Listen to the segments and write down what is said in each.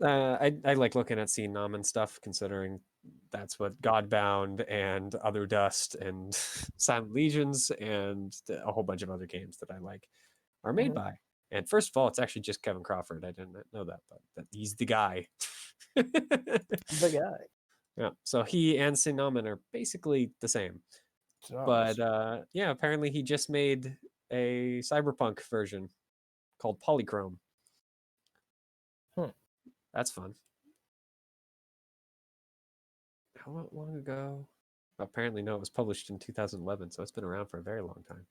I like looking at Nom and stuff, considering that's what Godbound and Other Dust and Silent Legions and a whole bunch of other games that I like are made by. And first of all, it's actually just Kevin Crawford. I didn't know that, but he's the guy. The guy. Yeah. So he and Cinnamon are basically the same. But yeah, apparently he just made a cyberpunk version called Polychrome. That's fun. How long ago? Apparently, no, it was published in 2011, so it's been around for a very long time.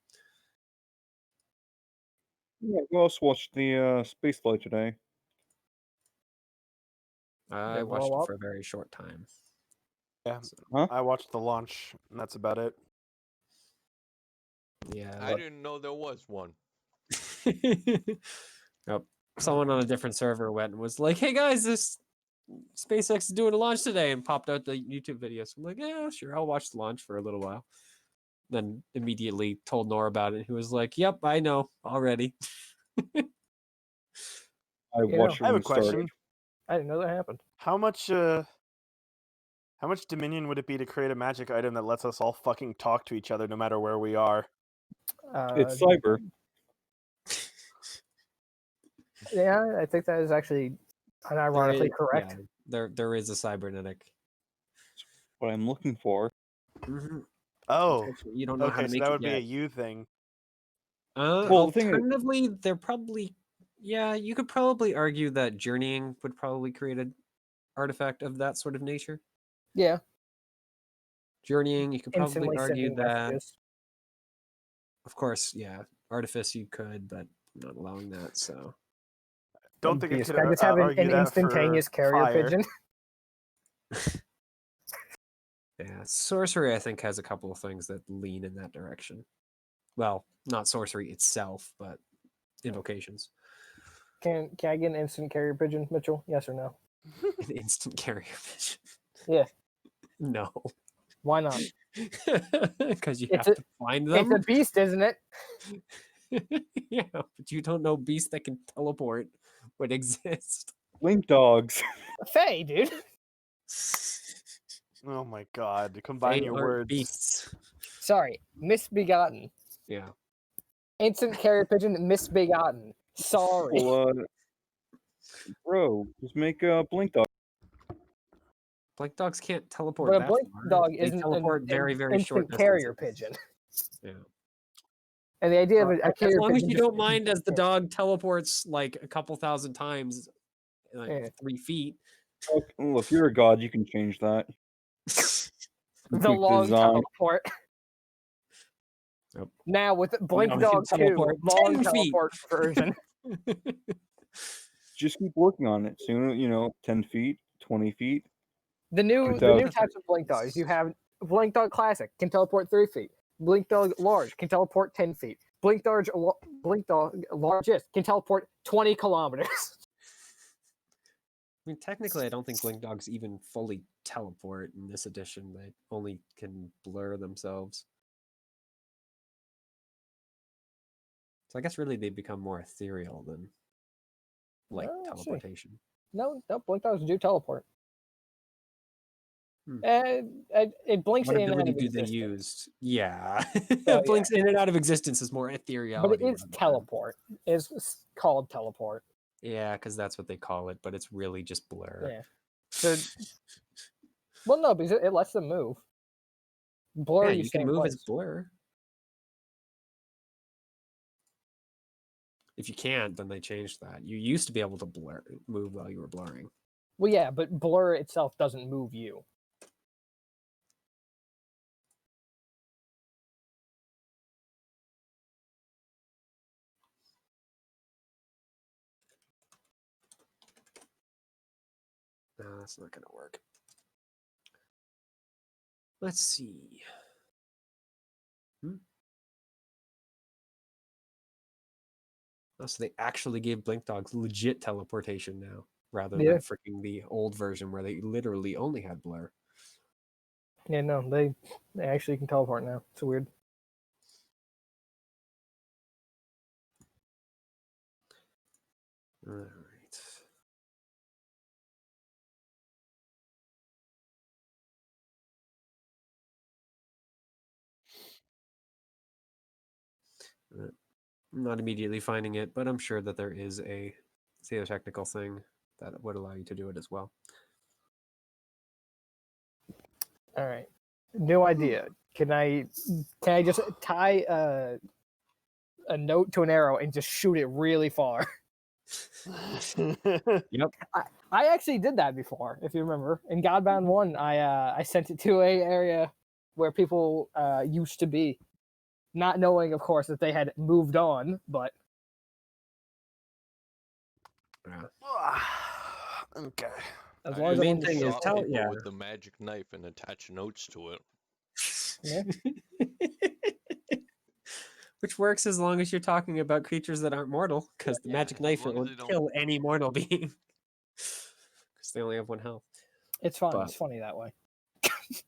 Yeah, we also watched the Spaceflight today. I watched it for a very short time. Yeah, Huh? I watched the launch, and that's about it. Yeah. I didn't know there was one. Nope. Someone on a different server went and was like, "Hey guys, this SpaceX is doing a launch today," and popped out the YouTube video. So I'm like, "Yeah, sure, I'll watch the launch for a little while." Then immediately told Nora about it. Who was like, "Yep, I know already." I watched it. I have when a it started. question. I didn't know that happened. How much Dominion would it be to create a magic item that lets us all fucking talk to each other no matter where we are? It's cyber. Yeah, I think that is actually unironically correct. Yeah, there is a cybernetic. What I'm looking for. Mm-hmm. Oh, you don't know how to so make that it would be yet. a you thing. Well, alternatively, they're probably you could probably argue that journeying would probably create an artifact of that sort of nature. Yeah. Journeying, you could probably Instantly argue sending that. messages. Of course, yeah. Artifice you could, but I'm not allowing that, so. Don't think it could just have an argue that instantaneous for carrier fire. pigeon. Yeah, sorcery I think has a couple of things that lean in that direction. Well, not sorcery itself, but invocations. Can I get an instant carrier pigeon, Mitchell? Yes or no? An instant carrier pigeon. Yeah. No. Why not? Because you have to find them. It's a beast, isn't it? Yeah, but you don't know beasts that can teleport would exist. Link dogs. Fae, dude. Oh my god, combine They your are words. Beasts. Sorry, misbegotten. Yeah. Instant carrier pigeon, misbegotten. Sorry. Well, bro, just make a blink dog. Blink dogs can't teleport But a that blink far. dog They isn't teleport an very, very short instant carrier distances. pigeon. Yeah. And the idea of a As carrier long as pigeon you just don't mind as the dog teleports like a couple thousand times, like 3 feet. Well, if you're a god, you can change that. The long Design. teleport. Yep. Now with Blink Now we Dog can 2, teleport long 10 feet. teleport version. Just keep working on it. Soon, 10 feet, 20 feet. The new 2000. types of Blink Dogs. You have Blink Dog Classic, can teleport 3 feet. Blink Dog Large can teleport 10 feet. Blink Dog Largest can teleport 20 kilometers. I mean, technically, I don't think Blink Dogs even fully teleport in this edition. They only can blur themselves. So I guess really they become more ethereal than teleportation. No, Blink Dogs do teleport. Hmm. It blinks What in and out ability of do they existence. use? Yeah. So, Blinks in and out of existence is more ethereal. But it is teleport. It's called teleport. Yeah, because that's what they call it, but it's really just blur. Yeah. So, well, no, because it lets them move. Blur, Yeah, you can move as blur. If you can't, then they changed that. You used to be able to move while you were blurring. Well, yeah, but blur itself doesn't move you. No, that's not going to work. Let's see. Oh, so they actually gave Blink Dogs legit teleportation now, rather than freaking the old version where they literally only had blur. Yeah, no, they actually can teleport now. It's weird. All right. I'm not immediately finding it, but I'm sure that there is a theotechnical thing that would allow you to do it as well. All right. No idea. Can I just tie a note to an arrow and just shoot it really far? Yep. I actually did that before, if you remember. In Godbound 1, I sent it to a area where people used to be, not knowing, of course, that they had moved on, but Yeah. Okay. as I long as The I'm main on the thing is shot tell people yeah. with the magic knife and attach notes to it. Which works as long as you're talking about creatures that aren't mortal, because the Yeah, magic as knife long as will they don't- kill any mortal being. Because they only have 1 health. It's fun. But- It's funny that way.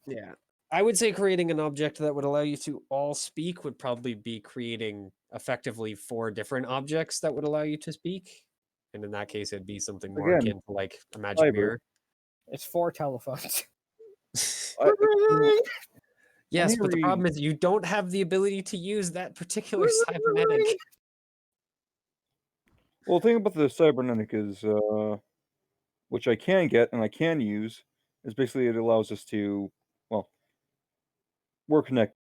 Yeah. I would say creating an object that would allow you to all speak would probably be creating effectively 4 different objects that would allow you to speak. And in that case, it'd be something more Again, akin to like a magic cyber. mirror. It's 4 telephones. Yes, me but the problem read- is you don't have the ability to use that particular cybernetic. Well, the thing about the cybernetic is, which I can get and I can use, is basically it allows us to, well, we're connected.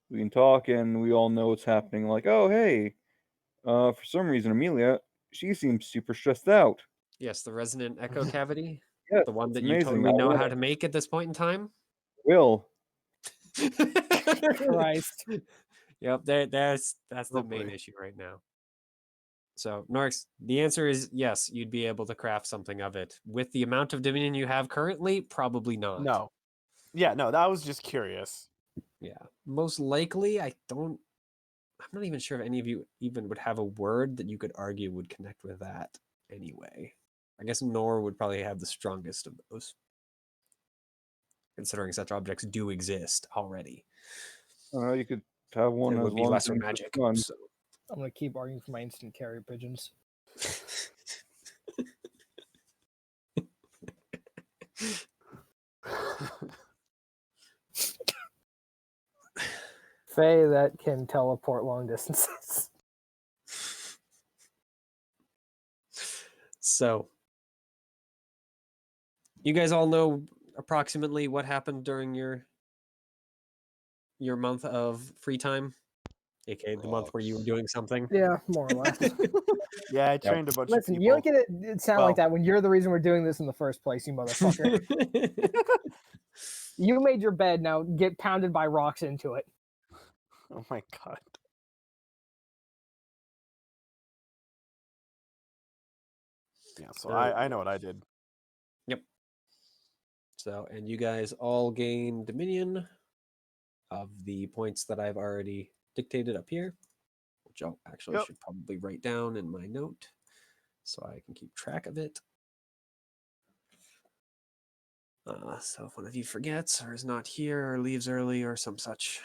We can talk and we all know what's happening. Like, oh, hey, for some reason, Amelia, she seems super stressed out. Yes, the resonant echo cavity. Yes, The one it's that you amazing. totally I know how wanna- to make at this point in time. will. Christ. Yep, that's the Oh, main boy. issue right now. So, Norix, the answer is yes, you'd be able to craft something of it. With the amount of Dominion you have currently, probably not. No. Yeah, no, that was just curious. Yeah. Most likely, I'm not even sure if any of you even would have a word that you could argue would connect with that anyway. I guess Nor would probably have the strongest of those, considering such objects do exist already. I don't know, you could have one It as would be long lesser as it's magic. fun. So. I'm going to keep arguing for my instant carry pigeons. Faye that can teleport long distances. So, you guys all know approximately what happened during your month of free time, aka the month where you were doing something. Yeah, more or less. Yeah, I trained a bunch Listen, of you don't people. get it sound like Well- that when you're the reason we're doing this in the first place, you motherfucker. You made your bed, now get pounded by rocks into it. Oh my god. Yeah, so I know what I did. So, and you guys all gain Dominion of the points that I've already dictated up here, which I actually Yep. should probably write down in my note so I can keep track of it. So if one of you forgets or is not here or leaves early or some such.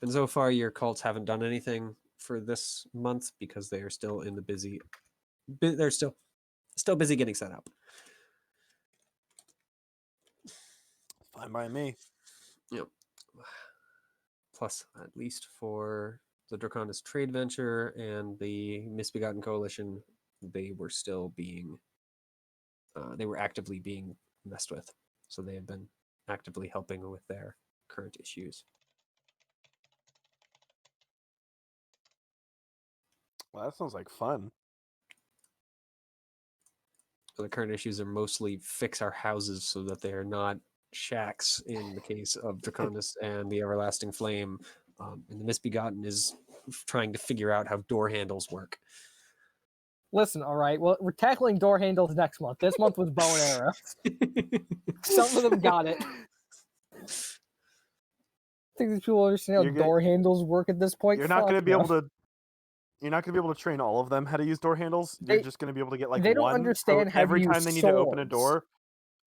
And so far, your cults haven't done anything for this month because they are still in the busy. They're still busy getting set up. Fine by me. Yep. Plus, at least for the Draconis trade venture and the Misbegotten Coalition, they were still being. They were actively being messed with, so they have been actively helping with their current issues. Well, that sounds like fun. So the current issues are mostly fix our houses so that they are not shacks in the case of Draconis and the Everlasting Flame. And the Misbegotten is trying to figure out how door handles work. Listen, all right. Well, we're tackling door handles next month. This month was bow and arrow. Some of them got it. I think these people understand how You're gonna- door handles work at this point. You're not going to Fuck be no. able to. You're not going to be able to train all of them how to use door handles. You're They- just going to be able to get like they don't one. understand how to every time use they need to open a swords. door,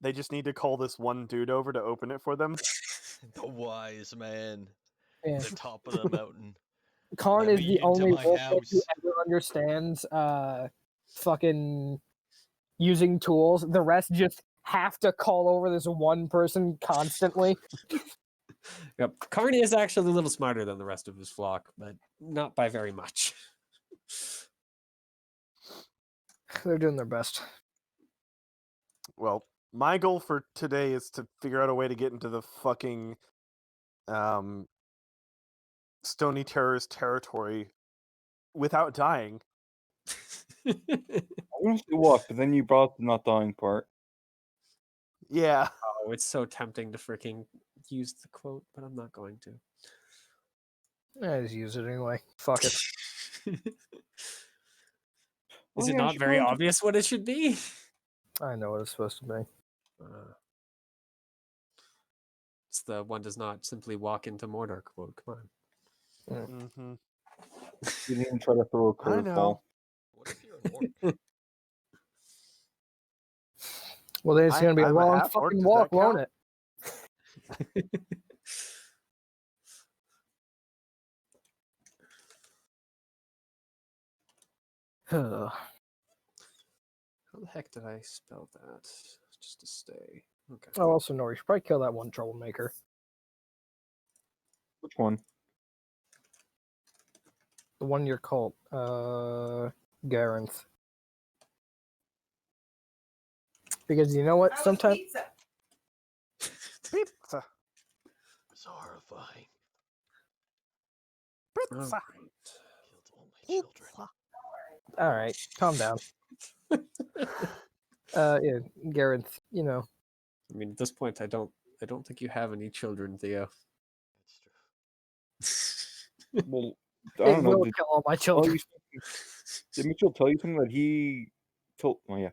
they just need to call this one dude over to open it for them. The wise man. Yeah. the top of the mountain. Karn Let is me the into only my wolf who house. ever understands fucking using tools. The rest just have to call over this one person constantly. Yep. Carney is actually a little smarter than the rest of his flock, but not by very much. They're doing their best. Well, my goal for today is to figure out a way to get into the fucking Stony Terror's territory without dying. I want to walk, but then you brought up the not dying part. Yeah. Oh, it's so tempting to freaking use the quote, but I'm not going to. I just use it anyway. Fuck it. Is Oh, it yeah, not very sure. obvious what it should be? I know what it's supposed to be. It's the one does not simply walk into Mordor quote. Come on. Mm-hmm. You didn't even try to throw a I curveball. know. What if you're an orc? Well, then it's going to be a I'm long half orc, fucking does walk, that won't count? it? Ugh. How the heck did I spell that? Just to stay. Okay. Oh, also, no, you should probably kill that one troublemaker. Which one? The one in your cult. Garanth. Because you know what? Sometimes Pizza. It's horrifying. Pizza. Killed all my children. All right, calm down. Yeah, Garanth. You know, I mean, at this point, I don't think you have any children, Theo. That's true. Well, I it don't know. will Did, kill all my tell children. you something- did Mitchell tell you something that he told? Oh yeah.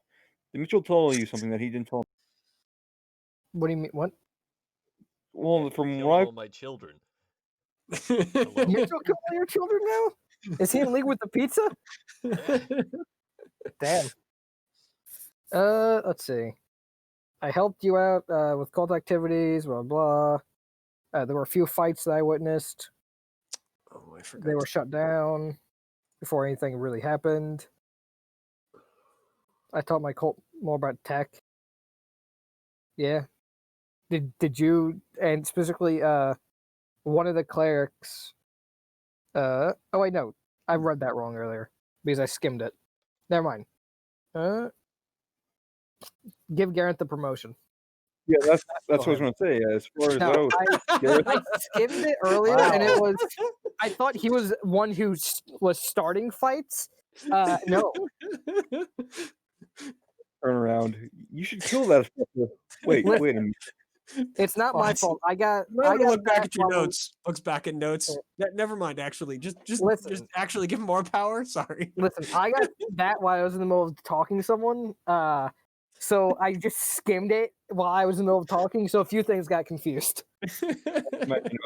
Did Mitchell tell you something that he didn't tell? What do you mean? What? Well, from Killed what I all my children. Hello? Mitchell killed all your children now? Is he in league with the pizza? Yeah. Damn. Let's see. I helped you out with cult activities, blah blah. There were a few fights that I witnessed. Oh, I forgot. They were shut down before anything really happened. I taught my cult more about tech. Yeah. Did you, and specifically one of the clerics oh wait, no. I read that wrong earlier because I skimmed it. Never mind. Give Garrett the promotion. yeah, that's Go what I was ahead. gonna say. As far as No, that was, Garrett, I skimmed it earlier, and it was. I thought he was one who was starting fights. No, turn around. You should kill that. Wait, Listen. wait a minute. it's not my What? fault. I got. I'm I gonna got look back that at your while- notes. Looks back at notes. Never mind. Actually, just Listen. actually give him more power. Sorry. Listen, I got that while I was in the middle of talking to someone. So I just skimmed it while I was in the middle of talking. So a few things got confused. Imagine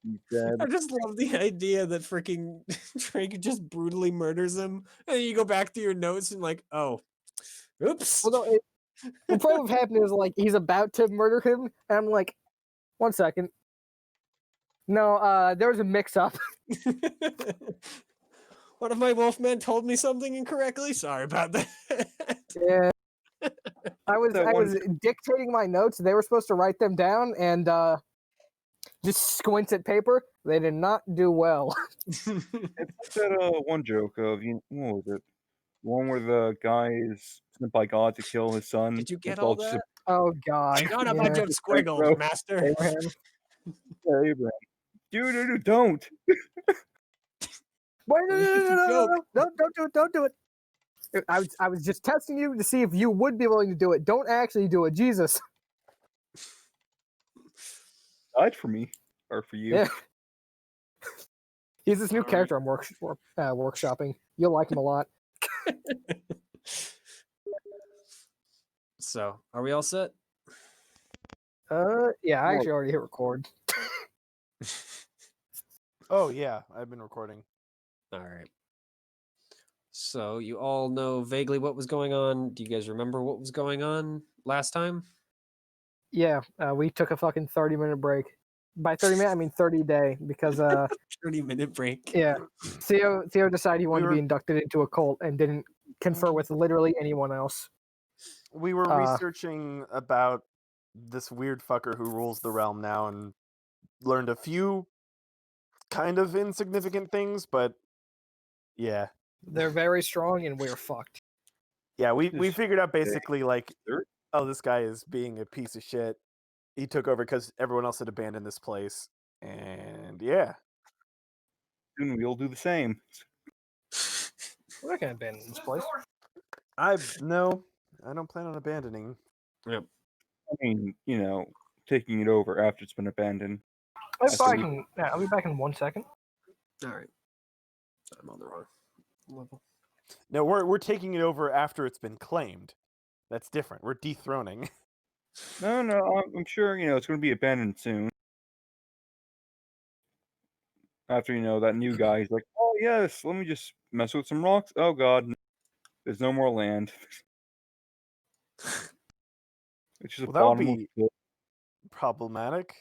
instead. I just love the idea that freaking Drake just brutally murders him, and then you go back to your notes and like, oh, oops. Well, no, what probably happened is like he's about to murder him, and I'm like, 1 second. No, there was a mix-up. One of my wolfmen told me something incorrectly. Sorry about that. Yeah. I was That one- dictating my notes. They were supposed to write them down and just squint at paper. They did not do well. It's like that one joke of what was it? The one where the guy is sent by God to kill his son. Did you get It's all just that? Oh God! Hang on Yeah. about your squiggle, bro. master. Abraham. Abraham. Dude, don't. Wait, It's a joke. no, don't do it. I was just testing you to see if you would be willing to do it. Don't actually do it, Jesus. Died for me or for you. Yeah. He's this new Alright. character I'm workshopping. You'll like him a lot. So, are we all set? Yeah, I actually already hit record. Oh yeah, I've been recording. All right. So, you all know vaguely what was going on. Do you guys remember what was going on last time? Yeah, we took a fucking 30-minute break. by 30 minute I mean 30-day because 30-minute break. yeah, Theo decided he wanted to were- be inducted into a cult and didn't confer with literally anyone else. We were researching about this weird fucker who rules the realm now and learned a few kind of insignificant things, but yeah. They're very strong and we're fucked. Yeah, we Just figured out basically like, Dirt? oh, this guy is being a piece of shit. He took over because everyone else had abandoned this place. And yeah. Soon we'll do the same. We're not gonna abandon this place. No, I don't plan on abandoning. Yep. I mean, taking it over after it's been abandoned. I'll be back in 1 second. All right. I'm on the wrong level. No, we're taking it over after it's been claimed. That's different. We're dethroning. No, I'm sure, it's going to be abandoned soon. After, that new guy, he's like, oh, yes, let me just mess with some rocks. Oh, God, there's no more land. It's just Well, a that would bottomless be pit. problematic.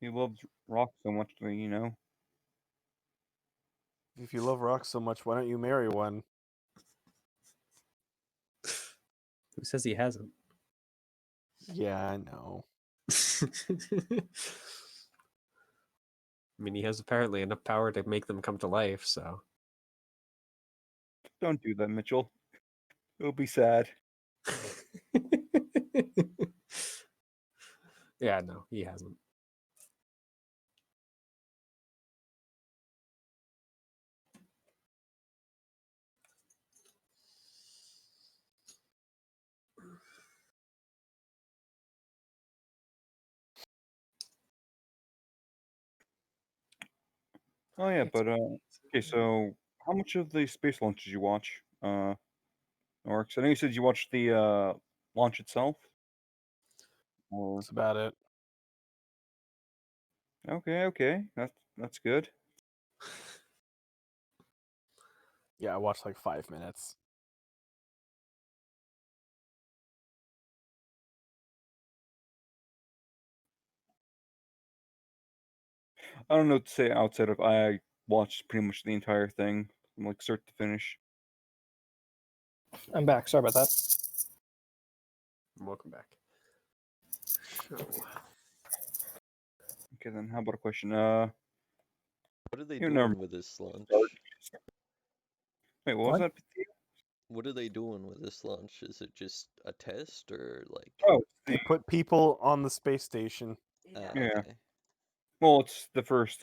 He loves rocks so much, If you love rocks so much, why don't you marry one? Who says he hasn't? Yeah, I know. I mean, he has apparently enough power to make them come to life, so. Don't do that, Mitchell. It'll be sad. Yeah, no, he hasn't. Oh, yeah, but, okay, so how much of the space launch did you watch? Orcs? I know you said you watched the, launch itself. Or... That's about it. Okay, that's good. Yeah, I watched like 5 minutes. I don't know what to say outside of I watched pretty much the entire thing, from like start to finish. I'm back. Sorry about that. Welcome back. So, Okay, then how about a question? What are they You doing know- with this launch? Wait, what was What? that? What are they doing with this launch? Is it just a test or like? Oh, They put people on the space station. Ah, Yeah. okay. well, it's the first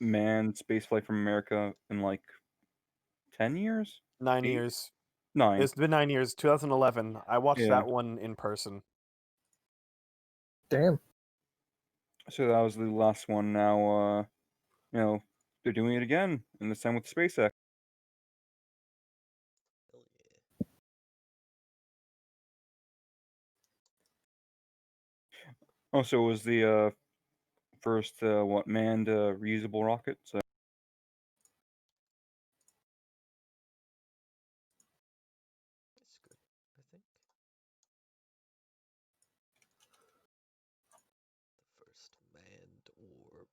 manned spaceflight from America in like 10 years? 9 Eight? years. 9. It's been 9 years. 2011. I watched Yeah. that one in person. Damn. So that was the last one. Now, they're doing it again, and this time with SpaceX. Hell yeah. Oh, so it was the first manned reusable rocket. So That's good, I think. The first manned orb.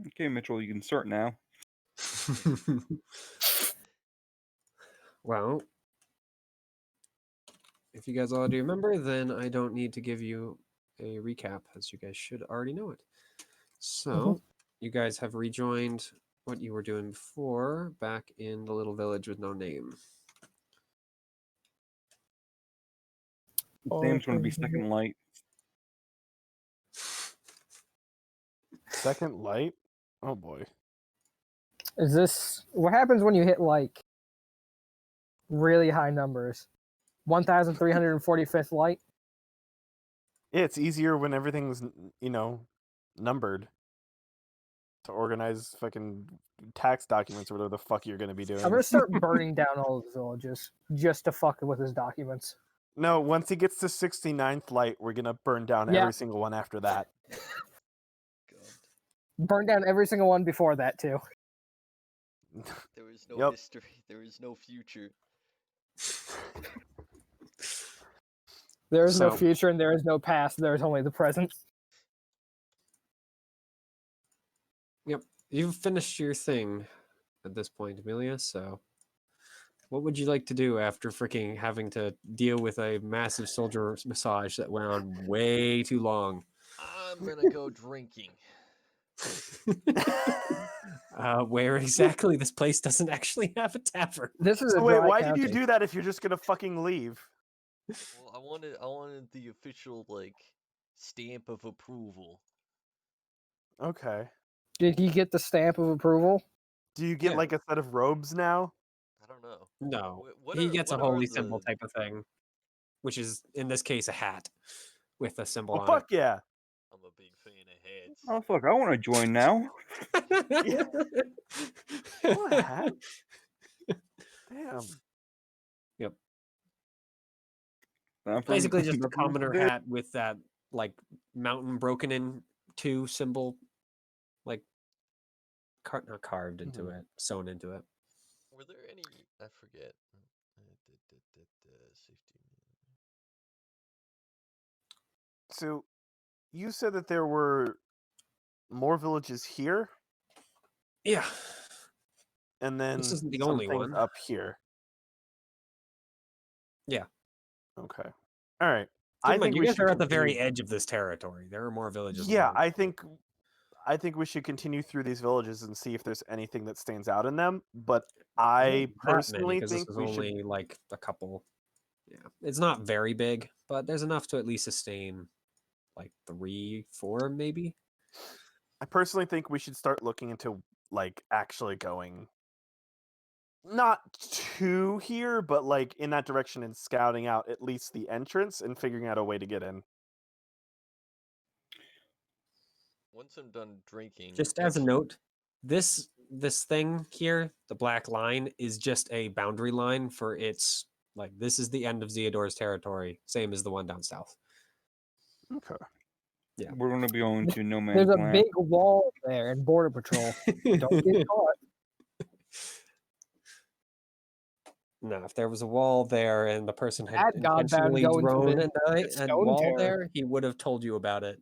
okay, Mitchell, you can start now. well, if you guys already remember, then I don't need to give you a recap, as you guys should already know it. So, you guys have rejoined what you were doing before, back in the little village with no name. His name's going to be Second Light. Second light? Oh boy. Is this what happens when you hit like really high numbers? 1,345th light. Yeah, it's easier when everything's, numbered to organize fucking tax documents or whatever the fuck you're going to be doing. I'm gonna start burning down all of the villages just to fuck with his documents. No, once he gets to 69th light, we're going to burn down Yeah. every single one after that. God. Burn down every single one before that too. There is no Yep. history. There is no future. There is no So- future and there is no past. There is only the present. Yep, you've finished your thing at this point, Amelia. So, what would you like to do after freaking having to deal with a massive soldier massage that went on way too long? I'm gonna go drinking. Where exactly? This place doesn't actually have a tavern. This is So a wait, dry why county. did you do that if you're just gonna fucking leave? Well, I wanted the official like stamp of approval. Okay. Did he get the stamp of approval? Do you get Yeah. like a set of robes now? I don't know. No, What he are- gets a what are holy symbol the- type of thing, which is in this case a hat with a symbol Well, on fuck yeah. I'm a big fan of hats. Oh fuck! I want to join now. it. I want a hat. Damn. I'm from Basically, just a the commoner bit. hat with that like mountain broken in two symbol, like not carved into it, sewn into it. Were there any? I forget. Safety. So, you said that there were more villages here, Yeah, and then this isn't the some only things one. up here. Yeah. Okay. All right. Keep I in mind, think you we guys should are at the very continue- edge of this territory. There are more villages. Yeah, along I the way. think we should continue through these villages and see if there's anything that stands out in them. But I personally because this think is we only should. like a couple. Yeah, it's not very big, but there's enough to at least sustain like 3, 4, maybe. I personally think we should start looking into like actually going not to here, but like in that direction and scouting out at least the entrance and figuring out a way to get in. Once I'm done drinking, Just as a note, this thing here, the black line, is just a boundary line for its like this is the end of Zeodor's territory, same as the one down south. Okay. Yeah. We're gonna be going to no There's man's a land. big wall there in Border Patrol. Don't get caught. No, if there was a wall there and the person had That Godbound intentionally going to drawn the a Stone wall Terror. there, he would have told you about it.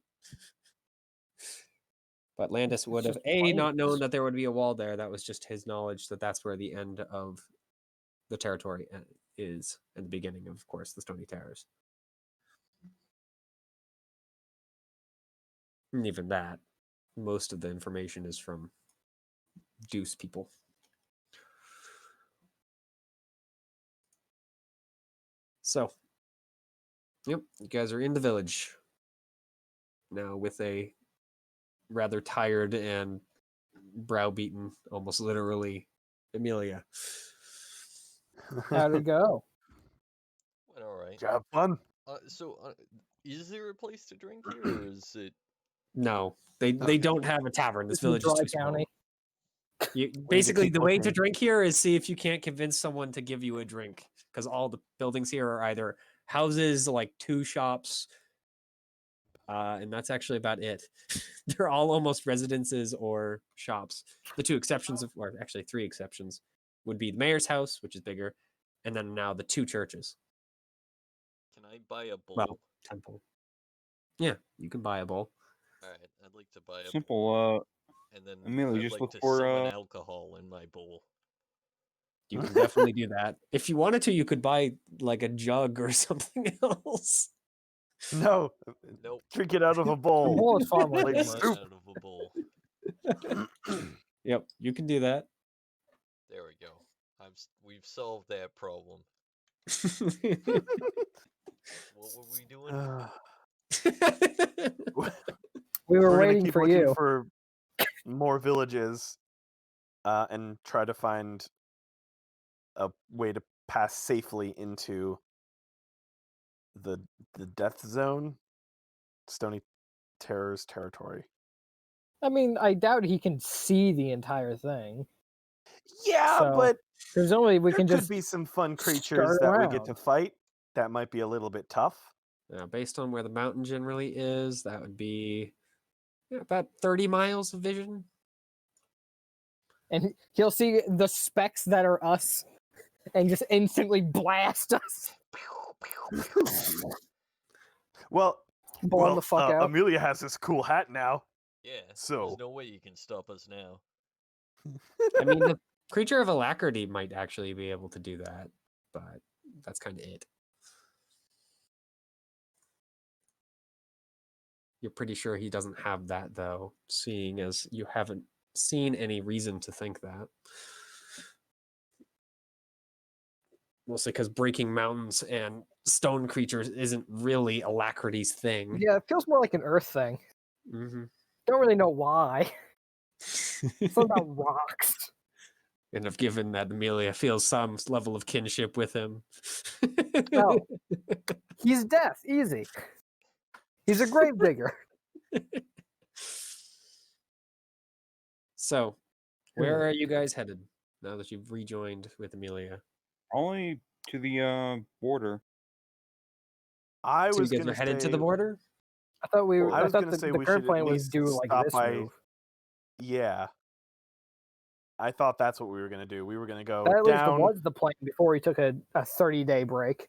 But Landis It's would have just not known plains. that there would be a wall there. That was just his knowledge that that's where the end of the territory is, and the beginning of course, the Stony Terrors. And even that, most of the information is from Deuce people. So, yep, you guys are in the village now with a rather tired and browbeaten, almost literally, Amelia. How'd it go? went all right. Have fun. Is there a place to drink here, or is it? No, they don't have a tavern. This This is a village is dry too small. county. Basically, keep the way to looking. drink here is see if you can't convince someone to give you a drink, because all the buildings here are either houses, like 2 shops, and that's actually about it. They're all almost residences or shops. The 2 exceptions, or actually 3 exceptions, would be the mayor's house, which is bigger, and then now the 2 churches. Can I buy a bowl? Well, temple. Yeah, you can buy a bowl. All right, I'd like to buy a bowl, Simple. and then Amelia, I'd just like look to for, summon alcohol in my bowl. You can definitely do that. If you wanted to, you could buy like a jug or something else. No. Nope. Drink it out of a The bowl. bowl is far more Like glamorous. soup. Out of a bowl. Yep, you can do that. There we go. We've solved that problem. What were we doing? We We're were gonna waiting keep for looking you. for more villages, and try to find a way to pass safely into the death zone, Stony Terror's territory. I mean, I doubt he can see the entire thing. Yeah, So, but Presumably, we there can could just be some fun creatures skirt that we get to around. fight. That might be a little bit tough. Now, based on where the mountain generally is, that would be about 30 miles of vision. and he'll see the specks that are us, and just instantly blast us, Well, blowing the fuck out. Amelia has this cool hat now. Yeah. So- There's no way you can stop us now. I mean, the creature of alacrity might actually be able to do that, but that's kind of it. You're pretty sure he doesn't have that, though, seeing as you haven't seen any reason to think that. Mostly because breaking mountains and stone creatures isn't really alacrity's thing. Yeah, it feels more like an earth thing. Mm-hmm. Don't really know why. It's not about rocks. And if given that Amelia feels some level of kinship with him. No. He's death, easy. He's a grave digger. So, where are you guys headed now that you've rejoined with Amelia? Only to the border. I So you was guys gonna are headed say, to the border? I thought we were. I I was thought gonna say the we current should at plan was least do like stop this by. move. Yeah. I thought that's what we were gonna do. We were gonna go That at least down. was the plan before he took a 30-day break.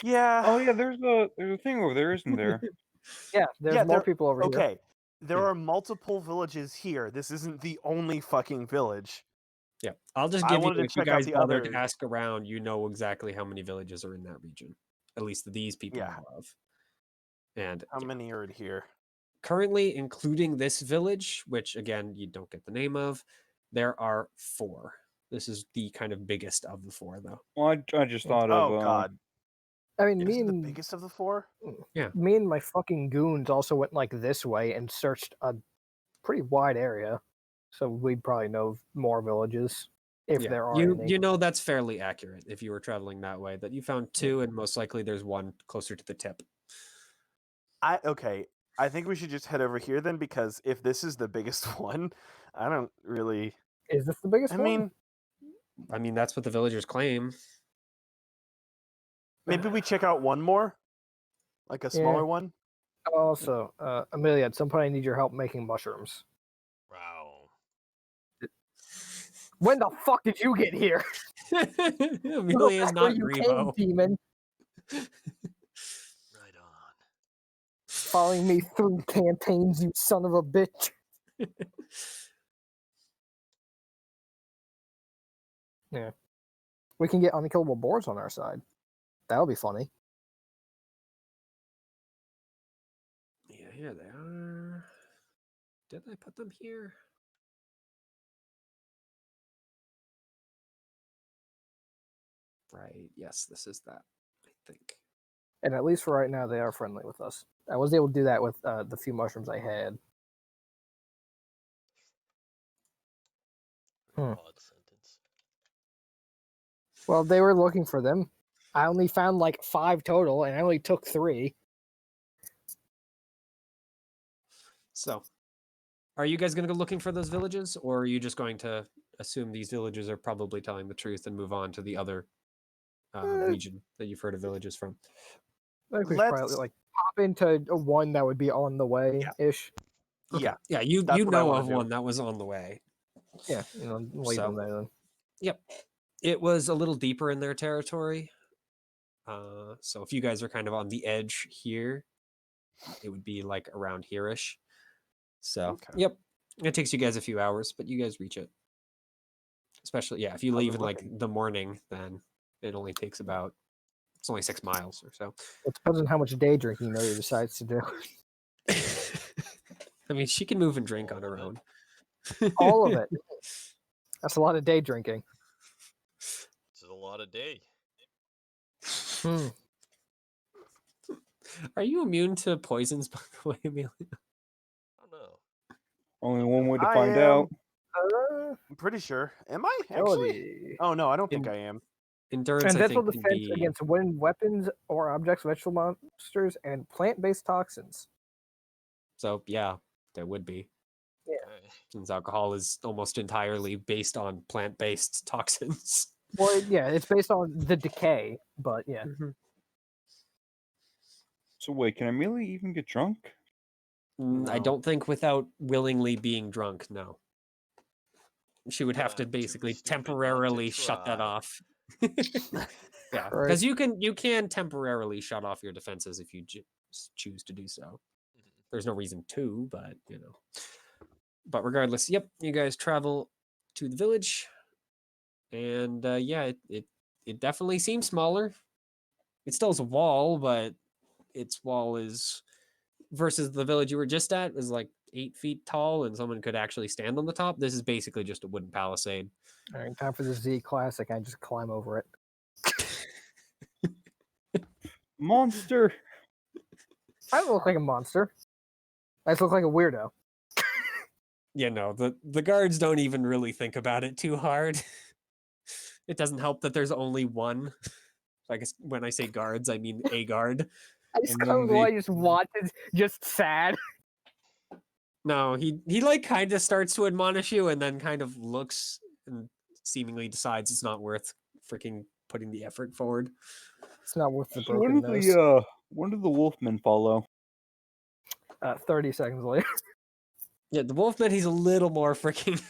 Yeah. Oh yeah, there's a thing over there, isn't there? Yeah, there's Yeah, more there- people over here. Okay. There Yeah. are multiple villages here. This isn't the only fucking village. Yeah. I'll just I give you, wanted to if you check out guys the bother to others. ask around, you know exactly how many villages are in that region. At least these people Yeah. know of. And How yeah, many are in here? currently, including this village, which again, you don't get the name of, there are 4. This is the kind of biggest of the 4, though. Well, I just thought of. Oh god. I mean, This is the biggest of the 4? me and my fucking goons also went like this way and searched a pretty wide area, so we'd probably know more villages if there are any. You know that's fairly accurate if you were traveling that way. That you found 2, and most likely there's one closer to the tip. Okay. I think we should just head over here then, because if this is the biggest one, I don't really. Is this the biggest I one? mean, that's what the villagers claim. maybe we check out one more, like a smaller one. Also, Amelia, at some point I need your help making mushrooms. Wow. When the fuck did you get here? Amelia is not you Grebo. came, demon, Right on. following me through campaigns, you son of a bitch. Yeah. We can get unkillable boars on our side. That'll be funny. Yeah, here they are. Did I put them here? Right. Yes, this is that, I think. And at least for right now, they are friendly with us. I was able to do that with the few mushrooms I had. Odd sentence. Well, they were looking for them. I only found like 5 total, and I only took 3. So, are you guys going to go looking for those villages, or are you just going to assume these villages are probably telling the truth and move on to the other region that you've heard of villages from? I think we should probably Let's- like pop into one that would be on the way ish. Okay. Yeah. Yeah, you that's what I know wanna of do. one that was on the way. Yeah, leave So- them there then. Yep. It was a little deeper in their territory. So if you guys are kind of on the edge here, it would be like around here-ish. So, Okay. yep. It takes you guys a few hours, but you guys reach it. Especially, yeah, if you How's it leave in like looking? the morning, then it only takes about, it's only 6 miles or so. It depends on how much day drinking Amelia decides to do. I mean, she can move and drink on her All of own. All of it. That's a lot of day drinking. It's a lot of day. Hmm. Are you immune to poisons, by the way, Amelia? I don't know. Only one way to I find am. out. I'm pretty sure. Am I actually? Ability. Oh no, I don't think In- I am. Endurance, I Ancestral think, can defense be... against wooden weapons or objects, vegetable monsters, and plant-based toxins. So, yeah, there would be. Alright. Since alcohol is almost entirely based on plant-based toxins. Well, yeah, it's based on the decay, but yeah. So wait, can Amelia even get drunk? I No. don't think without willingly being drunk, no. She would have to I'm too basically stupid not to temporarily shut that try. off. Yeah, Right. because you can temporarily shut off your defenses if you choose to do so. Mhm. There's no reason to, but But regardless, yep, you guys travel to the village, and yeah, it definitely seems smaller. It still has a wall, but its wall is versus the village you were just at is like 8 feet tall, and someone could actually stand on the top. This is basically just a wooden palisade. All right, time for the Z classic. I just climb over it. Monster. I don't look like a monster. I just look like a weirdo. Yeah, no, the guards don't even really think about it too hard. It doesn't help that there's only one. I guess when I say guards, I mean a guard. I just And kind then of the like just wanted, just sad. No, he like kind of starts to admonish you and then kind of looks and seemingly decides it's not worth freaking putting the effort forward. It's not worth the so broken nose. when did the wolfmen follow? 30 seconds later. Yeah, the Wolfman he's a little more freaking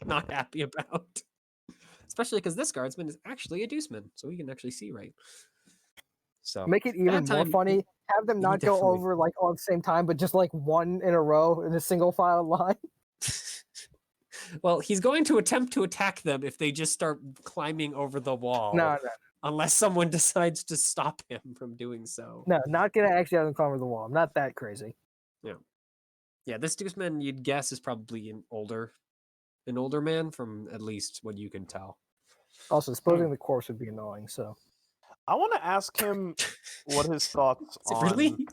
not happy about. Especially because this guardsman is actually a deuceman, so he can actually see right. So Make it even that more time, funny. Have them he not go definitely- over like all at the same time, but just like one in a row in a single file line. Well, he's going to attempt to attack them if they just start climbing over the wall. No, Unless someone decides to stop him from doing so. no, not gonna actually have them climb over the wall. I'm not that crazy. Yeah, this deuceman you'd guess is probably an older man from at least what you can tell. Also, disposing the corpse would be annoying. So I want to ask him what his thoughts Is it on. really?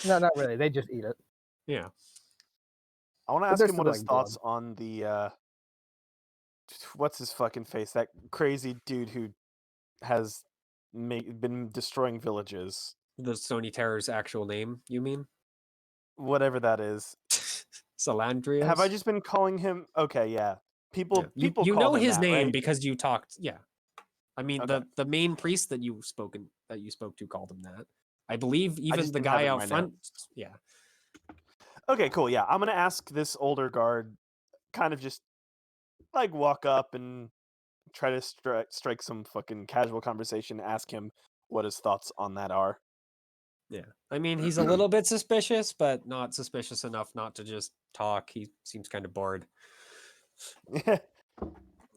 no, not really. They just eat it. Yeah. I want to But ask there's him what still, his like, thoughts on the what's his fucking face? That crazy dude who has been destroying villages. The Sony Terror's actual name, you mean? Whatever that is. Salandrios? Have I just been calling him? Okay, yeah. People Yeah. people You call know him his that, name right? because you talked. Yeah. I mean, Okay. the main priest that you spoke to called him that. I believe even just the didn't have guy it in out my front. notes. Yeah. Okay, cool. Yeah, I'm gonna ask this older guard, kind of just like walk up and try to strike some fucking casual conversation. Ask him what his thoughts on that are. Yeah. I mean, he's a little bit suspicious, but not suspicious enough not to just talk. He seems kind of bored.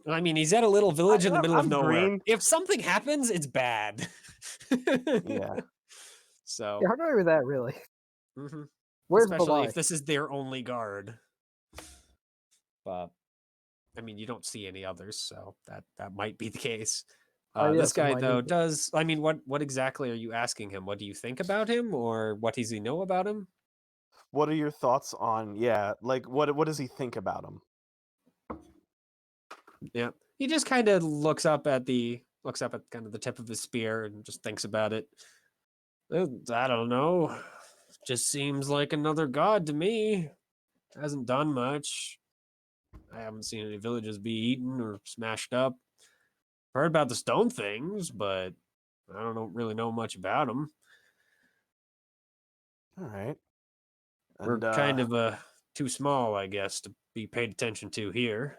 I mean, he's at a little village in the middle of I'm nowhere. green. If something happens, it's bad. Yeah. So, Yeah, hard to agree with that, really. mhm. Where's Especially Belai? if this is their only guard. But I mean, you don't see any others, so that might be the case. Oh, This yes, guy my though new- does. I mean, what exactly are you asking him? What do you think about him, or what does he know about him? What are your thoughts on like what does he think about him? Yeah, he just kind of looks up at kind of the tip of his spear and just thinks about it. I don't know. Just seems like another god to me. Hasn't done much. I haven't seen any villages be eaten or smashed up. Heard about the stone things, but I don't really know much about them. All right. We're And kind of too small, I guess, to be paid attention to here.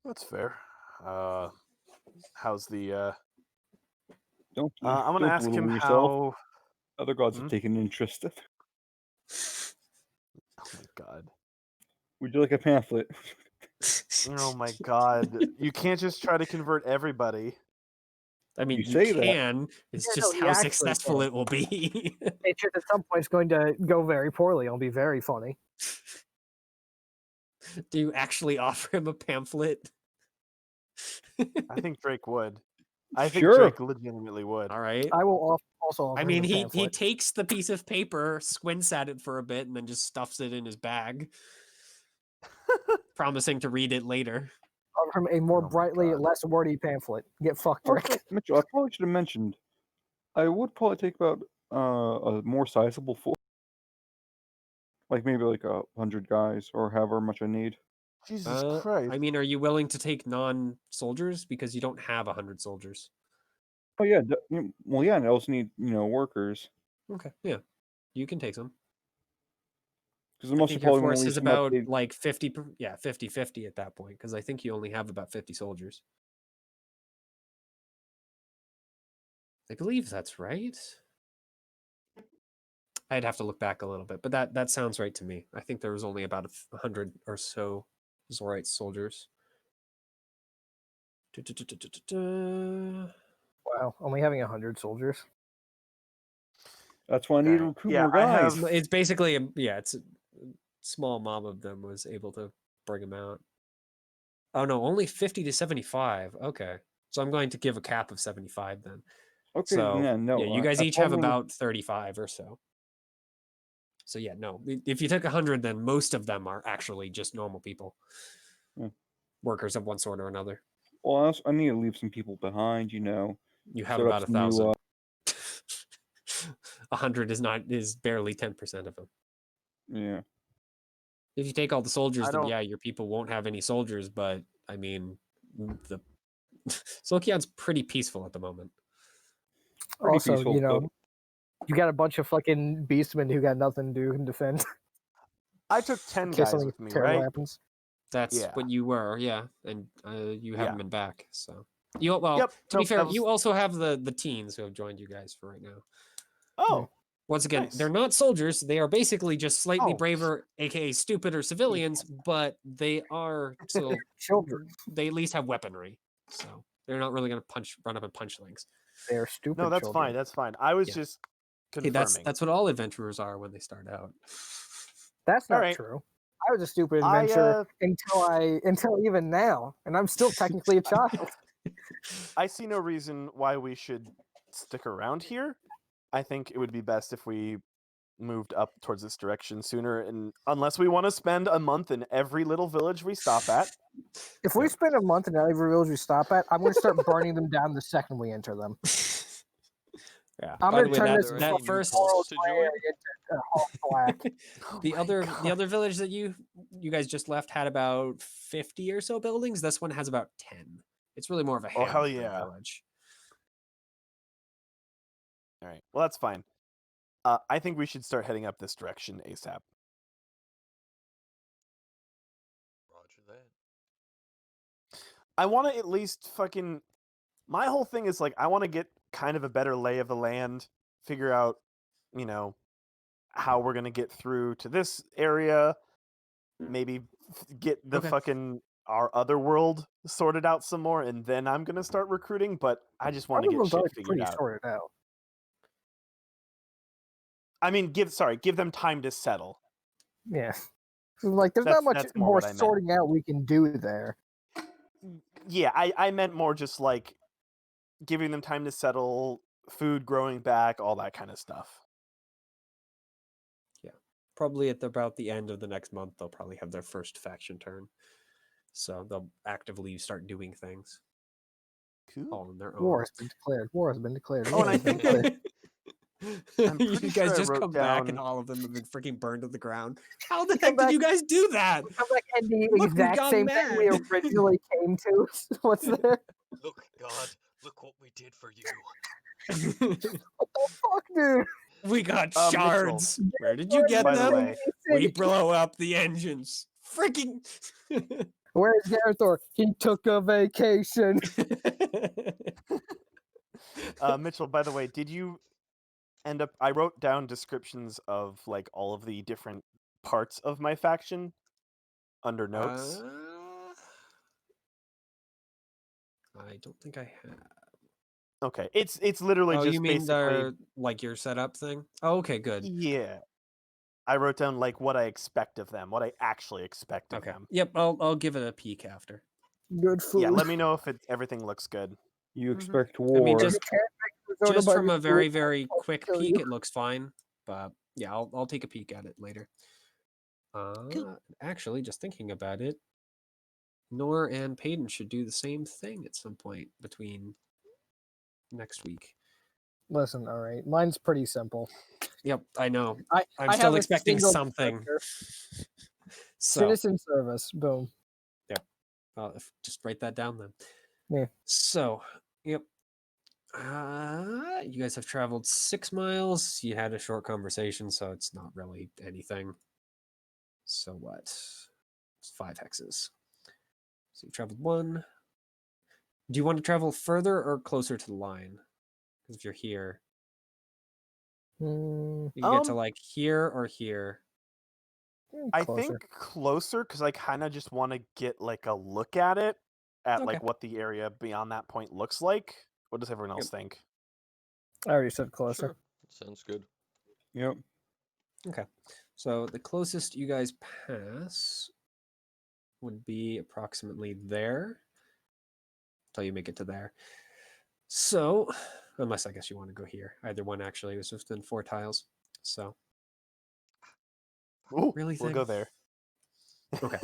that's fair. How's the Don't I'm gonna don't ask belittle him yourself. how. Other gods Hmm? have taken interest. Oh my god. Would you like a pamphlet? Oh my god. You can't just try to convert everybody. I mean, You you say that. can. It's Yeah, just no, you how actually successful can. it will be. It's just at some point it's going to go very poorly. It'll be very funny. Do you actually offer him a pamphlet? I think Drake would. I think Sure. Drake legitimately would. All right. I will also offer I him mean, a he pamphlet. takes the piece of paper, squints at it for a bit, and then just stuffs it in his bag, promising to read it later. Offer him a more Oh my brightly, God. less wordy pamphlet. Get fucked, Also, Drake. Mitchell, I probably should have mentioned. I would probably take about a more sizable force, like maybe like 100 guys or however much I need. Jesus Christ. I mean, are you willing to take non-soldiers because you don't have 100 soldiers? Oh yeah, well yeah, and I also need workers. Okay, yeah, you can take some. Because the I most think your probably want force to leave is some about updated. like 50, yeah, 50-50 at that point, because I think you only have about 50 soldiers. I believe that's right. I'd have to look back a little bit, but that sounds right to me. I think there was only about 100 or so Zorite soldiers. Wow, only having 100 soldiers. That's why I need to Alright, recruit yeah, more I guys. have- It's basically it's a small mob of them was able to bring them out. Oh no, only 50 to 75. Okay, so I'm going to give a cap of 75 then. Okay, So yeah, no. yeah, you guys I each have probably would- about 35 or so. So yeah, no, if you took 100, then most of them are actually just normal people, workers of one sort or another. Well, I need to leave some people behind. You have set up about some new, 1,000. 100 is barely 10% of them. Yeah. If you take all the soldiers, I then don't- yeah, your people won't have any soldiers. But I mean, the Solkion's pretty peaceful at the moment. Pretty Also, peaceful, but you got a bunch of fucking beastmen who got nothing to do and defend I took 10 in case guys something with me, terrible right? happens. That's Yeah. what you were, yeah, and you haven't Yeah. been back. So you well, Yep, to be nope, fair, that was- you also have the teens who have joined you guys for right now. Oh, Once again, Nice. they're not soldiers. They are basically just slightly Oh. braver, aka stupider civilians, but they are still Children, they at least have weaponry. So they're not really gonna run up and punch things. they are stupid. no, that's children. fine. That's fine. I was Yeah. just Hey, confirming. that's what all adventurers are when they start out. That's not Alright. true. I was a stupid I, adventurer until even now, and I'm still technically a child. I see no reason why we should stick around here. I think it would be best if we moved up towards this direction sooner, and unless we want to spend a month in every little village we stop at. If we Yep. spend a month in every village we stop at, I'm going to start burning them down the second we enter them. Yeah. I'm By going the to way, turn Are this there that any fucking new first cults to gray join? into Hulk black. the Oh my other God. the other village that you guys just left had about 50 or so buildings. This one has about 10. It's really more of a Oh, hell hamster yeah. village. All right. Well, that's fine. I think we should start heading up this direction ASAP. Roger that. I want to at least fucking. My whole thing is like I want to get kind of a better lay of the land, figure out, how we're gonna get through to this area. Maybe get the Okay. fucking our other world sorted out some more, and then I'm gonna start recruiting. But I just want to get Everyone's shit already figured pretty out. sorted out. I mean, give them time to settle. Yeah. Like, there's That's- not much that's more more what I meant. sorting out we can do there. Yeah, I meant more just like giving them time to settle, food growing back, all that kind of stuff. Probably at about the end of the next month, they'll probably have their first faction turn. So they'll actively start doing things Cool. all on their own. War has been declared. War has been declared. Oh, and War I has been think declared. I'm you pretty guys sure I just wrote come back and down- all of them have been freaking burned to the ground. How the come heck did back- you guys do that? Come back and the Look, we exact got same thing we mad. originally came to. What's there? Look, God, look what we did for you. What the fuck, dude? We got Mitchell. shards. Where did you get By the them? way, We blow up the engines. Freaking. Where's Garethor? He took a vacation. Mitchell, by the way, did you end up? I wrote down descriptions of like all of the different parts of my faction under notes. I don't think I have. Okay, it's literally Oh, just you mean basically like your setup thing? Oh, okay, good. yeah. I wrote down like what I expect of them, what I actually expect of Okay. them. Yep, I'll give it a peek after. Good food. Yeah, let me know if everything looks good. you Mhm. expect I war. mean, You just can't make Arizona just from a barbecue. very very I'll quick kill peek, you. it looks fine. But yeah, I'll take a peek at it later. Actually, just thinking about it, Nor and Payton should do the same thing at some point between next week. Listen, all right. Mine's pretty simple. Yep, I know. I I'm I still have a expecting single something. character. So Citizen service. Boom. just write that down then. Yeah. So, yep. You guys have traveled 6 miles. You had a short conversation, so it's not really anything. So what? It's 5 hexes. So you traveled 1. Do you want to travel further or closer to the line? Because if you're here, you get to like here or here. I Closer. think closer because I kind of just want to get like a look at it, at like Okay. what the area beyond that point looks like. What does everyone else think? I already said closer. Sure. Sounds good. Yep. Okay. So the closest you guys pass would be approximately there. Until you make it to there. So, unless I guess you want to go here. Either one actually was within 4 tiles. So, Ooh, really we'll thing? go there. Okay.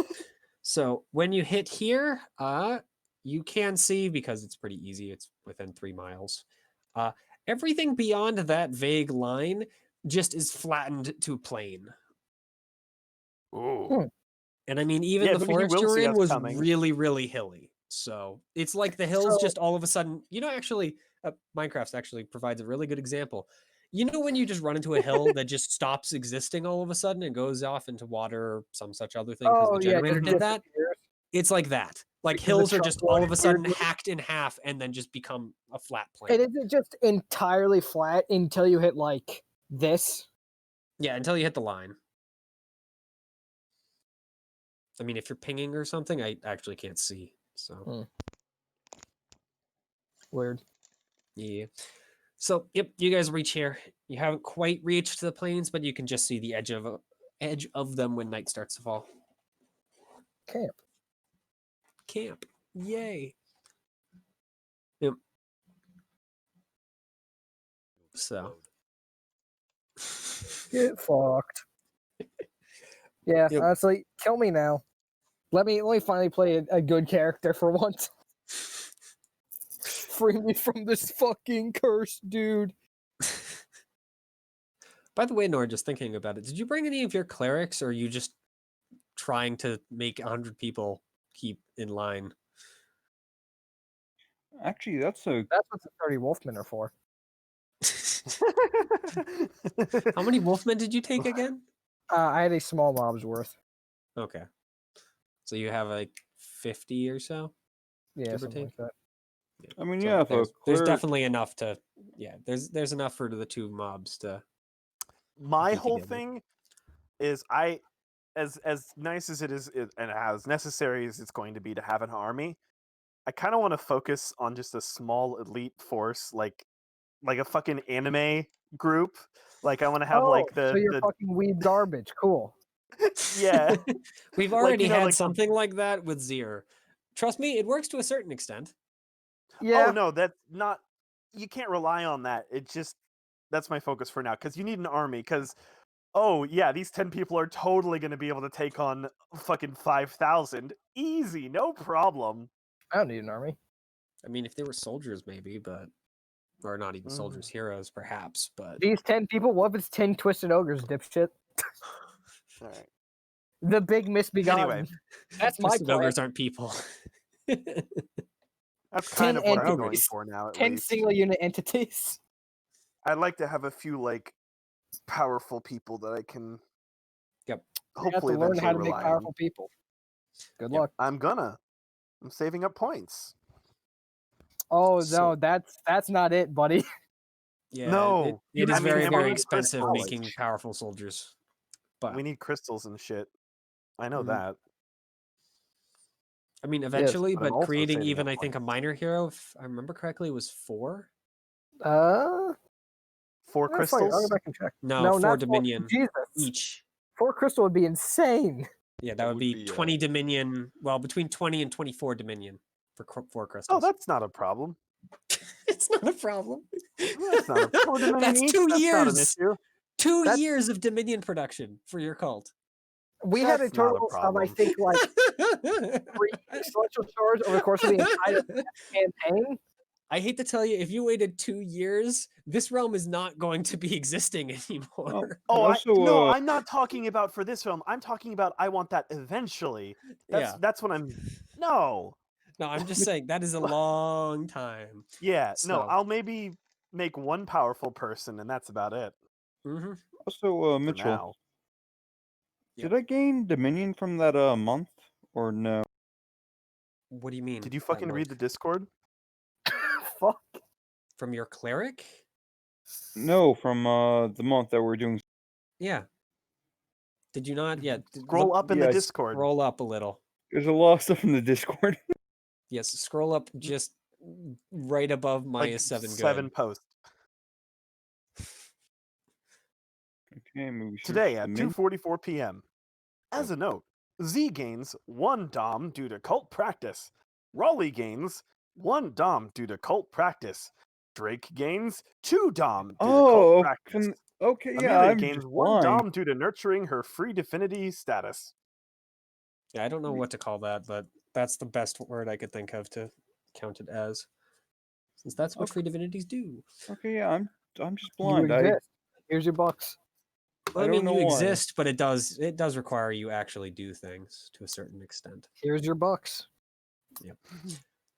So when you hit here, you can see, because it's pretty easy, it's within 3 miles. Everything beyond that vague line just is flattened to plain. Ooh. And I mean, even Yeah, the I mean, he forest will you were see in us was coming. really, really hilly. So it's like the hills So- just all of a sudden, actually, Minecraft actually provides a really good example. You know when you just run into a hill that just stops existing all of a sudden and goes off into water or some such other thing because the yeah, generator just did that? disappears It's like that. Like because the hills are truck just all of a was sudden weirdly- hacked in half and then just become a flat And plane. is it just entirely flat until you hit like this? Yeah, until you hit the line. I mean, if you're pinging or something, I actually can't see. So Weird. yeah. So yep, you guys reach here. You haven't quite reached the plains, but you can just see the edge of them when night starts to fall. Camp. Yay. Yep. So Get fucked. Yeah, Yep. honestly, kill me now. Let me finally play a good character for once. Free me from this fucking curse, dude. By the way, Nora, just thinking about it, did you bring any of your clerics, or are you just trying to make 100 people keep in line? Actually, that's a That's what the 30 Wolfmen are for. How many wolfmen did you take again? I had a small mob's worth. Okay. So you have like 50 or so? Yeah, Give or something take? like that. Yeah. I mean, So yeah, if a there's cleric, definitely enough to, there's enough for the 2 mobs to My be whole together. thing is as nice as it is and as necessary as it's going to be to have an army, I kind of want to focus on just a small elite force, like a fucking anime group. Like I want to have like so you're the fucking weed garbage. Cool. yeah. We've Like, already had like something like that with Zir. Trust me, it works to a certain extent. Yeah. Oh no, that's not. You can't rely on that. It just that's my focus for now because you need an army. Because oh yeah, these 10 people are totally going to be able to take on fucking 5,000 easy, no problem. I don't need an army. I mean, if they were soldiers, maybe, but or not even soldiers, heroes, perhaps. But These 10 people, what if it's 10 twisted ogres, dipshit? All right. The big misbegotten. Anyway, That's my twisted plan. ogres aren't people. that's 10 kind of what I'm going entities. for now. At 10 least single unit entities. I'd like to have a few like powerful people that I can Yep. You have to hopefully learn eventually how to make rely powerful on. people. Good Yep. luck. I'm saving up points. Oh So- no, that's not it, buddy. Yeah, No, it I is mean, very, and very we're in expensive college. making powerful soldiers. But We need crystals and shit. I know Mhm. that. I mean, eventually, but I'm but also creating saving even, up I think, a points. minor hero, if I remember correctly, was 4. 4 I'll crystals. go back and check. No, No, 4 not 4. Dominion Jesus. each. 4 crystal would be insane. Yeah, that That would would be be, 20 Dominion. Well, between 20 and 24 Dominion for 4 crystals. Oh, that's not a problem. It's not a problem. That's not a 4 Dominion That's each. 2 That's not an years. issue. 2 That's- years of Dominion production for your cult. We had a That's not a total of, I problem. think, like 3 celestial swords over the course of the entire campaign. I hate to tell you, if you waited 2 years, this realm is not going to be existing anymore. Oh, also, no, I'm not talking about for this film. I'm talking about I want that eventually. Yeah. That's what I'm. No. No, I'm just saying that is a long time. Yeah. No. So- I'll maybe make one powerful person, and that's about it Mm-hmm. also, for Mitchell, now. Did I gain Dominion from that month or no? What do you mean? Did you that fucking read month? the Discord? Fuck. From your cleric? No, from the month that we're doing. Yeah. Did you not? Yeah. Scroll up in the yeah, Discord. Scroll up a little. There's a lot of stuff in the Discord. Yes, scroll up just right above my Like 7 good. posts. Okay, maybe Today search at Dominion. 2:44 p.m. As a note, Z gains 1 Dom due to cult practice. Raleigh gains 1 Dom due to cult practice. Drake gains 2 Dom due to cult Oh, practice. okay, yeah, Amelia I'm gains just 1 blind. Dom due to nurturing her free divinity status. Yeah, I don't know what to call that, but that's the best word I could think of to count it as. Since that's what Okay. free divinities do. Okay, yeah, I'm just You blind. exist. Here's your bucks. Well, I don't mean, know you why. exist, but it does require you actually do things to a certain extent. Here's your bucks.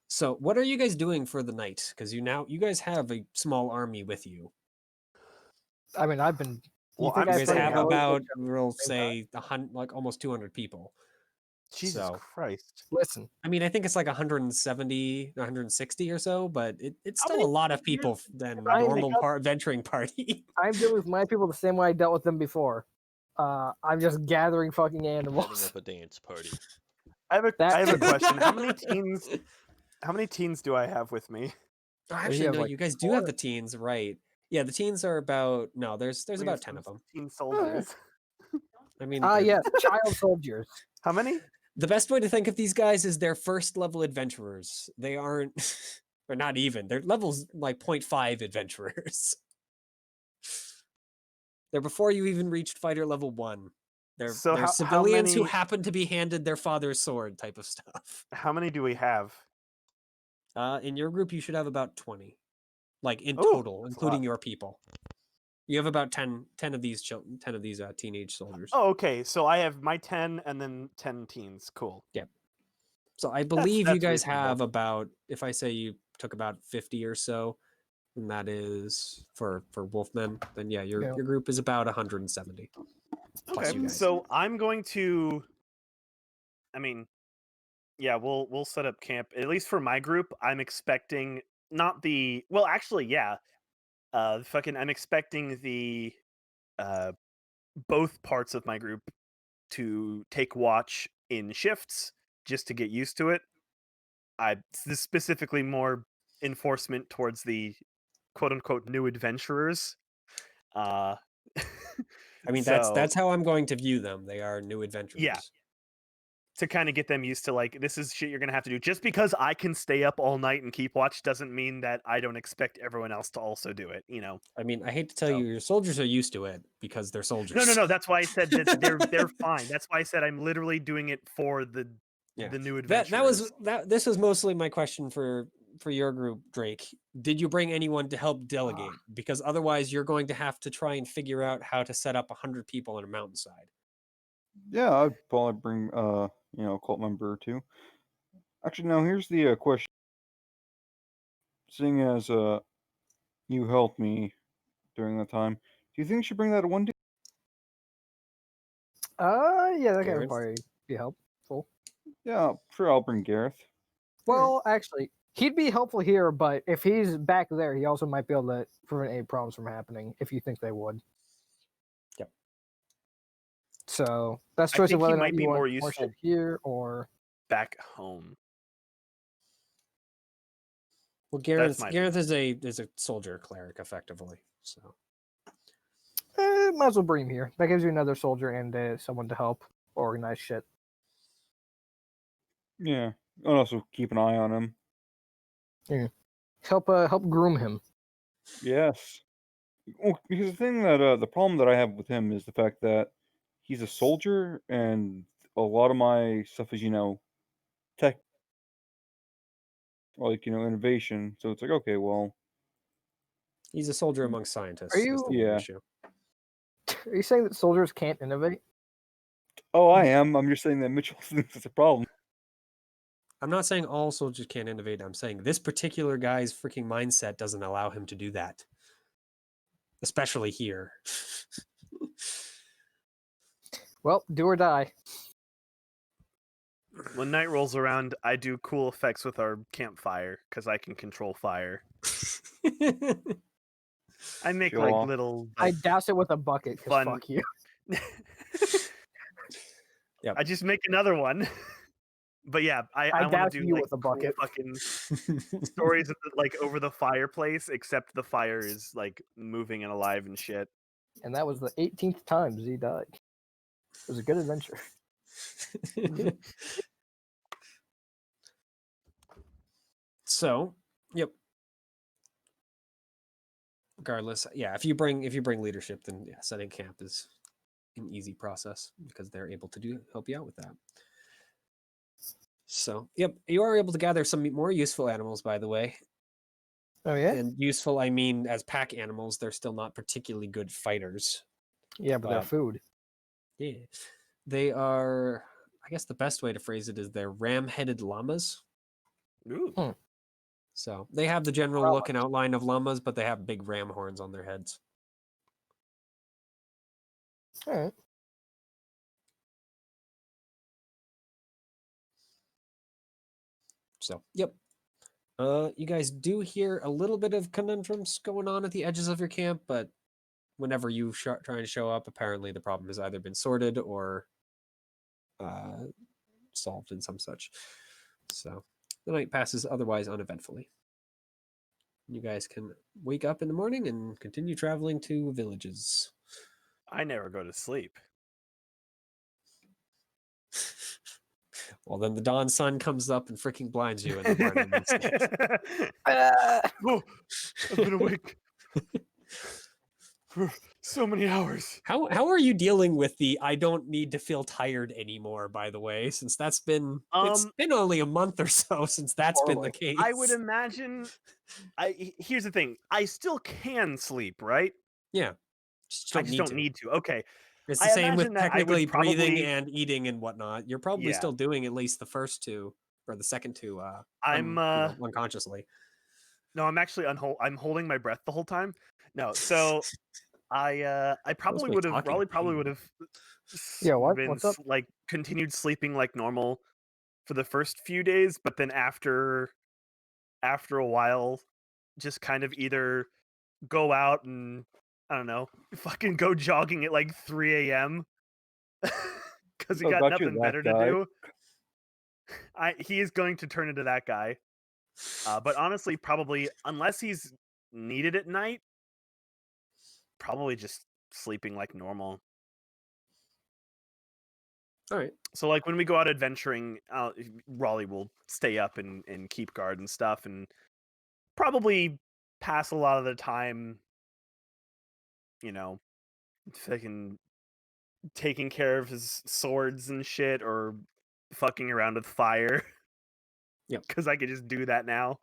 So, what are you guys doing for the night? Because you guys have a small army with you. I mean, I've been. Well, think I'm You I've guys played have Halo about, at we'll the same time? say, like almost 200 people. Jesus So, Christ. Listen, I mean, I think it's like 170, 160 or so, but it's How still a many lot of years- people than I normal make venturing party. I'm dealing with my people the same way I dealt with them before. I'm just gathering fucking Setting animals. up a dance party. I have That- a question. How many teens do I have with me? Oh, you actually, have, no, like, you guys do have the teens, right? Yeah, the teens are about there's We have about 10 some of them. teen soldiers. I mean, Yes, child soldiers. How many? the best way to think of these guys is they're first level adventurers. They aren't, or not even. They're levels like 0.5 adventurers. They're before you even reached fighter level 1. They're So they're how civilians who many happen to be handed their father's sword type of stuff. how many do we have? In your group, you should have about 20, like in Ooh, total, that's a including lot. your people. You have about 10 of these children, 10 of these teenage soldiers. Oh, okay. So I have my 10 and then 10 teens. Cool. So I believe you that's guys reasonable. have about, if I say you took about 50 or so, and that is for Wolfmen, then yeah, your group is about 170. Plus you Okay. guys. So I'm going to I mean, yeah, we'll set up camp. At least for my group, I'm expecting not the well, actually, yeah. I'm expecting the both parts of my group to take watch in shifts just to get used to it. This is specifically more enforcement towards the quote unquote new adventurers. I mean, so, that's how I'm going to view them. They are new adventurers. Yeah. To kind of get them used to, like, this is shit you're gonna have to do. Just because I can stay up all night and keep watch doesn't mean that I don't expect everyone else to also do it, you know. I mean, I hate to tell you, your soldiers are used to it because they're soldiers. No. That's why I said that they're fine. That's why I said I'm literally doing it for the new adventurers. This was mostly my question for your group, Drake. Did you bring anyone to help delegate? Because otherwise you're going to have to try and figure out how to set up 100 people on a mountainside. Yeah, I'd probably bring a cult member or two. Actually, now here's the question. Seeing as you helped me during that time, do you think you should bring that one dude? Yeah, that guy would Gareth? probably be helpful. Yeah, sure, I'll bring Gareth. Well, actually, he'd be helpful here, but if he's back there, he also might be able to prevent any problems from happening if you think they would. Yep. So that's I choice of think he whether or not might be you want more more useful shit here or. back home. Well, That's my Gareth is a soldier cleric effectively. So Might as well bring him here. That gives you another soldier and someone to help organize shit. Yeah, and also keep an eye on him. Help groom him. Yes. Well, because the thing that the problem that I have with him is the fact that he's a soldier, and a lot of my stuff is tech, like innovation. So it's like, okay, well, he's a soldier among scientists. Are is you- the main Yeah. issue. Are you saying that soldiers can't innovate? oh, I am. I'm just saying that Mitchell thinks it's a problem. I'm not saying all soldiers can't innovate. I'm saying this particular guy's freaking mindset doesn't allow him to do that. Especially here. Well, do or die. When night rolls around, I do cool effects with our campfire because I can control fire. I make Show like off. little I like, douse it with a bucket because fun- fuck you. Yep. I just make another one. But yeah, I want douse to do you like with a cool bucket. fucking stories of like over the fireplace, except the fire is like moving and alive and shit. And that was the 18th time Z died. It was a good adventure. So, yep. Regardless, yeah, if you bring leadership, then yeah, setting camp is an easy process because they're able to help you out with that. So, yep, you are able to gather some more useful animals, by the way. Oh yeah? And useful, I mean, as pack animals, they're still not particularly good fighters. Yeah, but they're but- food. Yeah, they are. I guess the best way to phrase it is they're ram-headed llamas. Ooh. So they have the general Well, look and outline of llamas, but they have big ram horns on their heads. All right. So, yep. You guys do hear a little bit of conundrums going on at the edges of your camp, but whenever you try and show up, apparently the problem has either been sorted or solved in some such. So the night passes otherwise uneventfully. You guys can wake up in the morning and continue traveling to villages. I never go to sleep. Well, then the dawn sun comes up and freaking blinds you in the morning. instead. Oh, I've been awake for so many hours. How are you dealing with the I don't need to feel tired anymore, by the way, since that's been it's been only a month or so since that's been the case. I would imagine here's the thing. I still can sleep, right? Yeah. I just don't need to. Okay. It's the I same with imagine that I would technically breathing probably- and eating and whatnot. You're probably Yeah. still doing at least the first two or the second two I'm unconsciously. No, I'm actually I'm holding my breath the whole time. No, so I probably me would have talking Raleigh in probably pain. would have Yeah, what? been What's up? like continued sleeping like normal for the first few days, but then after a while just kind of either go out and I don't know, fucking go jogging at like 3 a.m. because he Oh, got got you nothing that better to guy. do. He is going to turn into that guy. But honestly, probably unless he's needed at night, probably just sleeping like normal. All right. So like when we go out adventuring, Raleigh will stay up and keep guard and stuff, and probably pass a lot of the time, you know, fucking taking care of his swords and shit, or fucking around with fire. Yep. Because I could just do that now.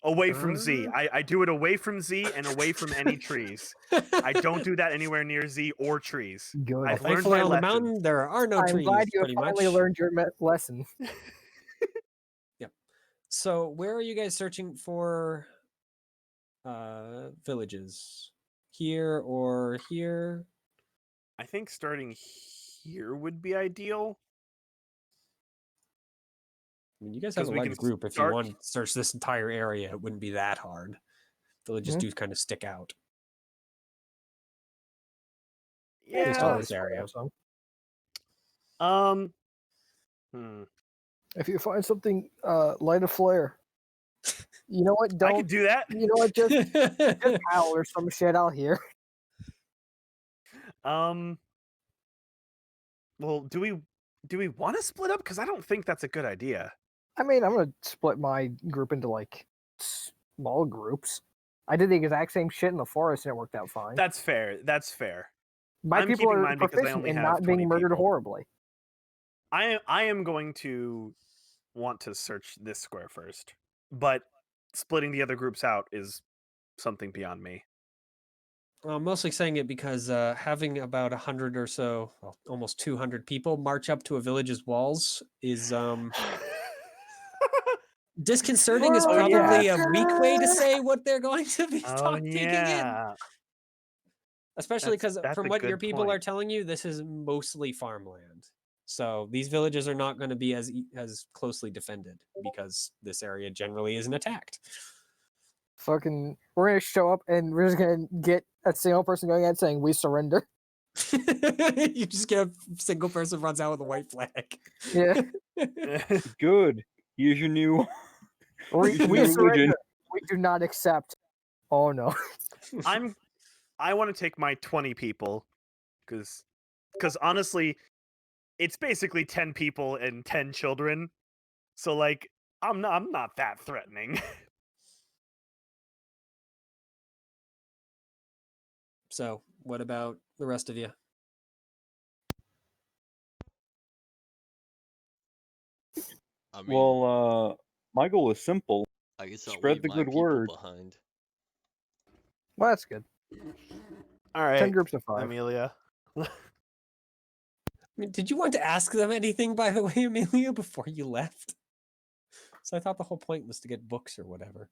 Away from Z. I do it away from Z and away from any trees. I don't do that anywhere near Z or trees. Good. I've learned Thankfully my on the lesson. mountain there are no I'm trees. glad you have pretty finally much. learned your lesson. Yep. So where are you guys searching for villages? Here or here? I think starting here would be ideal. I mean, you guys 'Cause have a we large can group. If you start- want to search this entire area, it wouldn't be that hard. Villages Mhm. do kind of stick out. Yeah. least Oh, this area. so. If you find something, light a flare. You know what? I Don't. could do that. You know what? Just howl or some shit. I'll hear. Well, do we want to split up? Because I don't think that's a good idea. I mean, I'm gonna split my group into like small groups. I did the exact same shit in the forest and it worked out fine. That's fair. That's fair. My I'm people keeping are mine because I proficient only in have not 20 being murdered people. horribly. I am going to want to search this square first, but splitting the other groups out is something beyond me. Well, I'm mostly saying it because having about 100 or so, well, almost 200 people march up to a village's walls is disconcerting. Is Oh, probably yeah. a weak way to say what they're going to be taking in. Especially That's- because that's from a what your good people are point. telling you, this is mostly farmland. So these villages are not going to be as closely defended because this area generally isn't attacked. Fucking, we're gonna show up and we're just gonna get a single person going out saying we surrender. You just get a single person runs out with a white flag. Yeah, Good. Here's your new. we Here's your we new surrender. religion. We do not accept. Oh no. I want to take my 20 people because honestly, it's basically 10 people and 10 children. So like I'm not that threatening. So, what about the rest of you? I mean, Well, my goal is simple. I guess I'll spread leave the my good people word. behind. Well, that's good. All 10 right, groups of 5. Amelia. I mean, did you want to ask them anything, by the way, Amelia, before you left? So I thought the whole point was to get books or whatever.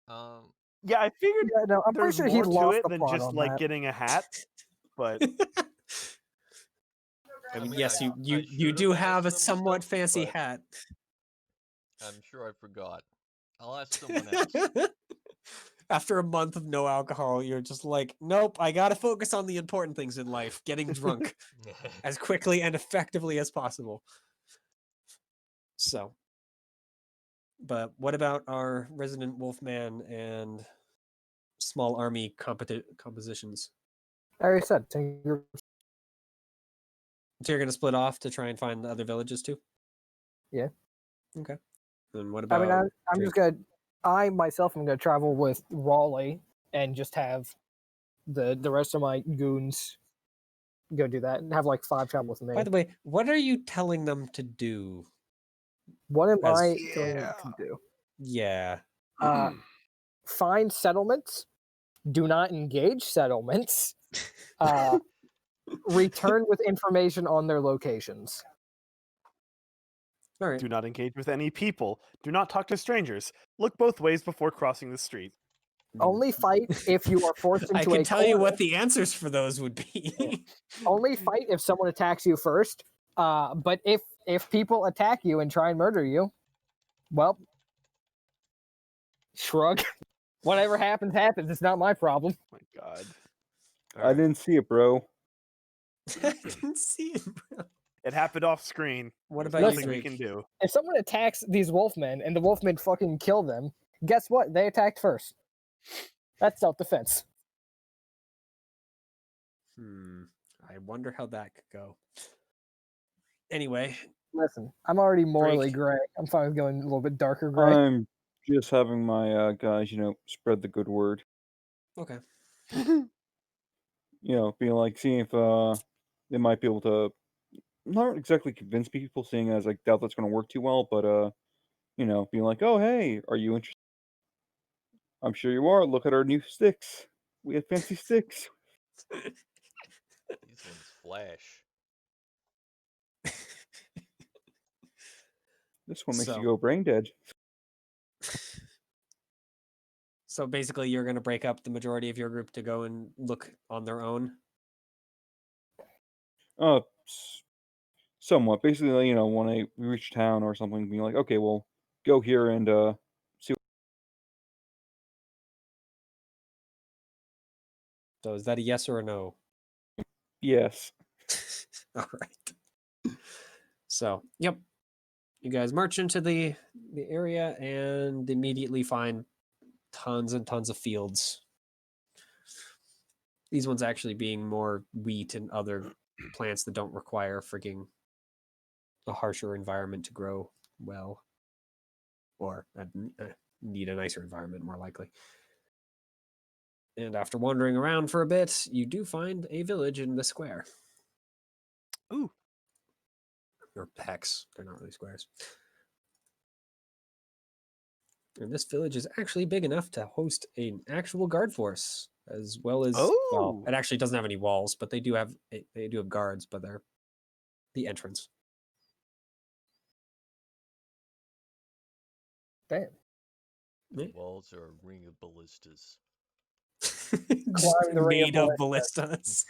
Yeah, I figured Yeah, no, I'm pretty there's sure he more to lost it the than plot just on like that. getting a hat, but I mean, mean, yes, I you should've do asked have a them somewhat stuff, fancy but hat. I'm sure I forgot. I'll ask someone else. After a month of no alcohol, you're just like, nope, I gotta focus on the important things in life, getting drunk as quickly and effectively as possible. So, but what about our resident wolfman and small army compositions? I already said 10 groups. So you're gonna split off to try and find the other villages too? Yeah. Okay. And what I mean, about I'm just gonna. I myself am gonna travel with Raleigh and just have the rest of my goons go do that and have like 5 travel with me. By the way, what are you telling them to do? What am as- I going to do? Yeah. Find settlements. Do not engage settlements. Return with information on their locations. All right. do not engage with any people. Do not talk to strangers. Look both ways before crossing the street. Only fight if you are forced into I can a tell you corner. what the answers for those would be. Only fight if someone attacks you first. But if people attack you and try and murder you, well, shrug. Whatever happens, happens. It's not my problem. Oh my God. I didn't see it, bro. I didn't see it, bro. It happened off screen. What There's about you, nothing we Drake? can do. If someone attacks these wolfmen and the wolfmen fucking kill them, guess what? They attacked first. That's self-defense. I wonder how that could go. Anyway, Listen, I'm already morally Drake. gray. I'm fine with going a little bit darker gray. I'm just having my guys, spread the good word. Okay. Being like, seeing if they might be able to not exactly convince people, seeing as I doubt that's going to work too well, but being like, oh hey, are you interested? I'm sure you are. Look at our new sticks. We have fancy sticks. These ones flash. This one makes So- you go brain dead. So basically, you're going to break up the majority of your group to go and look on their own. Somewhat. Basically, when I reach town or something, being like, okay, well, go here and see. So is that a yes or a no? Yes. All right. So, yep. You guys march into the area and immediately find tons and tons of fields. These ones actually being more wheat and other plants that don't require frigging a harsher environment to grow well, or need a nicer environment, more likely. And after wandering around for a bit, you do find a village in the square. Ooh. Or pecks. They're not really squares. And this village is actually big enough to host an actual guard force, as well as well, Oh. it actually doesn't have any walls, but they do have guards, but they're the entrance. Damn. The walls are a ring of ballistas. Just Climb the ring of made of ballistas. ballistas.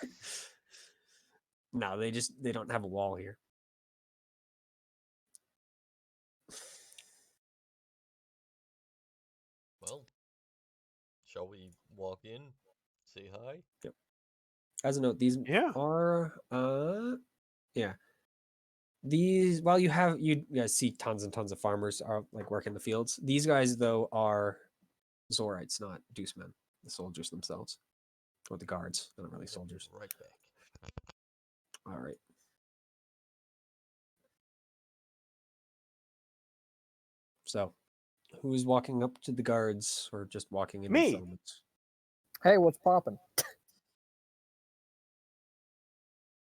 No, they don't have a wall here. Well, shall we walk in, say hi? Yep. As a note, these Yeah. are yeah. These while you guys see tons and tons of farmers are like work in the fields. These guys though are Zorites, not Deucemen, the soldiers themselves. Or the guards. They're not really soldiers. Right back. All right. So, who's walking up to the guards or just walking into the Me. settlements? Hey, what's poppin'?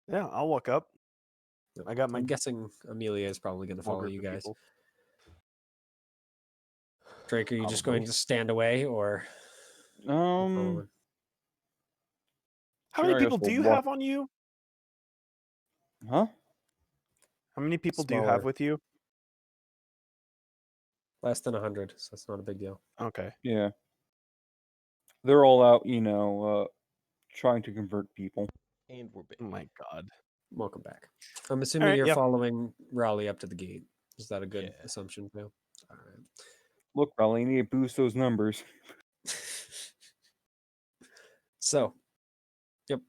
Yeah, I'll walk up. Yep. I got my I'm guessing Amelia is probably going to small follow group you of guys. people. Drake, are you just Probably. going to stand away or following? How Sure, many I guess people do we'll you walk- have on you? Huh? How many people do you have Smaller. with you? Less than 100, so that's not a big deal. Okay. Yeah. They're all out, trying to convert people. And we're back. Oh my god. Welcome back. I'm assuming right, you're yep. following Raleigh up to the gate. Is that a good Yeah. assumption, Bill? All right. Look, Raleigh, you need to boost those numbers. So, yep.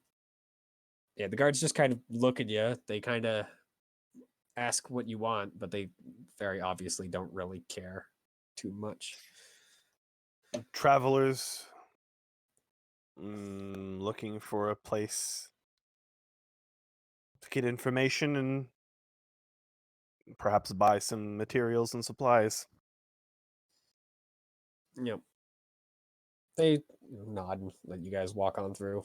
Yeah, the guards just kind of look at you. They kind of ask what you want, but they very obviously don't really care too much. Travelers looking for a place to get information and perhaps buy some materials and supplies. Yep. They nod and let you guys walk on through.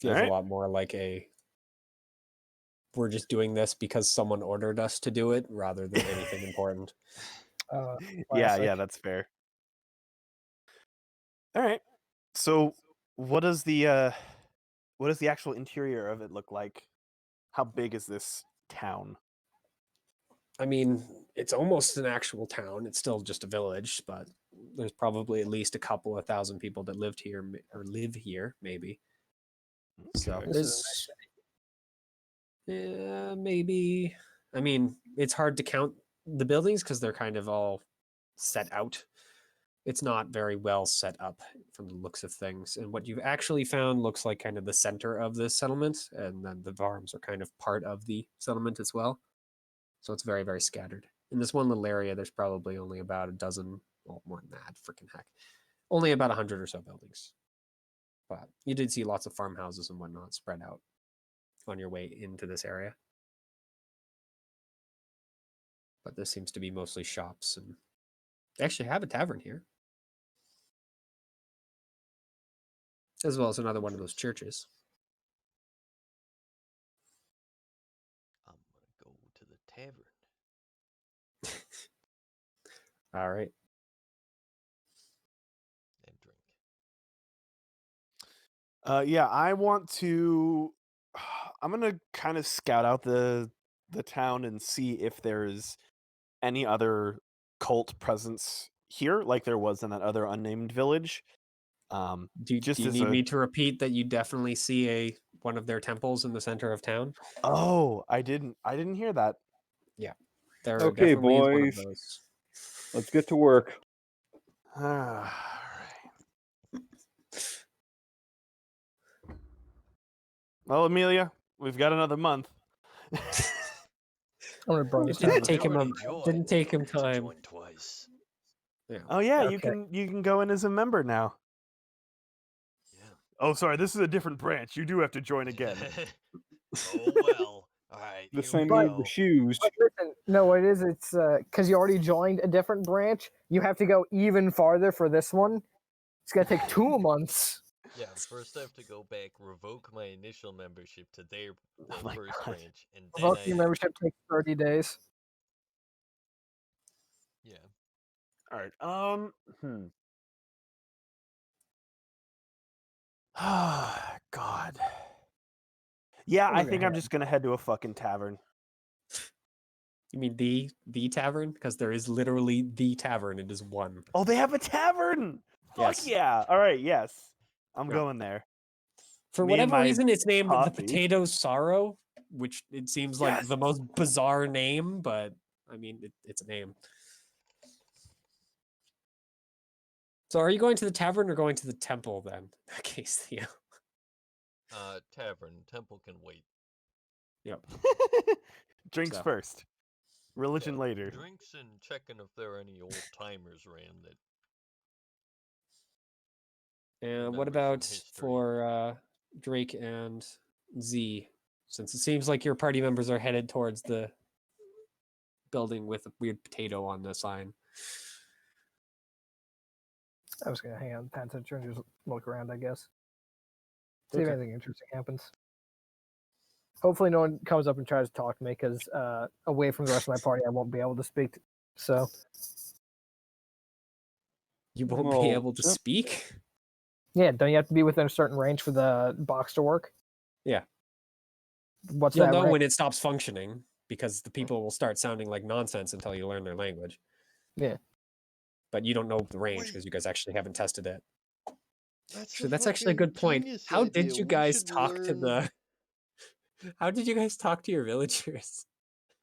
Feels Alright. a lot more like we're just doing this because someone ordered us to do it rather than anything important. Yeah, Classic. that's fair. All right. So, what does the actual interior of it look like? How big is this town? I mean, it's almost an actual town. It's still just a village, but there's probably at least a couple of thousand people that lived here or live here, maybe. So Okay. This is a nice there's maybe. I mean, it's hard to count the buildings because they're kind of all set out. It's not very well set up from the looks of things. And what you've actually found looks like kind of the center of the settlement, and then the farms are kind of part of the settlement as well. So it's very, very scattered. In this one little area, there's probably only about a dozen, well, more than that, freaking heck. Only about 100 or so buildings. But you did see lots of farmhouses and whatnot spread out on your way into this area. But this seems to be mostly shops, and they actually have a tavern here, as well as another one of those churches. I'm gonna go to the tavern. All right. And drink. Yeah, I want to. I'm gonna kind of scout out the town and see if there's any other cult presence here, like there was in that other unnamed village. Do Just you as need a me to repeat that you definitely see one of their temples in the center of town? oh, I didn't hear that. Yeah, there Okay, definitely is one of boys. those. Let's get to work. All right. Well, Amelia, we've got another month. I'm gonna burn this Didn't down. take him didn't take him To time. join twice. Yeah. Oh yeah, you Okay. can go in as a member now. Yeah. Oh, sorry, this is a different branch. You do have to join again. Oh well. All right. The Here same we way go. with the shoes. But listen, no, it is. It's because you already joined a different branch. You have to go even farther for this one. It's gonna take 2 months. Yeah. First, I have to go back, revoke my initial membership to the my first God. branch, and then Revoking your membership takes 30 days. Yeah. All right. God. Yeah, Look I at think him. I'm just gonna head to a fucking tavern. You mean the tavern? Because there is literally the tavern. It is one. Oh, they have a tavern. Fuck Yes. yeah! All right, yes, I'm Yeah. going there. For Me and whatever my reason, it's named the coffee. Potato Sorrow, which it seems like Yes. the most bizarre name, but I mean, it's a name. So are you going to the tavern or going to the temple then? In that case, Theo. Tavern. Temple can wait. Yep. Drinks So. first, religion Yeah, later. Drinks and checking if there are any old timers around that. And what Remember some about history. for Drake and Z? Since it seems like your party members are headed towards the building with a weird potato on the sign. I was gonna hang out in the penitentiary and just look around, I guess. See if Okay. anything interesting happens. Hopefully, no one comes up and tries to talk to me because away from the rest of my party, I won't be able to speak. So You won't be Well, able to speak? yeah, don't you have to be within a certain range for the box to work? Yeah. What's You'll that know range? when it stops functioning because the people will start sounding like nonsense until you learn their language. Yeah. But you don't know the range Wait. because you guys actually haven't tested it. That's So that's actually a good point. genius How idea. did you We guys should talk to learn- the How did you guys talk to your villagers?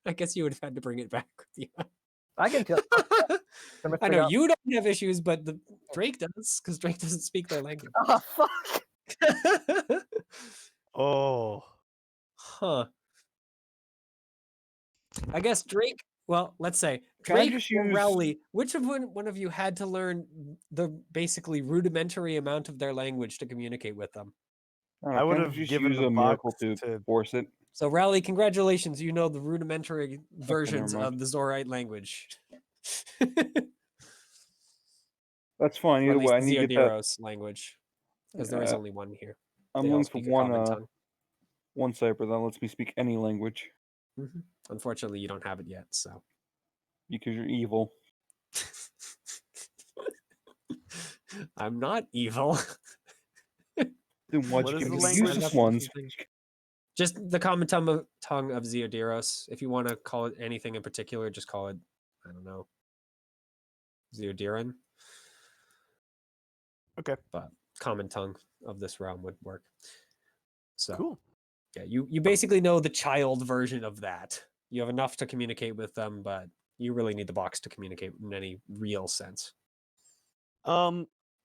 I guess you would have had to bring it back with you. I can tell. I know you don't have issues, but the Drake does, because Drake doesn't speak their language. Oh fuck! Oh, Huh. I guess Drake, well, let's say Can I Drake just or use- Rowley, which of one of you had to learn the basically rudimentary amount of their language to communicate with them? I would have just given use the a miracle box to to. force it. So Rowley, congratulations, you know the rudimentary versions mind. of the Zorite language. That's fine. Or at Either least way, I the need to get that. Zeodiros language, because there is Uh, only one here. I'm They all looking for speak a common tongue. one cipher that lets me speak any language Unfortunately, you don't have it yet, so. because you're evil. I'm not evil. Then why'd What you is give the me the language? useless ones? Just the common tongue of Zeodiros. If you want to call it anything in particular, just call it, I don't know, Zeodiran. Okay. But common tongue of this realm would work. So Cool. yeah, you basically know the child version of that. You have enough to communicate with them, but you really need the box to communicate in any real sense.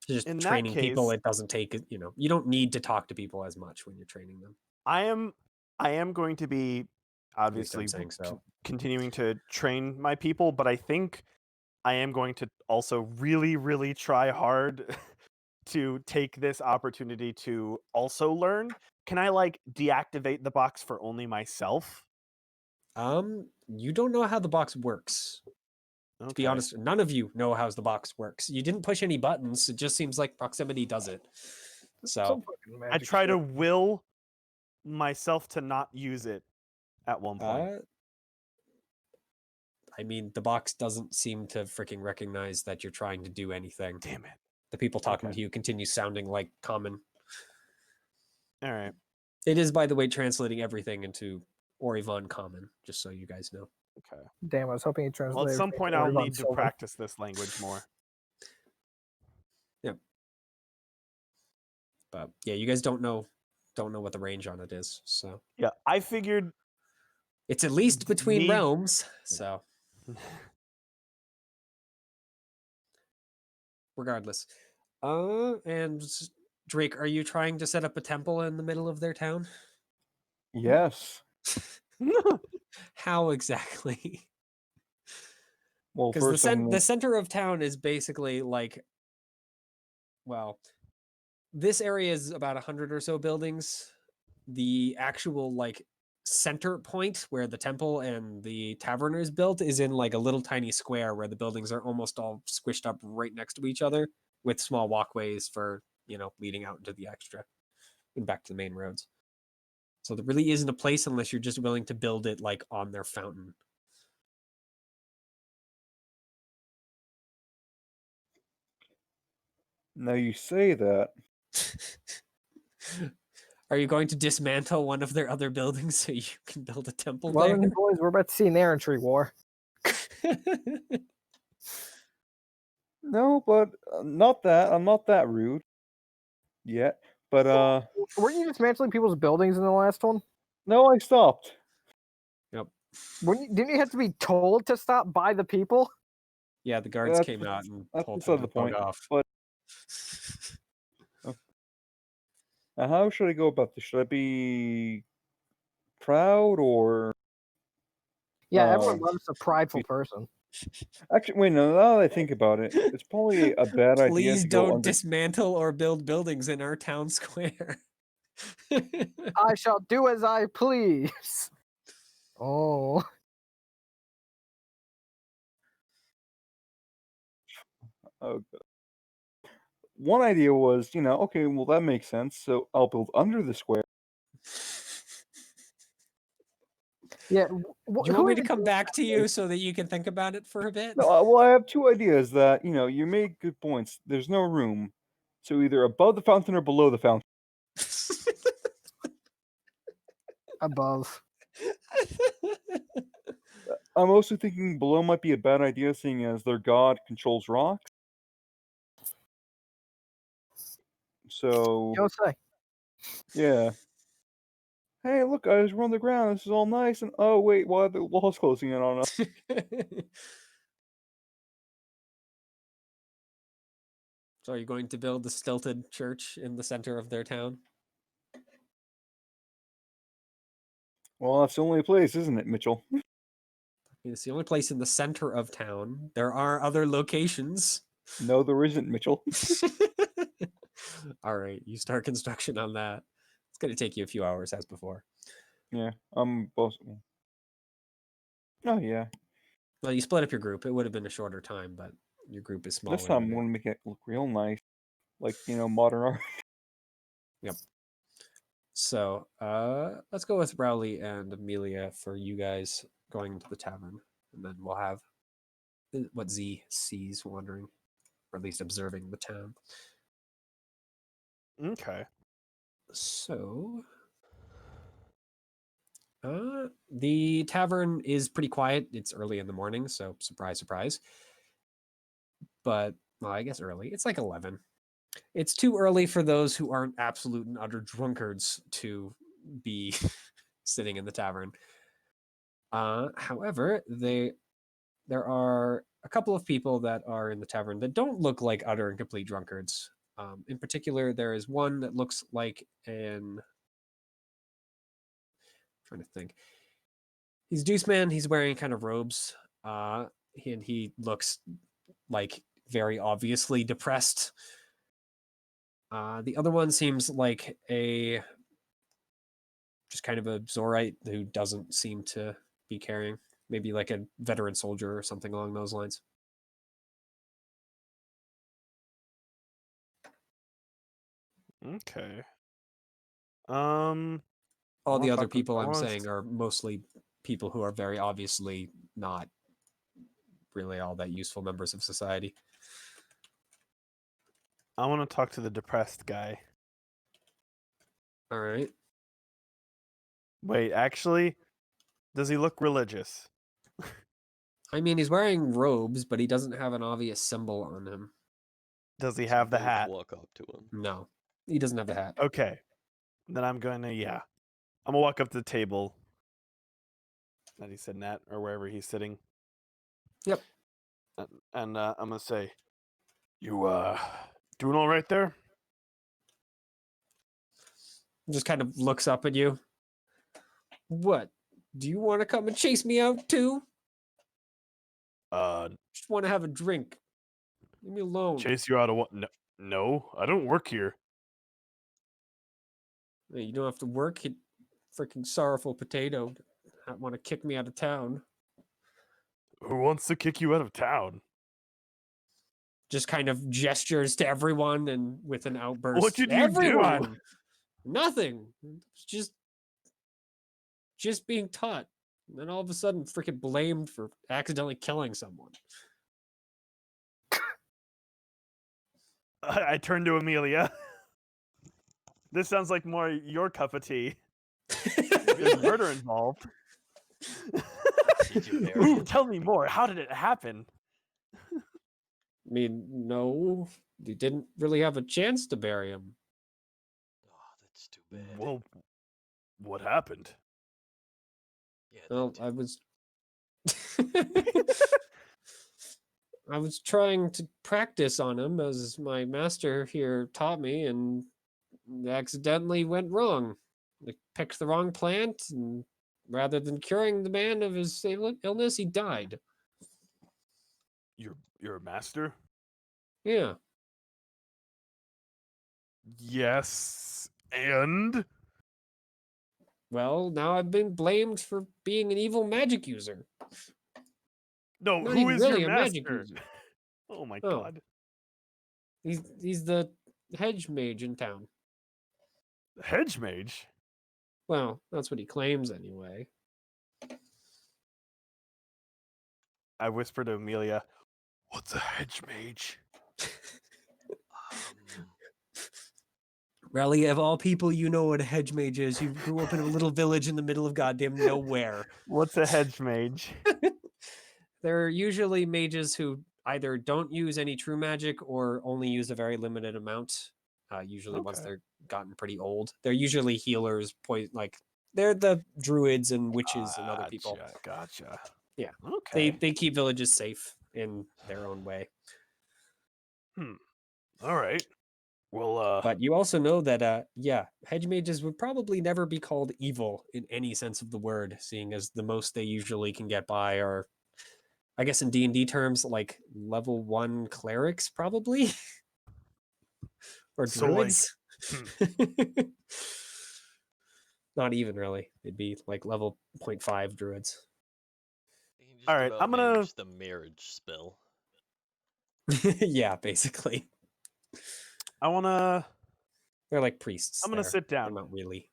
Just In that training people, case- it doesn't take, you don't need to talk to people as much when you're training them. I am going to be At least I'm obviously saying so. continuing to train my people, but I think I am going to also really, really try hard to take this opportunity to also learn. Can I deactivate the box for only myself? You don't know how the box works. To be honest, none of you know how the box works. You didn't push any buttons. It just seems like proximity does it. So Some fucking I magic try to shit. will myself to not use it at one point. I mean, the box doesn't seem to freaking recognize that you're trying to do anything. Damn it. The people talking Okay. to you continue sounding like common. All right. It is, by the way, translating everything into Orivon common, just so you guys know. Okay. Damn, I was hoping you translated. Well, at some point I'll Oregon need to Sylvan. practice this language more. But yeah, you guys don't know what the range on it is. So Yeah, I figured it's at least between Me- realms. So regardless. And Drake, are you trying to set up a temple in the middle of their town? Yes. How exactly? Well, Because first I'm the center of town is basically like, well, this area is about 100 or so buildings. The actual center point where the temple and the tavern is built is in like a little tiny square where the buildings are almost all squished up right next to each other with small walkways for, leading out into the extra and back to the main roads. So there really isn't a place unless you're just willing to build it like on their fountain. now you say that. Are you going to dismantle one of their other buildings so you can build a temple Well, there? then, boys, we're about to see an errantry war. No, but not that. I'm not that rude yet. But Weren't you dismantling people's buildings in the last one? no, I stopped. Yep. Didn't you have to be told to stop by the people? Yeah, the guards That's came out and That's told beside them the to bug point. off. But how should I go about this? Should I be proud or Yeah, uh? everyone loves a prideful be- person. Actually, wait. No, now that I think about it, it's probably a bad idea Please to go don't under. dismantle or build buildings in our town square. I shall do as I please. Oh. Oh, God. One idea was, okay, well that makes sense. So I'll build under the square. Yeah. Do you who want me to even come thinks back that to way? you so that you can think about it for a bit? No, well, I have two ideas that you made good points. There's no room, so either above the fountain or below the fountain. Above. I'm also thinking below might be a bad idea, seeing as their god controls rocks. So You don't say. yeah. Hey, look, guys, we're on the ground. This is all nice, and oh wait, why are the walls closing in on us? So are you going to build the stilted church in the center of their town? Well, that's the only place, isn't it, Mitchell? I mean, it's the only place in the center of town. There are other locations. No, there isn't, Mitchell. All right, you start construction on that. It's going to take you a few hours as before. Yeah, I'm both. Oh yeah, Well, you split up your group. It would have been a shorter time, but your group is smaller. this time I'm than it. going to make it look real nice, like modern art. Yep. So let's go with Rowley and Amelia for you guys going into the tavern, and then we'll have what Z sees wandering, or at least observing the town. Okay. So the tavern is pretty quiet. It's early in the morning, so surprise, surprise. But well, I guess early. It's like 11. It's too early for those who aren't absolute and utter drunkards to be sitting in the tavern. However, there are a couple of people that are in the tavern that don't look like utter and complete drunkards. In particular, there is one that looks like I'm trying to think. He's Deuce Man. He's wearing kind of robes. And he looks like very obviously depressed. The other one seems like just kind of a Zorite who doesn't seem to be carrying. Maybe like a veteran soldier or something along those lines. Okay. All the wanna other talk to- people I I'm wanna saying are mostly people who are very obviously not really all that useful members of society. I want to talk to the depressed guy. All right. Wait, actually, does he look religious? I mean, he's wearing robes, but he doesn't have an obvious symbol on him. Does he So have the I'm going to hat? walk up to him. No, he doesn't have the hat. Okay. Then I'm going to, I'm going to walk up to the table that he's sitting at, or wherever he's sitting. Yep. And I'm going to say, you, doing all right there? Just kind of looks up at you. What? Do you want to come and chase me out too? Just want to have a drink. Leave me alone. Chase you out of what? No, I don't work here. Hey, you don't have to work, you freaking sorrowful potato. Not want to kick me out of town. Who wants to kick you out of town? Just kind of gestures to everyone and with an outburst. What did you Everyone! do? Nothing. It's just being taught. And then all of a sudden freaking blamed for accidentally killing someone. I turn to Amelia. This sounds like more your cup of tea. There's murder involved. Did you bury Ooh, him? tell me more. How did it happen? I mean, no, you didn't really have a chance to bury him. Oh, that's too bad. Well, what happened? Yeah, Well, that I was I was trying to practice on him as my master here taught me, and accidentally went wrong. I picked the wrong plant, and rather than curing the man of his illness, he died. You're a master? Yeah. Yes. And Well, now I've been blamed for being an evil magic user. no, Not who even is your really a magic master? user. Oh my Oh. god. He's the hedge mage in town. Hedge mage? Well, that's what he claims anyway. I whisper to Amelia, "What's a hedge mage?" Rally, of all people, you know what a hedge mage is. You grew up in a little village in the middle of goddamn nowhere. What's a hedge mage? They're usually mages who either don't use any true magic or only use a very limited amount. Usually, once Okay. they're gotten pretty old, they're usually healers. Like they're the druids and witches and other people. Gotcha. Yeah, Okay. they keep villages safe in their own way. All right. Well, But you also know that, yeah, hedge mages would probably never be called evil in any sense of the word, seeing as the most they usually can get by are, I guess in D&D terms, like level 1 clerics, probably? Or So, like, druids? Not even, really. It'd be like level 0.5 druids. You can just all right, about I'm gonna manage the marriage spell. Yeah, basically. I wanna They're like priests I'm gonna there. sit They're down not really.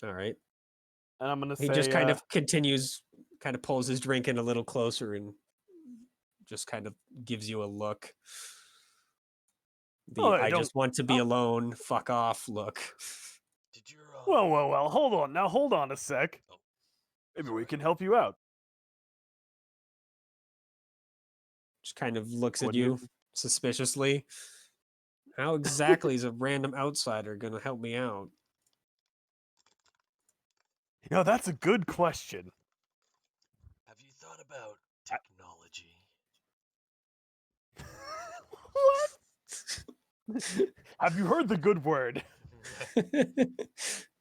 All right. and I'm gonna He just say kind of continues, kind of pulls his drink in a little closer and just kind of gives you a look. Oh, I don't just want to be alone, fuck off look. Did your well, hold on. Now hold on a sec. Oh, Maybe we sorry. can help you out. Just kind of looks at What do you you suspiciously. How exactly is a random outsider going to help me out? You know, that's a good question. Have you thought about I- technology? What? Have you heard the good word?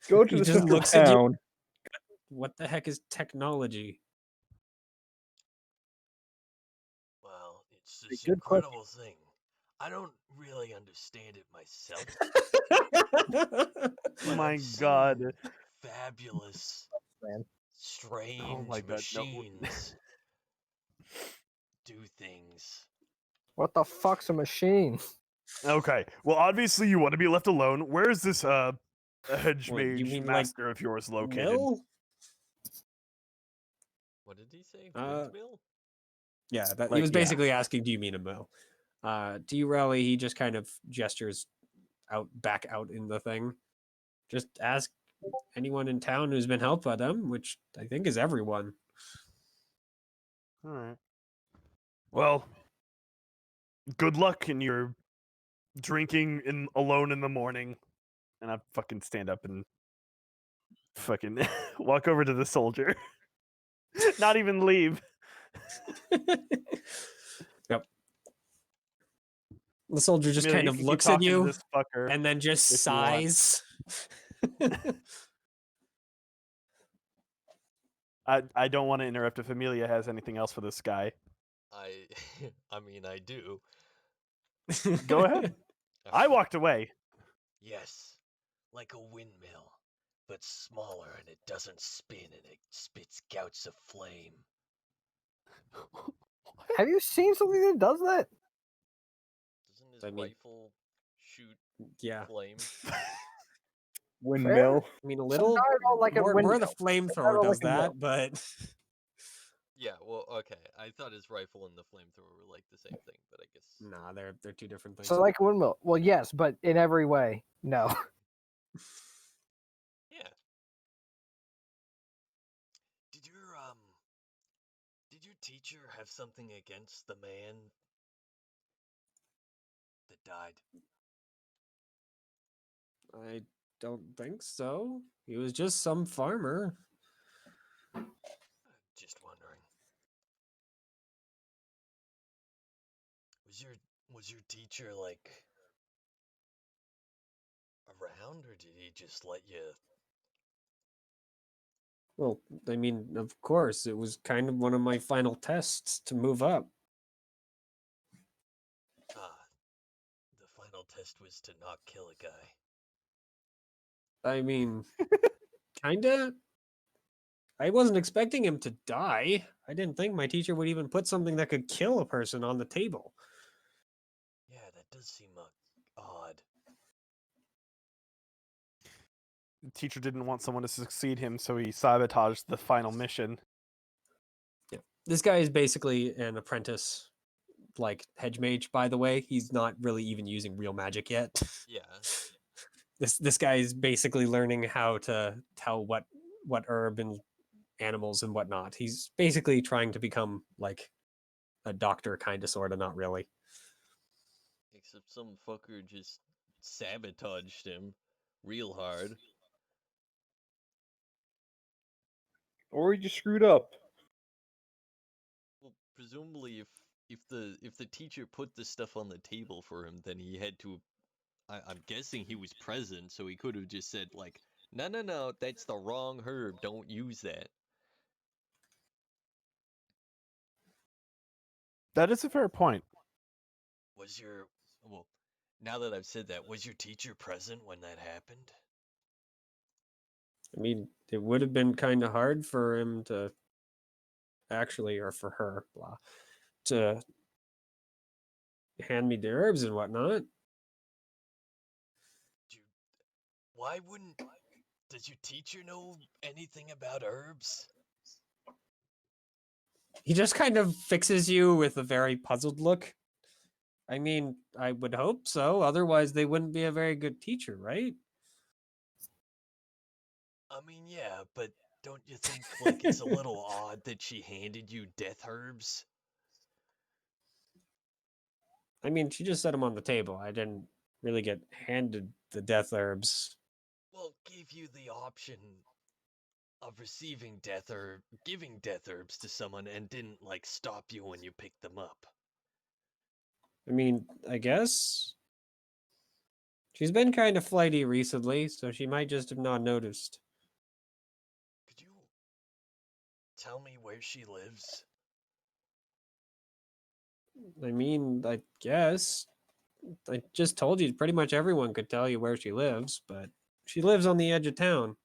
Go to He the just central looks at you. town. What the heck is technology? Well, it's A this good question. incredible thing. I don't really understand it myself. But My I've god. seen fabulous, Man. Oh my strange god, no. machines do things. What the fuck's a machine? Okay. Well, obviously you want to be left alone. Where is this hedge What, you mage mean like master of yours located? Mill? What did he say? Uh, Windmill? Yeah, that he Like, was yeah. basically asking, do you mean a mill? Do you rally? He just kind of gestures back out in the thing. Just ask anyone in town who's been helped by them, which I think is everyone. All right. Well, good luck in your drinking alone in the morning. And I fucking stand up and fucking walk over to the soldier. Not even leave. Yep. The soldier just Amelia, kind you of can keep looks at talking to you this fucker and then just if you want. sighs. I don't want to interrupt if Amelia has anything else for this guy. I mean, I do. Go ahead. I walked away. Yes, like a windmill, but smaller and it doesn't spin and it spits gouts of flame. Have you seen something that does that? Doesn't his I mean- rifle shoot Yeah. flame? Windmill. I mean, a So little not at all like a more windmill. the Not flamethrower at all does like a mill. that, but Yeah, well, okay. I thought his rifle and the flamethrower were like the same thing, but I guess. nah, they're two different things. So like a windmill. Well, yes, but in every way, no. Yeah. Did your teacher have something against the man died? I don't think so. He was just some farmer. Just wondering. Was your teacher like around, or did he just let you? Well, I mean, of course, it was kind of one of my final tests to move up. Ah, the final test was to not kill a guy. I mean, kinda. I wasn't expecting him to die. I didn't think my teacher would even put something that could kill a person on the table. Yeah, that does seem odd. The teacher didn't want someone to succeed him, so he sabotaged the final mission. Yeah. This guy is basically an apprentice, like hedge mage, by the way. He's not really even using real magic yet. Yeah. This guy is basically learning how to tell what herb and animals and whatnot. He's basically trying to become like a doctor, kind of, sort of, not really. Except some fucker just sabotaged him real hard. Or he just screwed up. Well, presumably, if the teacher put the stuff on the table for him, then he had to. I'm guessing he was present, so he could have just said like, "No, no, no, that's the wrong herb. Don't use that." That is a fair point. Was your well, now that I've said that, was your teacher present when that happened? I mean, it would have been kind of hard for him to actually, or for her, blah, to hand me the herbs and whatnot. Why wouldn't? Does your teacher know anything about herbs? He just kind of fixes you with a very puzzled look. I mean, I would hope so. Otherwise, they wouldn't be a very good teacher, right? I mean, yeah, but don't you think like it's a little odd that she handed you death herbs? I mean, she just set them on the table. I didn't really get handed the death herbs. Well, gave you the option of receiving death or giving death herbs to someone and didn't like stop you when you picked them up. I mean, I guess she's been kind of flighty recently, so she might just have not noticed. Could you tell me where she lives? I mean, I guess I just told you pretty much everyone could tell you where she lives, but she lives on the edge of town.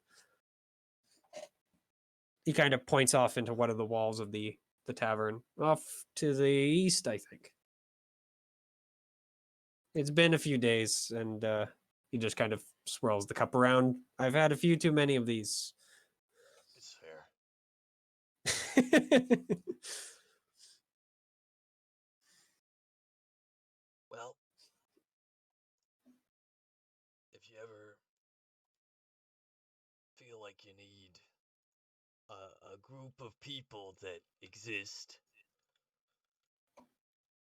He kind of points off into one of the walls of the tavern, off to the east, I think. It's been a few days, and he just kind of swirls the cup around. I've had a few too many of these. It's fair. Well, if you ever feel like you need a group of people that exist,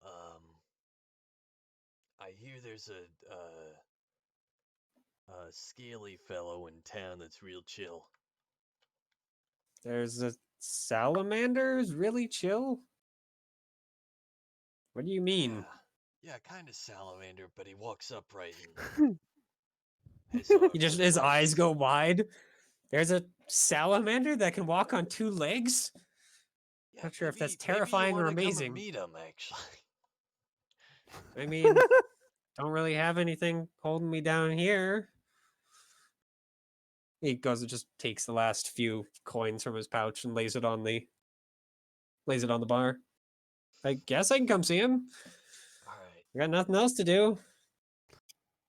um, I hear there's a scaly fellow in town that's real chill. There's a salamander's really chill. What do you mean? Yeah, kind of salamander, but he walks upright and has arms He just and his eyes legs. go wide. There's a salamander that can walk on two legs. Yeah, Not sure if that's maybe you terrifying or want to come and amazing. meet him. Actually, I mean, don't really have anything holding me down here. He goes and just takes the last few coins from his pouch and lays it on the bar. I guess I can come see him. all right. I got nothing else to do.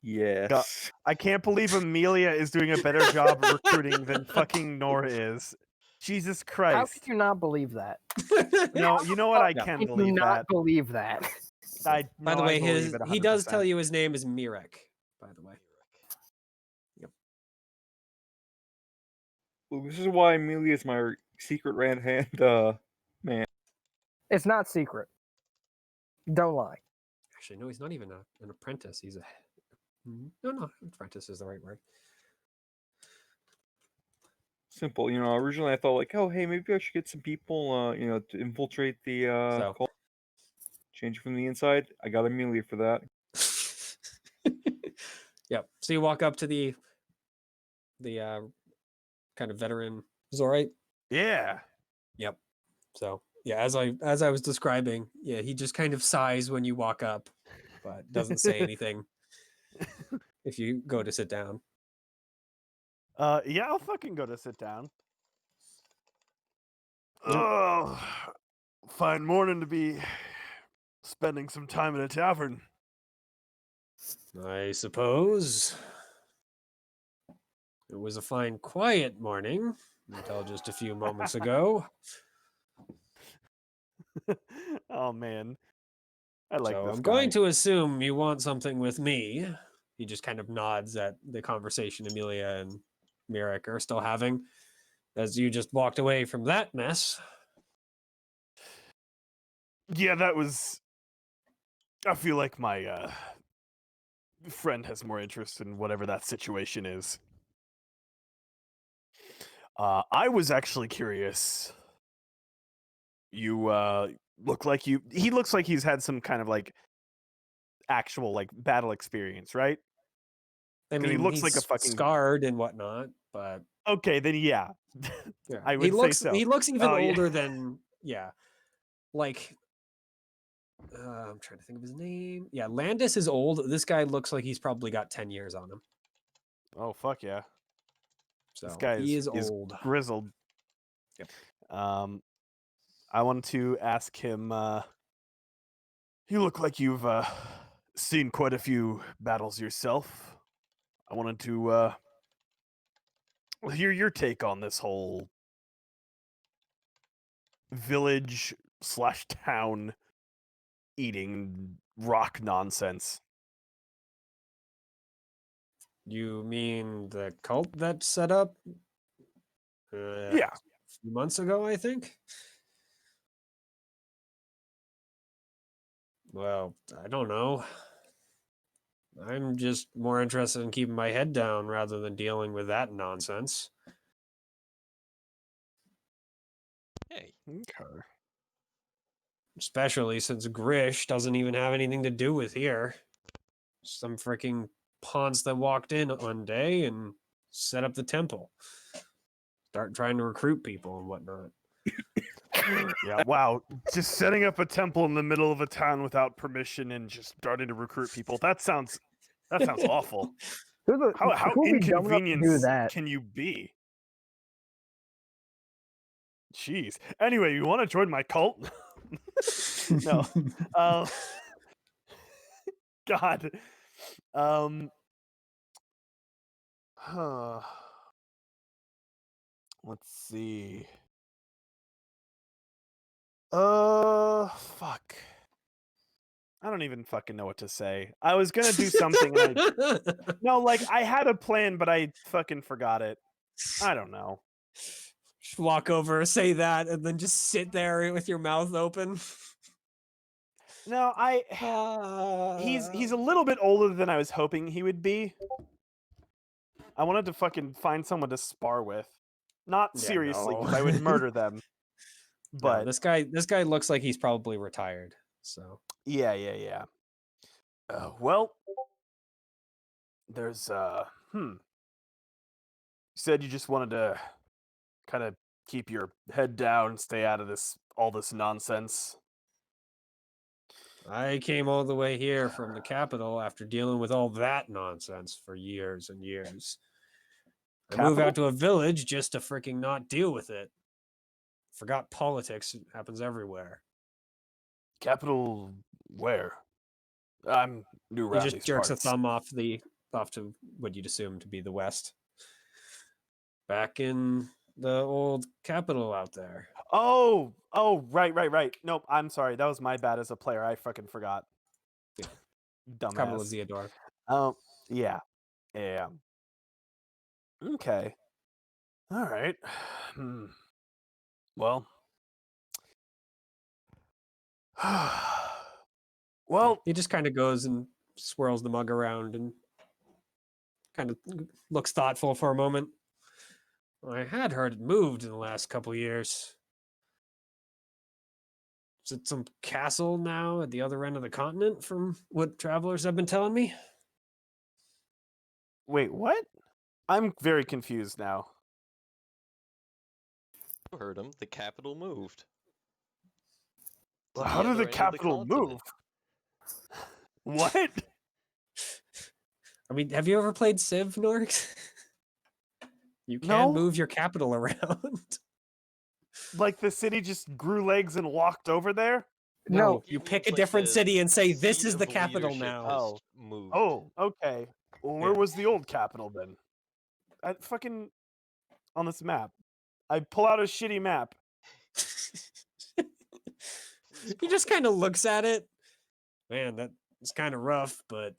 Yes. I can't believe Amelia is doing a better job of recruiting than fucking Nora is. Jesus How Christ. could you not believe that? No, you know what? I No. can Could you believe not that. believe that? By the way, I believe it he does 100%. tell you his name is Mirek, by the way. Yep. Well, this is why Amelia is my secret right hand man. It's not secret. Don't lie. Actually, no, he's not even an apprentice. He's a no, apprentice is the right word. Simple. Originally I thought like, oh, hey, maybe I should get some people, to infiltrate the So cult, change it from the inside. I got Amelia for that. yep. So you walk up to the kind of veteran Zorite. Yeah. Yep. So yeah, as I was describing, yeah, he just kind of sighs when you walk up, but doesn't say anything if you go to sit down. Yeah, I'll fucking go to sit down. Yep. Oh, fine morning to be spending some time in a tavern. I suppose it was a fine, quiet morning until just a few moments ago. Oh man, I like So this I'm guy. going to assume you want something with me. He just kind of nods at the conversation Amelia and Mirek are still having as you just walked away from that mess. Yeah, that was. I feel like my friend has more interest in whatever that situation is. I was actually curious. You look like you. He looks like he's had some kind of like actual like battle experience, right? I 'Cause he mean, looks like a he's fucking. scarred and whatnot, but Okay, then yeah, yeah, I would say so. he looks even Oh, yeah. older than like I'm trying to think of his name. Yeah, Landis is old. This guy looks like he's probably got 10 years on him. Oh fuck yeah, this So guy he is is old. grizzled. Yep. I wanted to ask him. You look like you've seen quite a few battles yourself. I wanted to hear your take on this whole village/town eating rock nonsense. You mean the cult that set up Yeah. a few months ago, I think? Well, I don't know. I'm just more interested in keeping my head down rather than dealing with that nonsense. Hey, Okay. Especially since Grish doesn't even have anything to do with here. Some freaking pawns that walked in one day and set up the temple. Start trying to recruit people and whatnot. Yeah, wow. Just setting up a temple in the middle of a town without permission and just starting to recruit people. That sounds awful. How Who would be dumb enough to do inconvenienced that? can you be? Jeez. Anyway, you want to join my cult? No. Uh, God. Huh. Let's see. Fuck. I don't even fucking know what to say. I was gonna do something and no, like I had a plan, but I fucking forgot it. I don't know. Just walk over, say that, and then just sit there with your mouth open. No, he's a little bit older than I was hoping he would be. I wanted to fucking find someone to spar with. Not Yeah, seriously, no. because I would murder them. No, But this guy looks like he's probably retired. So yeah. Well, there's you said you just wanted to kind of keep your head down and stay out of all this nonsense. I came all the way here from the capital after dealing with all that nonsense for years and years. I moved out to a village just to freaking not deal with it. Forgot politics happens everywhere. Capital where? I'm new He around just these jerks a parts. thumb off to what you'd assume to be the west. Back in the old capital out there. Oh, right. Nope, I'm sorry. That was my bad as a player. I fucking forgot. Yeah. Capital of Dumbass. Zeodor. Yeah. Yeah. Okay. All right. Well, Well, He just kind of goes and swirls the mug around and kind of looks thoughtful for a moment. I had heard it moved in the last couple years. Is it some castle now at the other end of the continent, from what travelers have been telling me? wait, what? I'm very confused now. You heard him. The capital moved. To How did other the end of capital continent. move? What? I mean, have you ever played Civ, Norix? You can No. move your capital around. Like the city just grew legs and walked over there? No, You It pick means, a like, different the city and say, this seat is the of capital leadership now. has Oh. moved. Oh, okay. Well, where Yeah. was the old capital then? I fucking on this map. I pull out a shitty map. Please He just kind of looks at it. Man, that's kind of rough, but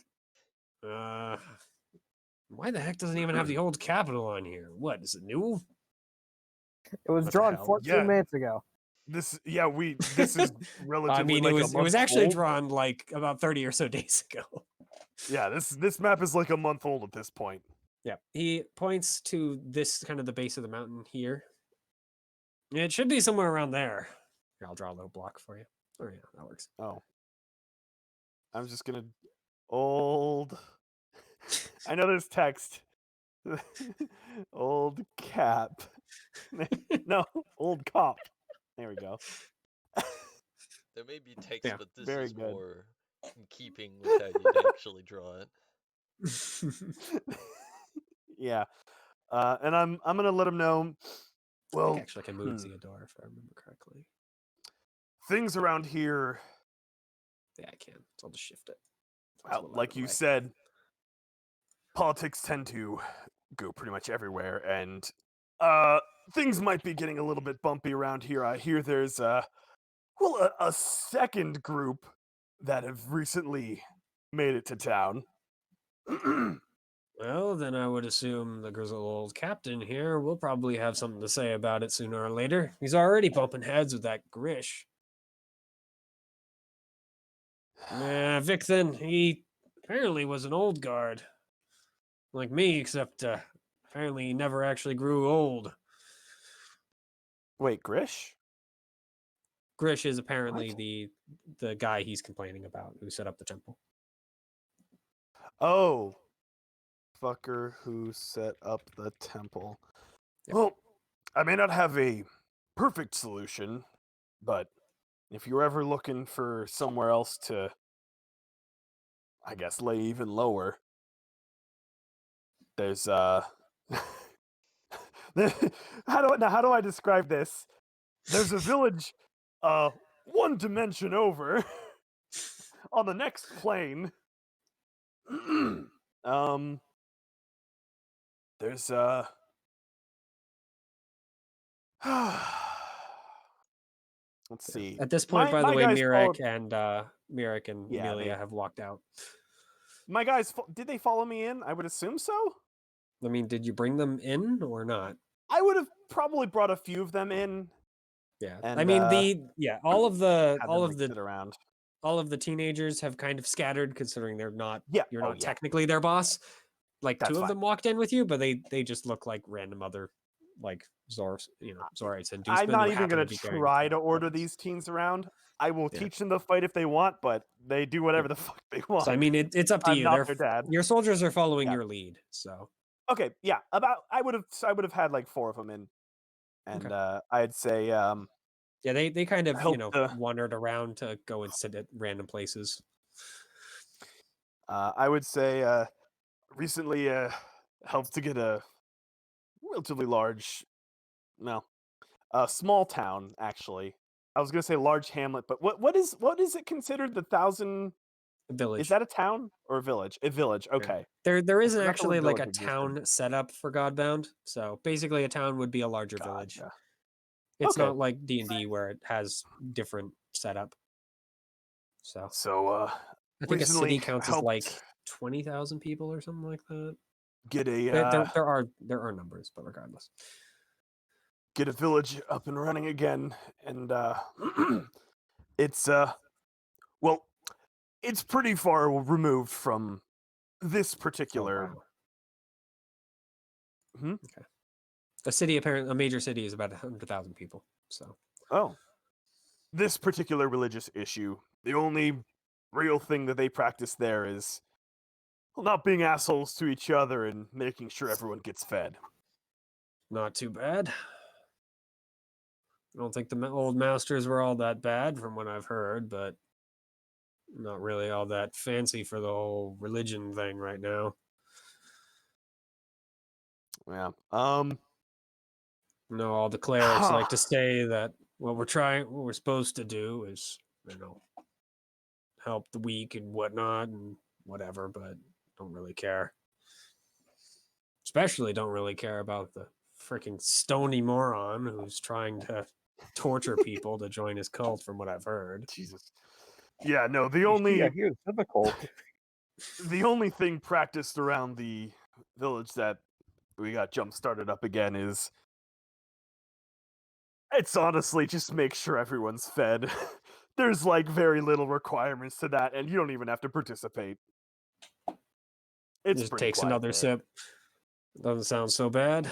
why the heck doesn't it even have the old capital on here? What is it new? it was What the drawn hell? 14 Yeah. minutes ago. This is relatively I mean, like it a was month actually old. drawn like about 30 or so days ago. Yeah, this map is like a month old at this point. Yeah, he points to this kind of the base of the mountain here. It should be somewhere around there. Here, I'll draw a little block for you. Oh yeah, that works. Oh. I'm just gonna old I know there's text. Old cap. No, old cop. There we go. There may be text, Yeah. but this Very is good. more in keeping with how you'd actually draw it. Yeah. And I'm gonna let him know. I Well, think actually I can move Theodore if I remember correctly. things around here, Yeah, I can. So I'll just shift it. So it's a well, little out of like the you way. said, politics tend to go pretty much everywhere, and things might be getting a little bit bumpy around here. I hear there's a second group that have recently made it to town. Well, then I would assume the grizzled old captain here will probably have something to say about it sooner or later. He's already bumping heads with that Grish. Vic then, he apparently was an old guard. Like me, except apparently he never actually grew old. Wait, Grish? Grish is apparently What? the guy he's complaining about who set up the temple. Oh, fucker who set up the temple. Yep. Well, I may not have a perfect solution, but if you're ever looking for somewhere else to, I guess, lay even lower, there's how do I describe this? There's a village, one dimension over, on the next plane. There's let's see. At this point, by the My way, guys followed. Mirek and Yeah, Amelia have walked out. My guys, did they follow me in? I would assume so. I mean, did you bring them in or not? I would have probably brought a few of them in. Yeah, And I mean all of the had them like sit around. all of the teenagers have kind of scattered, considering they're not. Yeah. You're Oh, not yeah. technically their boss. Like That's two of fine. them walked in with you, but they just look like random other like Zorites and Deuceman I'm not who even happen gonna to be carrying try to order weapons. these teens around. I will Yeah. teach them to fight if they want, but they do whatever the fuck they want. So I mean, it's up to I'm you. not their dad. Your soldiers are following Yeah. your lead. So Okay, yeah. I would have had like 4 of them in, and Okay. I'd say yeah, they kind of help the- wandered around to go and sit at random places. I would say recently helped to get a relatively large, no, a small town actually. I was gonna say large hamlet, but what is it considered? The 1,000. A village. Is that a town or a village? A village. Okay. There isn't forgot the actually word like a village existed. town set up for Godbound. So basically, a town would be a larger village. Gotcha. It's Okay. not like D&D where it has different setup. So So I think a city recently counts as helped like 20,000 people or something like that. get a There are numbers, but regardless. get a village up and running again, and it's well, it's pretty far removed from this particular. wow. Hmm? Okay. A city, apparently, a major city is about 100,000 people. So Oh, this particular religious issue. The only real thing that they practice there is not being assholes to each other and making sure everyone gets fed. not too bad. I don't think the old masters were all that bad from what I've heard, but not really all that fancy for the whole religion thing right now. Yeah. No, all the clerics like to say that what we're supposed to do is, help the weak and whatnot and whatever, but don't really care. Especially don't really care about the freaking stony moron who's trying to torture people to join his cult, from what I've heard. Jesus. Yeah, no, the Yeah, only he was difficult. the only thing practiced around the village that we got jump started up again is it's honestly just make sure everyone's fed. There's like very little requirements to that, and you don't even have to participate. It's Just pretty takes quiet another there. sip. Doesn't sound so bad.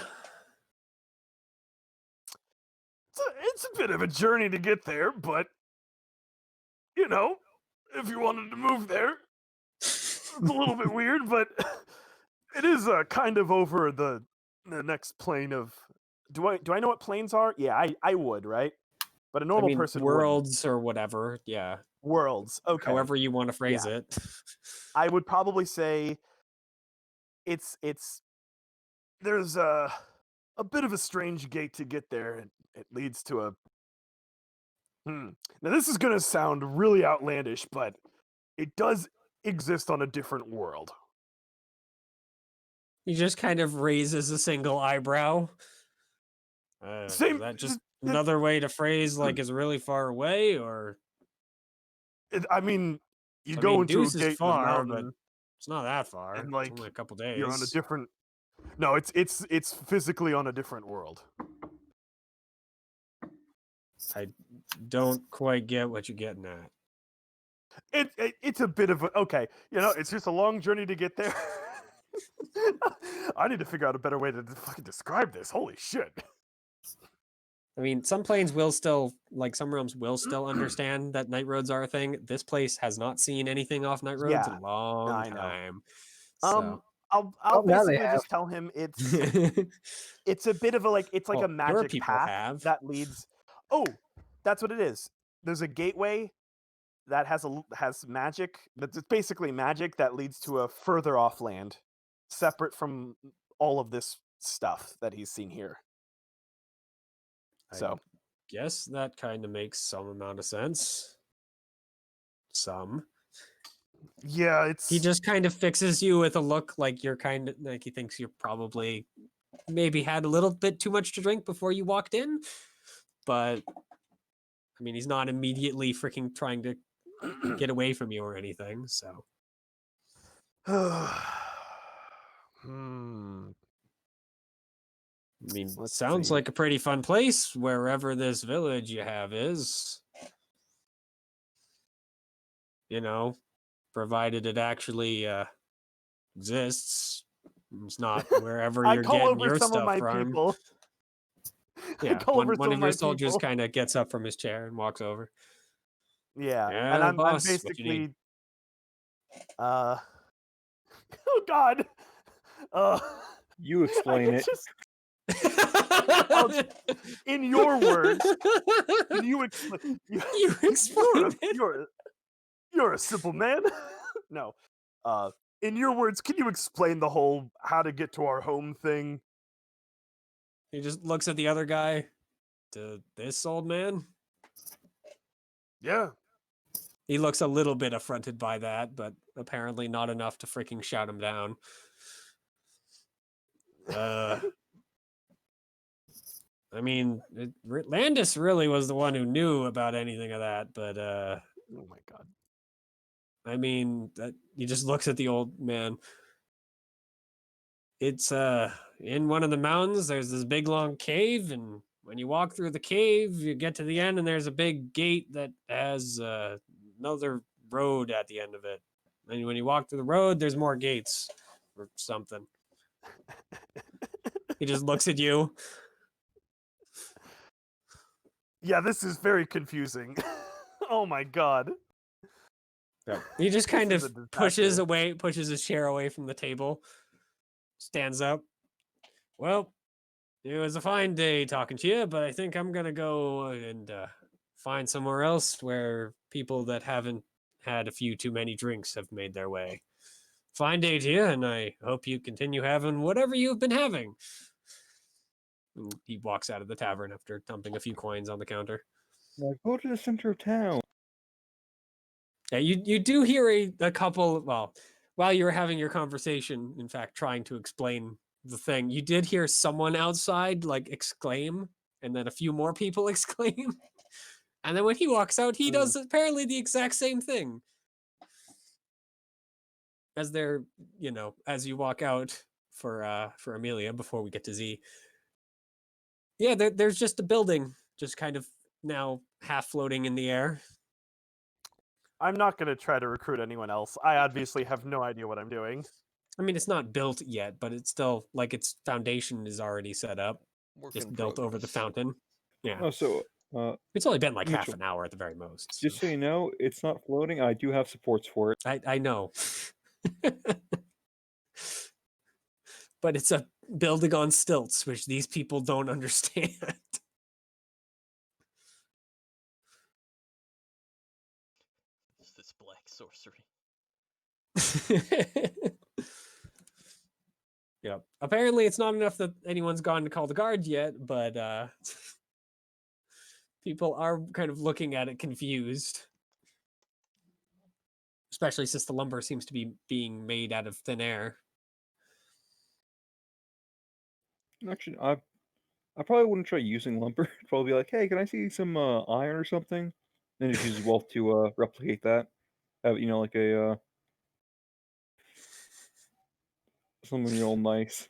It's a bit of a journey to get there, but you know, if you wanted to move there, it's a little bit weird, but it is kind of over the next plane of. Do I know what planes are? Yeah, I would, right? But a I normal mean, person wouldn't. worlds or whatever. Yeah. Worlds. Okay. However you want to phrase it. I would probably say it's there's a bit of a strange gate to get there, and it leads to a. Now this is gonna sound really outlandish, but it does exist on a different world. He just kind of raises a single eyebrow. Is Same. that just another way to phrase like is really far away, or I mean, you I go mean, into a Deuce is gate in the far, but mountain, it's not that far. and It's like only a couple you're on a days. different. No, it's physically on a different world. I don't quite get what you're getting at. It's a bit of a okay. It's just a long journey to get there. I need to figure out a better way to fucking describe this. Holy shit! I mean, some planes will still, like some realms will still understand that night roads are a thing. This place has not seen anything off night roads in Yeah, a long I know. time. So I'll Oh, now they basically have. just tell him it's a bit of a it's like Well, a your magic people path have. that leads. Oh, that's what it is. There's a gateway that has magic. That's basically magic that leads to a further off land, separate from all of this stuff that he's seen here. I So guess that kind of makes some amount of sense. Some. yeah, it's He just kind of fixes you with a look like you're kind of like he thinks you're probably maybe had a little bit too much to drink before you walked in. But I mean, he's not immediately freaking trying to get away from you or anything. So hmm. I mean, Let's sounds see. like a pretty fun place wherever this village you have is. Provided it actually exists. It's not wherever I you're call getting over your some of stuff my from. people. I Yeah, call over one some of of your my soldiers people. kind of gets up from his chair and walks over. Yeah, Yeah, and I'm boss, what you need? basically oh god. Uh You explain I it. just in your words, can you explain You explain it. you're a simple man. No. In your words, can you explain the whole how to get to our home thing? He just looks at the other guy. To this old man? Yeah. He looks a little bit affronted by that, but apparently not enough to freaking shout him down. I mean, Landis really was the one who knew about anything of that, but Oh my god. I mean, he just looks at the old man. It's in one of the mountains. There's this big long cave, and when you walk through the cave, you get to the end, and there's a big gate that has another road at the end of it. And when you walk through the road, there's more gates or something. He just looks at you. Yeah, this is very confusing. Oh my god. Yep. He just kind This of is a pushes disaster. pushes his chair away from the table, stands up. Well, it was a fine day talking to you, but I think I'm gonna go and find somewhere else where people that haven't had a few too many drinks have made their way. Fine day to you, and I hope you continue having whatever you've been having. And he walks out of the tavern after dumping a few coins on the counter. Like, go to the center of town. Yeah, you do hear a couple. Well, while you were having your conversation, in fact, trying to explain the thing, you did hear someone outside like exclaim, and then a few more people exclaim. And then when he walks out, he does apparently the exact same thing. As they're, as you walk out for Amelia before we get to Z. Yeah, there's just a building, just kind of now half floating in the air. I'm not going to try to recruit anyone else. I obviously have no idea what I'm doing. I mean, it's not built yet, but it's still like its foundation is already set up, Work just in built over the progress. fountain. Yeah, Oh, so it's only been like half Mitchell, an hour at the very most. just so you know, it's not floating. I do have supports for it. I know, but it's a building on stilts, which these people don't understand. It's this black sorcery. Yep. Apparently, it's not enough that anyone's gone to call the guard yet, but people are kind of looking at it confused. Especially since the lumber seems to be being made out of thin air. Actually, I probably wouldn't try using lumber. I'd probably be like, hey, can I see some iron or something? Then just use wealth to replicate that. Have like a something real nice.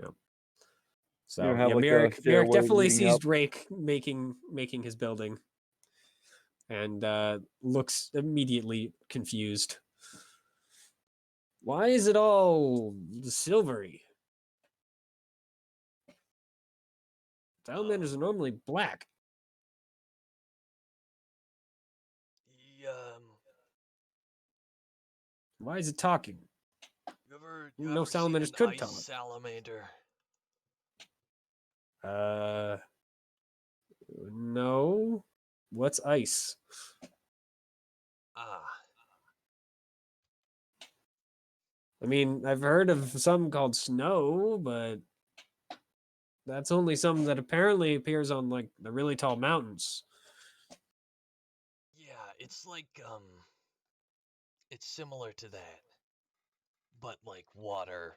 Yep. So Have yeah, like a Merrick stairway definitely leading sees up. Drake making his building, and looks immediately confused. Why is it all silvery? Salamanders are normally black. Why is it talking? You No ever seen salamanders an could ice talk. salamander? No. What's ice? Ah, I mean, I've heard of some called snow, but that's only something that apparently appears on like the really tall mountains. yeah, it's like it's similar to that, but like water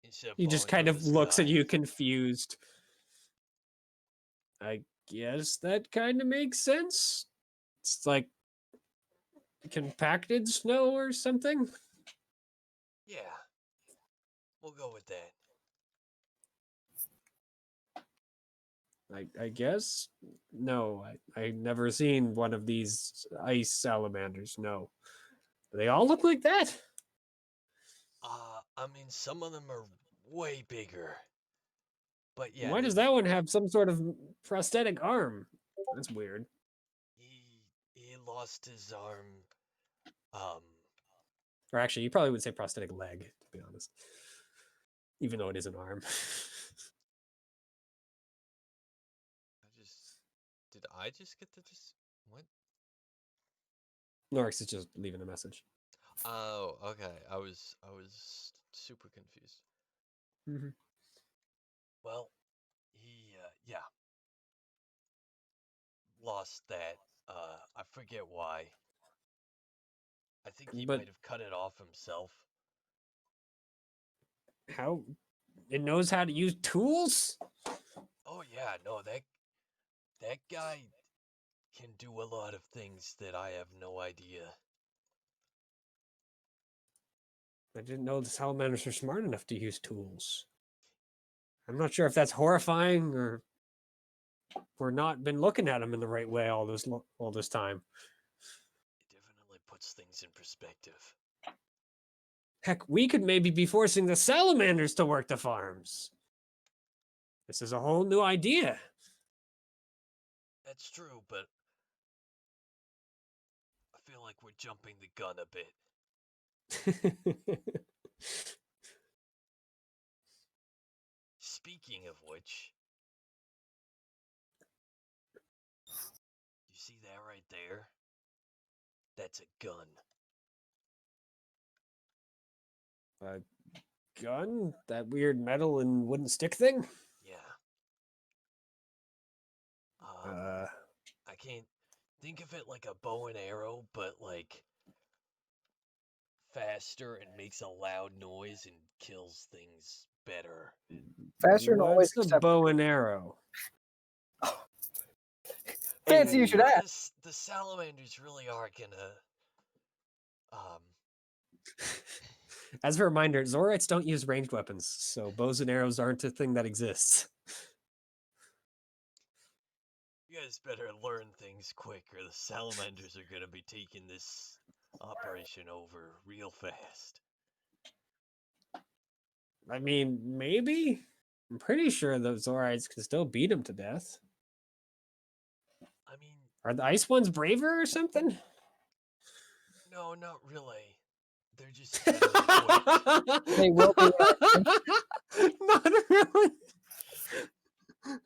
instead of He just falling kind from the of looks at sky. you confused. I guess that kind of makes sense. It's like compacted snow or something. Yeah, we'll go with that. I guess. No, I never seen one of these ice salamanders. No, they all look like that. I mean, some of them are way bigger, but yeah, Why does that one have some sort of prosthetic arm? That's weird. he lost his arm. Um, Or actually, you probably would say prosthetic leg, to be honest. Even though it is an arm. did I just get to this? What? Norix is just leaving a message. Oh, okay. I was super confused. Mm-hmm. Well, he yeah, lost that. I forget why. I think he But might have cut it off himself. how? It knows how to use tools? Oh yeah, no, that guy can do a lot of things that I have no idea. I didn't know the salamanders were smart enough to use tools. I'm not sure if that's horrifying or we're not been looking at them in the right way all this time. It definitely puts things in perspective. Heck, we could maybe be forcing the salamanders to work the farms. This is a whole new idea. That's true, but I feel like we're jumping the gun a bit. Speaking of which, you see that right there? That's a gun. A gun? That weird metal and wooden stick thing? Yeah. I can't think of it like a bow and arrow, but like faster and makes a loud noise and kills things better. Faster and always What's the except bow and arrow? fancy you should ask. The salamanders really are gonna As a reminder, Zorites don't use ranged weapons, so bows and arrows aren't a thing that exists. you guys better learn things quick or the salamanders are gonna be taking this operation over real fast. I mean, maybe? I'm pretty sure those Zorites can still beat him to death. I mean, Are the ice ones braver or something? no, not really. They're just better equipped. They will be. Not really. I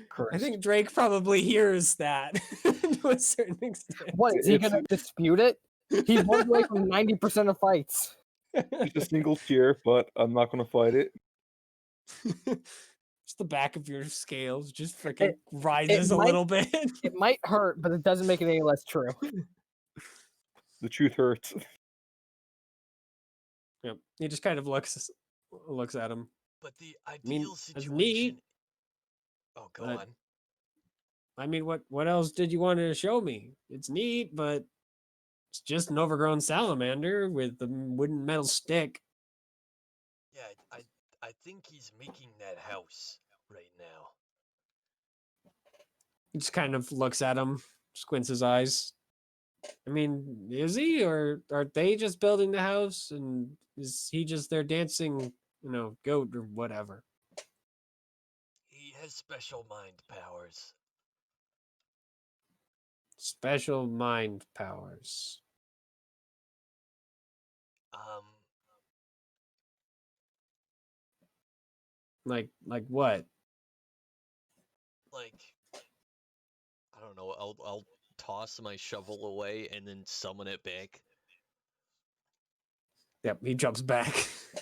Cursed. think Drake probably hears that to a certain extent. What is he gonna dispute it? He runs away from 90% of fights. Just a single tear, but I'm not going to fight it. Just the back of your scales just freaking It rises a might- little bit. It might hurt, but it doesn't make it any less true. The truth hurts. Yep. He just kind of looks at him. But the mean, ideal that's situation. neat, Oh, go but- on. I mean, what else did you want to show me? It's neat, but it's just an overgrown salamander with a wooden metal stick. Yeah, I think he's making that house right now. He just kind of looks at him, squints his eyes. I mean, is he, or are they just building the house, and is he just their dancing, goat or whatever? He has special mind powers. Special mind powers. Like what? Like, I don't know. I'll toss my shovel away and then summon it back Yep, he jumps back.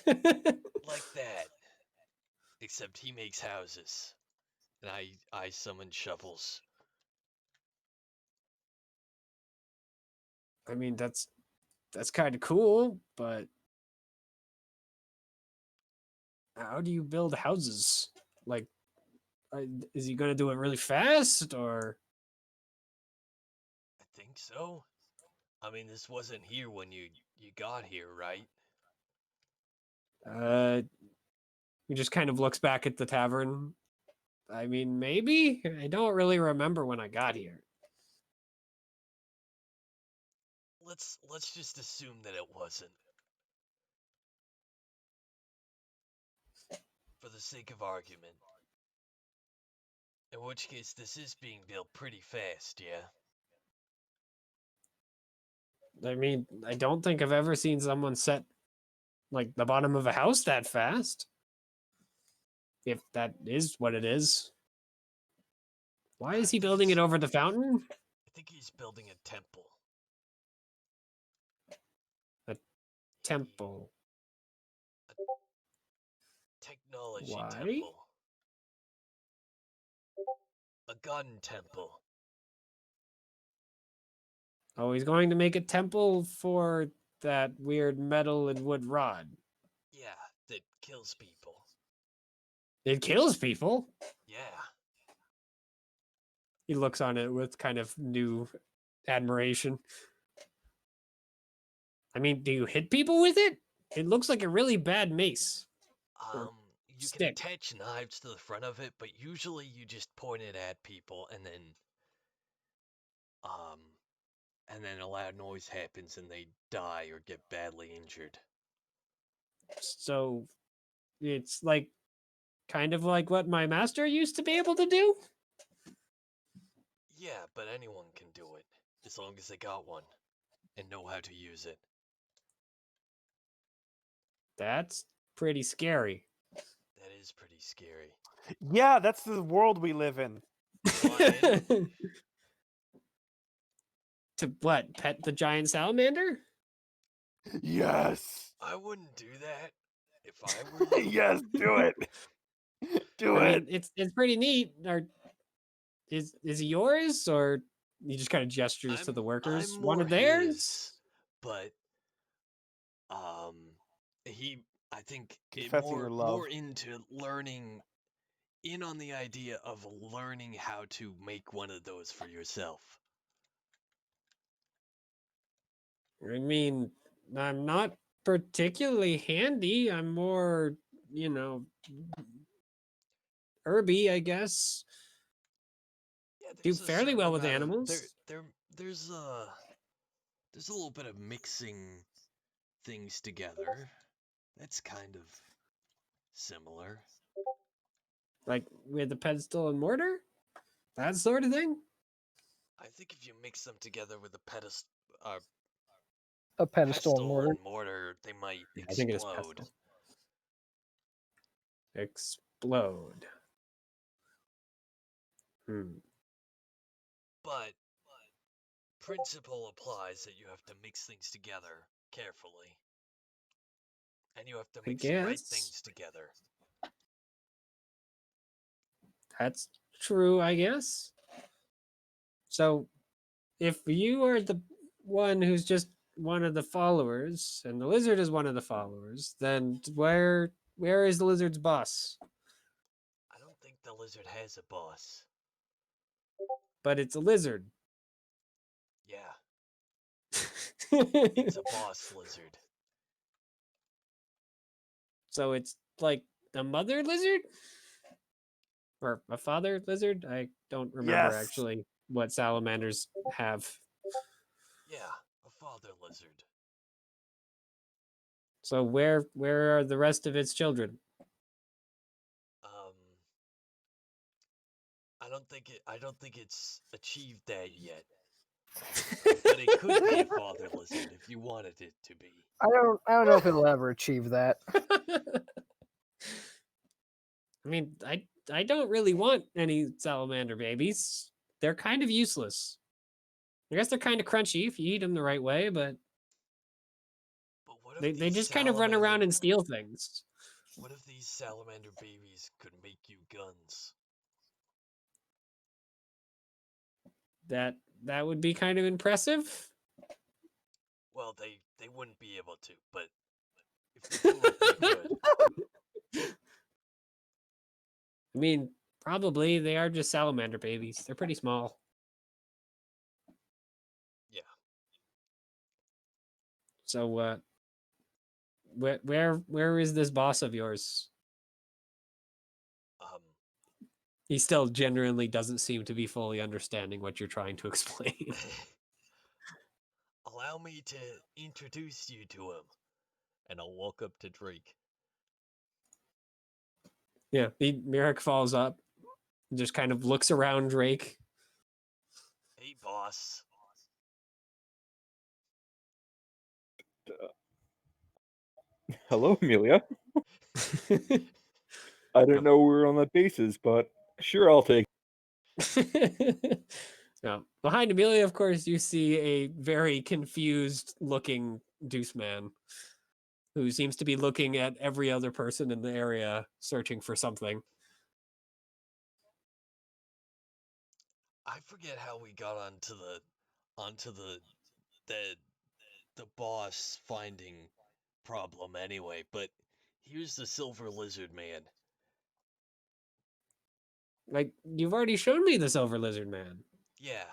like that. Except he makes houses, and I summon shovels. I mean, that's kind of cool, but how do you build houses? Like, is he going to do it really fast, or? I think so. I mean, this wasn't here when you got here, right? He just kind of looks back at the tavern. I mean, maybe? I don't really remember when I got here. Let's just assume that it wasn't. For the sake of argument. In which case, this is being built pretty fast, yeah? I mean, I don't think I've ever seen someone set, like, the bottom of a house that fast. If that is what it is. Why is he building it over the fountain? I think he's building a temple. Temple. Technology Why? temple. A gun temple. Oh, he's going to make a temple for that weird metal and wood rod. Yeah, that kills people. It kills people. Yeah. He looks on it with kind of new admiration. I mean, do you hit people with it? It looks like a really bad mace. you can stick. attach knives to the front of it, but usually you just point it at people um and then a loud noise happens and they die or get badly injured. So it's like kind of like what my master used to be able to do. Yeah, but anyone can do it as long as they got one and know how to use it. That's pretty scary. That is pretty scary. Yeah, that's the world we live in. To what? Pet the giant salamander? Yes. I wouldn't do that if I were you. Yes, do it. Do I it. mean, it's pretty neat. Or is it yours, or he just kind of gestures to the workers? I'm One more of theirs? his, but um, I think Confessing your love. more into learning in on the idea of learning how to make one of those for yourself. I mean, I'm not particularly handy. I'm more, herby, I guess. Yeah, Do there's a fairly certain well with amount of animals. there's a little bit of mixing things together. That's kind of similar. Like with the pedestal and mortar? That sort of thing? I think if you mix them together with a A pedestal pestle mortar. and mortar, they might I think it is explode. pestle. Explode. But principle applies that you have to mix things together carefully. And you have to I mix the right guess things together. that's true, I guess. So if you are the one who's just one of the followers and the lizard is one of the followers, then where is the lizard's boss? I don't think the lizard has a boss. But it's a lizard. Yeah, it's a boss lizard. So it's like a mother lizard? Or a father lizard? I don't remember Yes. actually what salamanders have. Yeah, a father lizard. So where are the rest of its children? I don't think it's achieved that yet. But it could be a father lizard if you wanted it to be. I don't know if it'll ever achieve that. I mean, I don't really want any salamander babies. They're kind of useless. I guess they're kind of crunchy if you eat them the right way, but But what if they these just kind of run around and steal things. What if these salamander babies could make you guns? That would be kind of impressive. Well, they wouldn't be able to, but if they could, they could. I mean, probably they are just salamander babies. They're pretty small. Yeah. So where is this boss of yours? He still genuinely doesn't seem to be fully understanding what you're trying to explain. Allow me to introduce you to him. And I'll walk up to Drake. Yeah, Merrick falls up, just kind of looks around Drake. Hey, boss. Hello, Amelia. I didn't know we were on that basis, but sure, I'll take it. Now, behind Amelia, of course, you see a very confused looking Deuce Man who seems to be looking at every other person in the area, searching for something. I forget how we got onto the boss finding problem anyway, but here's the silver lizard man. Like, you've already shown me the Silver Lizard Man. Yeah.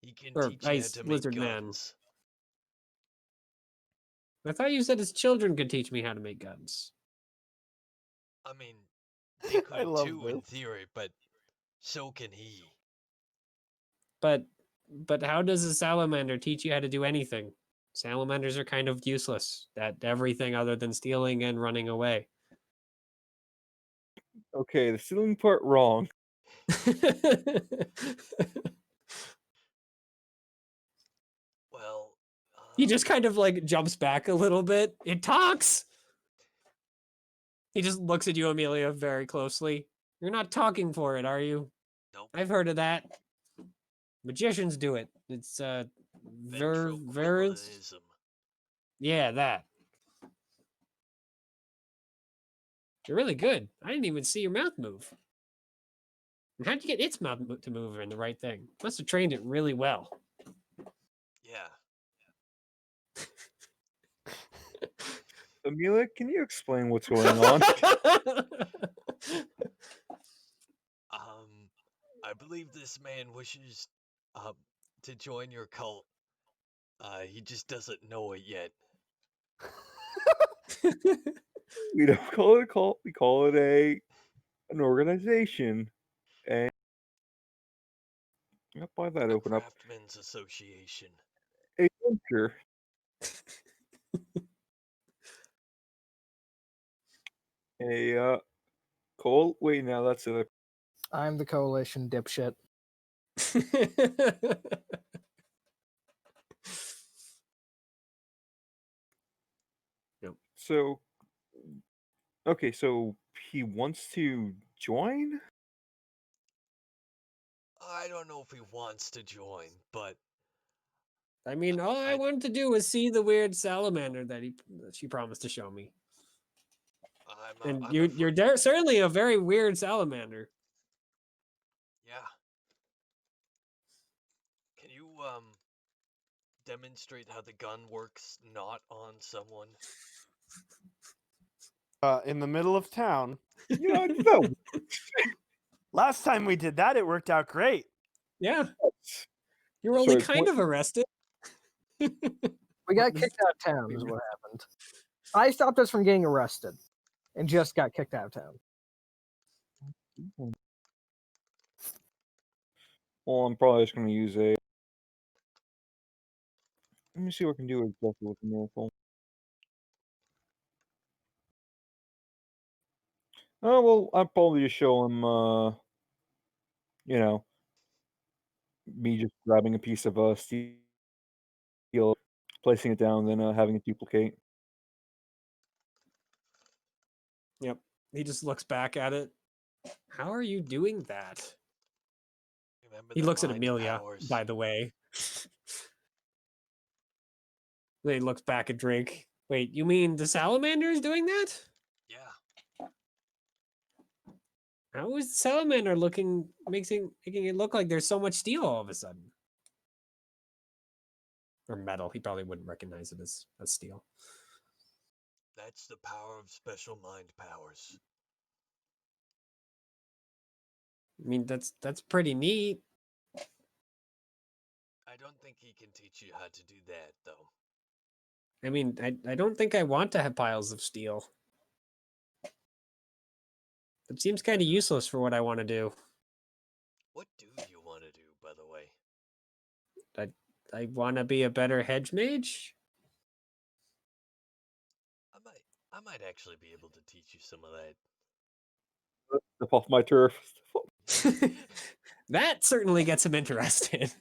He can Or teach you how Ice to make Lizard Man. guns. I thought you said his children could teach me how to make guns. I mean, they I could love too in this. theory, but so can he. But how does a salamander teach you how to do anything? Salamanders are kind of useless at everything other than stealing and running away. Okay, the stealing part wrong. Well, He just kind of like jumps back a little bit. It talks. He just looks at you, Amelia, very closely. You're not talking for it, are you? nope. I've heard of that. Magicians do it. It's ver. Ventriloquism. Yeah, that. You're really good. I didn't even see your mouth move. And how'd you get its mouth to move in the right thing? Must have trained it really well. Yeah. Amelia, can you explain what's going on? I believe this man wishes to join your cult. He just doesn't know it yet. We don't call it a cult. We call it an organization. And I'll buy that A open up. Craftsmen's Association. A venture. A cult. Wait, now that's a. I'm the coalition dipshit. So, okay, so he wants to join? I don't know if he wants to join, but I mean, all I wanted to do was see the weird salamander that she promised to show me. And you're certainly a very weird salamander. Yeah. Can you demonstrate how the gun works not on someone? In the middle of town. Yeah, no. Last time we did that, it worked out great. Yeah. You were only Sorry, kind of arrested. We got kicked out of town is what happened. I stopped us from getting arrested and just got kicked out of town. Well, I'm probably just going to use a. Let me see what I can do exactly with the miracle. Oh, well, I'll probably just show him, you know, me just grabbing a piece of steel, placing it down, then having it duplicate. Yep. He just looks back at it. How are you doing that? Remember He the looks at mind Amelia, powers. by the way. Then he looks back at Drake. Wait, you mean the salamander is doing that? Yeah. How is the salamander making it look like there's so much steel all of a sudden? Or metal. He probably wouldn't recognize it as steel. That's the power of special mind powers. I mean, that's pretty neat. I don't think he can teach you how to do that, though. I mean, I don't think I want to have piles of steel. It seems kind of useless for what I want to do. What do you want to do, by the way? I want to be a better hedge mage. I might actually be able to teach you some of that. Step off my turf. That certainly gets him interested.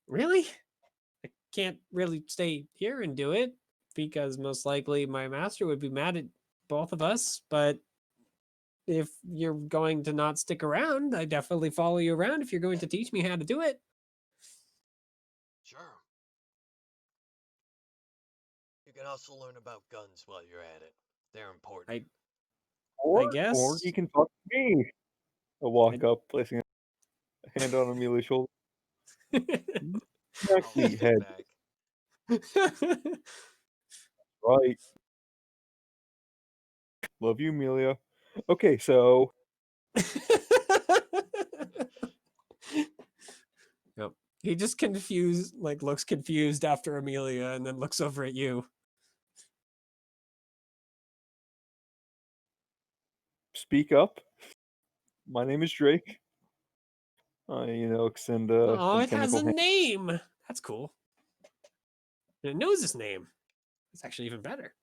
Really? I can't really stay here and do it because most likely my master would be mad at both of us. But if you're going to not stick around, I definitely follow you around if you're going to teach me how to do it. Sure. You can also learn about guns while you're at it. They're important. I guess. Or he can talk to me. I'll walk up, placing a hand on Amelia's shoulder. I'll Exactly, step head. back. Right. Love you, Amelia. Okay, so. Yep. He just looks confused after Amelia and then looks over at you. speak up. My name is Drake. I, extend Oh, a it has mechanical a hand. name. That's cool. And it knows his name. It's actually even better.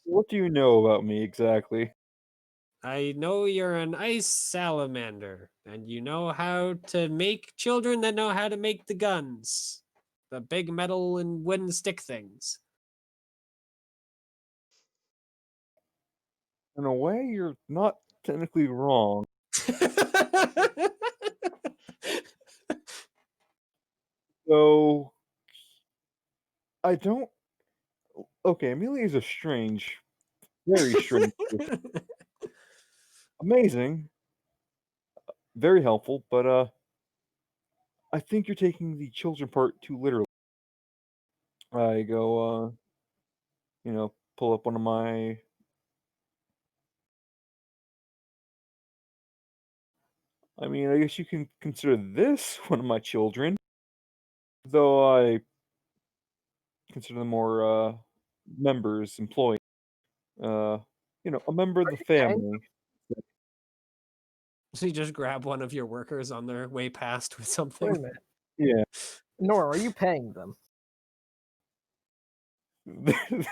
What do you know about me exactly? I know you're an ice salamander, and you know how to make children that know how to make the guns. The big metal and wooden stick things. In a way, you're not technically wrong. So, I don't. Okay, Amelia is a strange, very strange person. Amazing, very helpful, but I think you're taking the children part too literally. I go, pull up one of my. I mean, I guess you can consider this one of my children, though I consider them more members, employees. A member of the paying family. So you just grab one of your workers on their way past with Wait a something. minute. Yeah, Nora, are you paying them?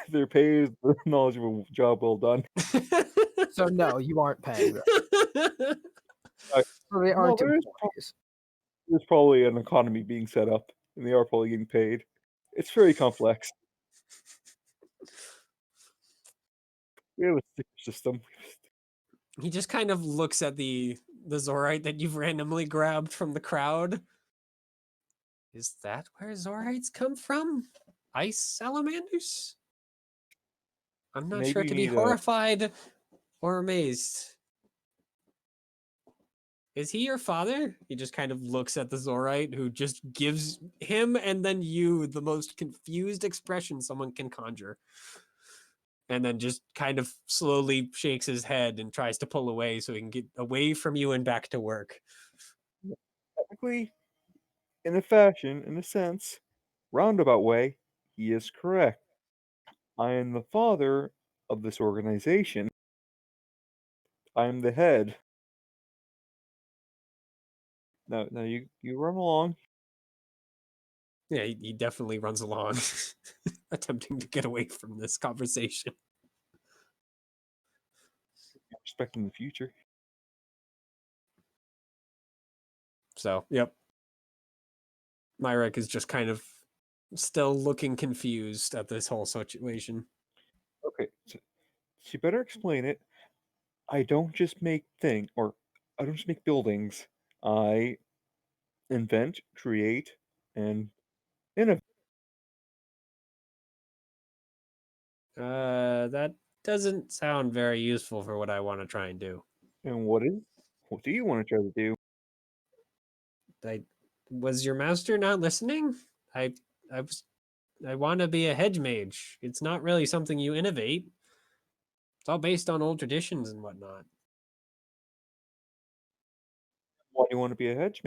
they're paid for the knowledge of a job well done. So no, you aren't paying them. I, So they no, aren't employees. there's probably an economy being set up, and they are probably getting paid. It's very complex. We have a sticker system. He just kind of looks at the Zorite that you've randomly grabbed from the crowd. Is that where Zorites come from? Ice salamanders? I'm not Maybe sure you to be need horrified or amazed. Is he your father? He just kind of looks at the Zorite, who just gives him and then you the most confused expression someone can conjure. And then just kind of slowly shakes his head and tries to pull away so he can get away from you and back to work. technically, in a sense, roundabout way, he is correct. I am the father of this organization. I am the head. Now you run along. Yeah, he definitely runs along, attempting to get away from this conversation. Respecting the future. So, yep. Myrek is just kind of still looking confused at this whole situation. Okay, so you better explain it. I don't just make I don't just make buildings. I invent, create, and innovate. That doesn't sound very useful for what I want to try and do. And what do you want to try to do? I was your master not listening? I I was I want to be a hedge mage. It's not really something you innovate. It's all based on old traditions and whatnot. Why do you want to be a hedge?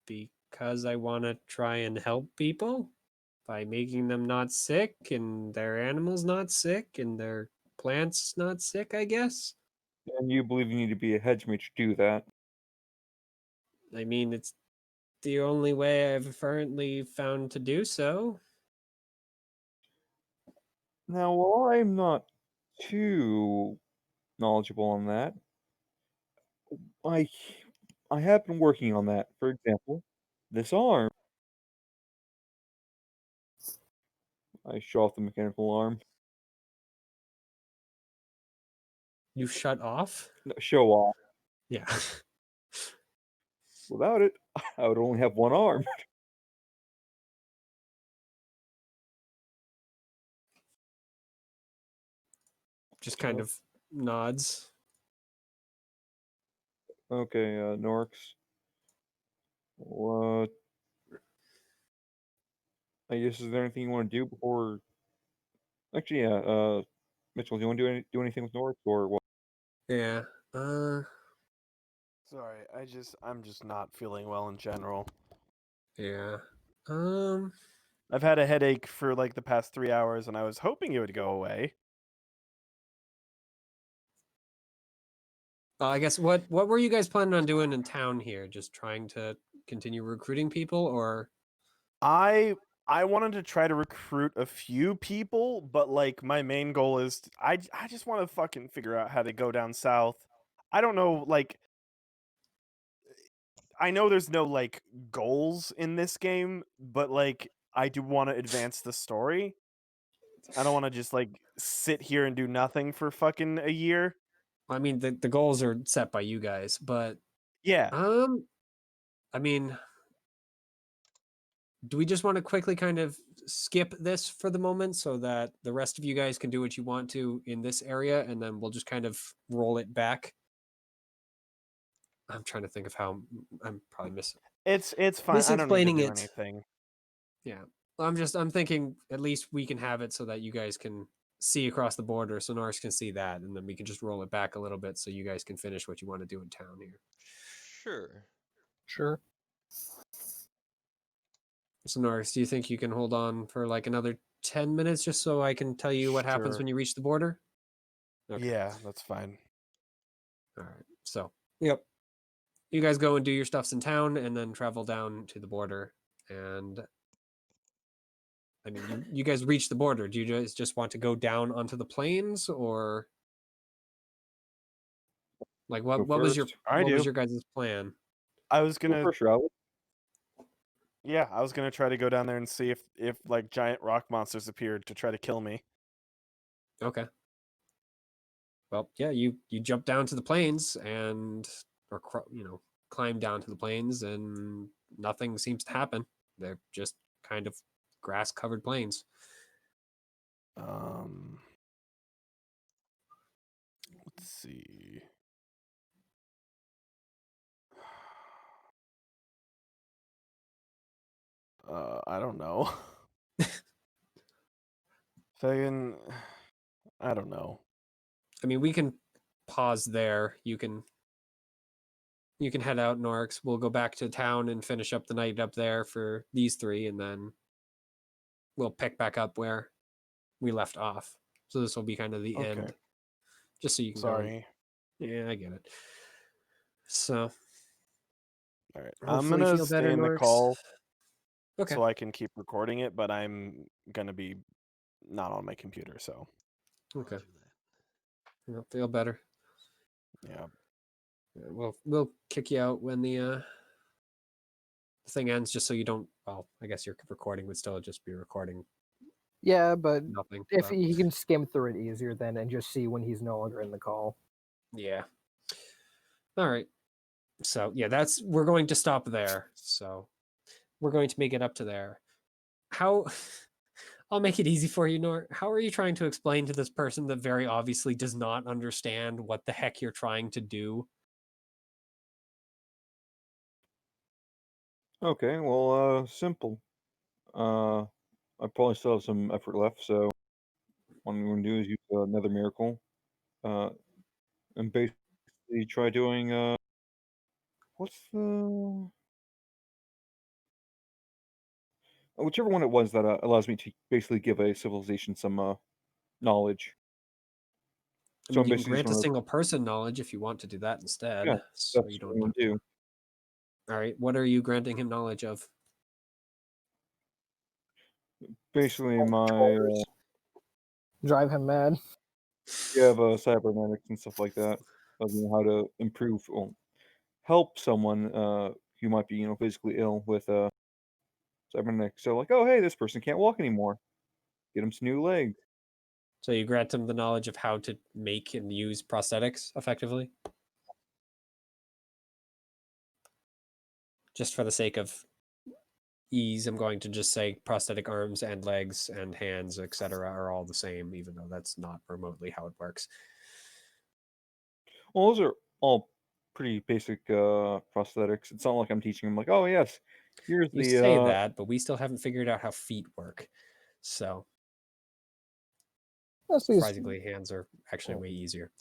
Because I want to try and help people by making them not sick and their animals not sick and their plants not sick, I guess. And you believe you need to be a hedge mage to do that. I mean, it's the only way I've currently found to do so. Now, while I'm not too knowledgeable on that, I I have been working on that. For example, this arm. I show off the mechanical arm. You shut off? No, show off. Yeah. Without it, I would only have one arm. Just kind So, of nods. okay, Norix. What? I guess is there anything you want to do before? Actually, yeah. Mitchell, do you want to do anything with Norix or what? Yeah. Sorry, I'm just not feeling well in general. Yeah. I've had a headache for like the past 3 hours, and I was hoping it would go away. I guess what were you guys planning on doing in town here? Just trying to continue recruiting people, or I wanted to try to recruit a few people, but like my main goal is I just want to fucking figure out how to go down south. I don't know, like I know there's no like goals in this game, but like I do want to advance the story. I don't want to just like sit here and do nothing for fucking a year. I mean the goals are set by you guys, but Yeah. I mean, do we just want to quickly kind of skip this for the moment so that the rest of you guys can do what you want to in this area, and then we'll just kind of roll it back? I'm trying to think of how I'm probably It's fine. I don't need to misexplaining do it. anything. Yeah. I'm thinking at least we can have it so that you guys can see across the border, so Norris can see that, and then we can just roll it back a little bit so you guys can finish what you want to do in town here. Sure. Sure. So Norris, do you think you can hold on for like another 10 minutes just so I can tell you what happens Sure. when you reach the border? Okay. Yeah, that's fine. All right. So, yep. You guys go and do your stuffs in town and then travel down to the border. And I mean, you guys reach the border. Do you guys just want to go down onto the plains, or like Go what was your first. I do. guys' plan? I was Go gonna first, Raleigh. Yeah, I was gonna try to go down there and see if like giant rock monsters appeared to try to kill me. Okay. Well, yeah, you jump down to the plains and or climb down to the plains, and nothing seems to happen. They're just kind of grass covered plains. Let's see. I don't know. Fucking, I don't know. I mean, we can pause there. You can head out, Norix. We'll go back to town and finish up the night up there for these three, and then we'll pick back up where we left off. So this will be kind of the Okay. end, just so you can Sorry. go. Yeah, I get it. So, All right. I'm hopefully gonna feel stay better, in the Norix. call Okay. so I can keep recording it, but I'm gonna be not on my computer, so Okay. Roger that. I'll feel better. yeah. We'll kick you out when the thing ends, just so you don't. Well, I guess your recording would still just be recording Yeah, but nothing. if But he can skim through it easier then and just see when he's no longer in the call. yeah. All right. So yeah, we're going to stop there. So we're going to make it up to there. How? I'll make it easy for you, Nor. How are you trying to explain to this person that very obviously does not understand what the heck you're trying to do? Okay, well, simple. I probably still have some effort left, so what I'm going to do is use another miracle, uh, and basically try doing what's the whichever one it was that allows me to basically give a civilization some knowledge. I So mean, I'm you can basically just grant a going to single person knowledge if you want to do that yeah, instead. So that's you what don't I'm going have to to. do. All right. What are you granting him knowledge of? Basically, All my controllers. Drive him mad. you have cybernetics and stuff like that of how to improve or help someone who might be physically ill with cybernetics. So like, oh hey, this person can't walk anymore. Get him some new legs. So you grant him the knowledge of how to make and use prosthetics effectively? Just for the sake of ease, I'm going to just say prosthetic arms and legs and hands, etc., are all the same, even though that's not remotely how it works. Well, those are all pretty basic prosthetics. It's not like I'm teaching them like, oh yes, here's You the say that, but we still haven't figured out how feet work. So That's because, surprisingly, hands are actually way easier.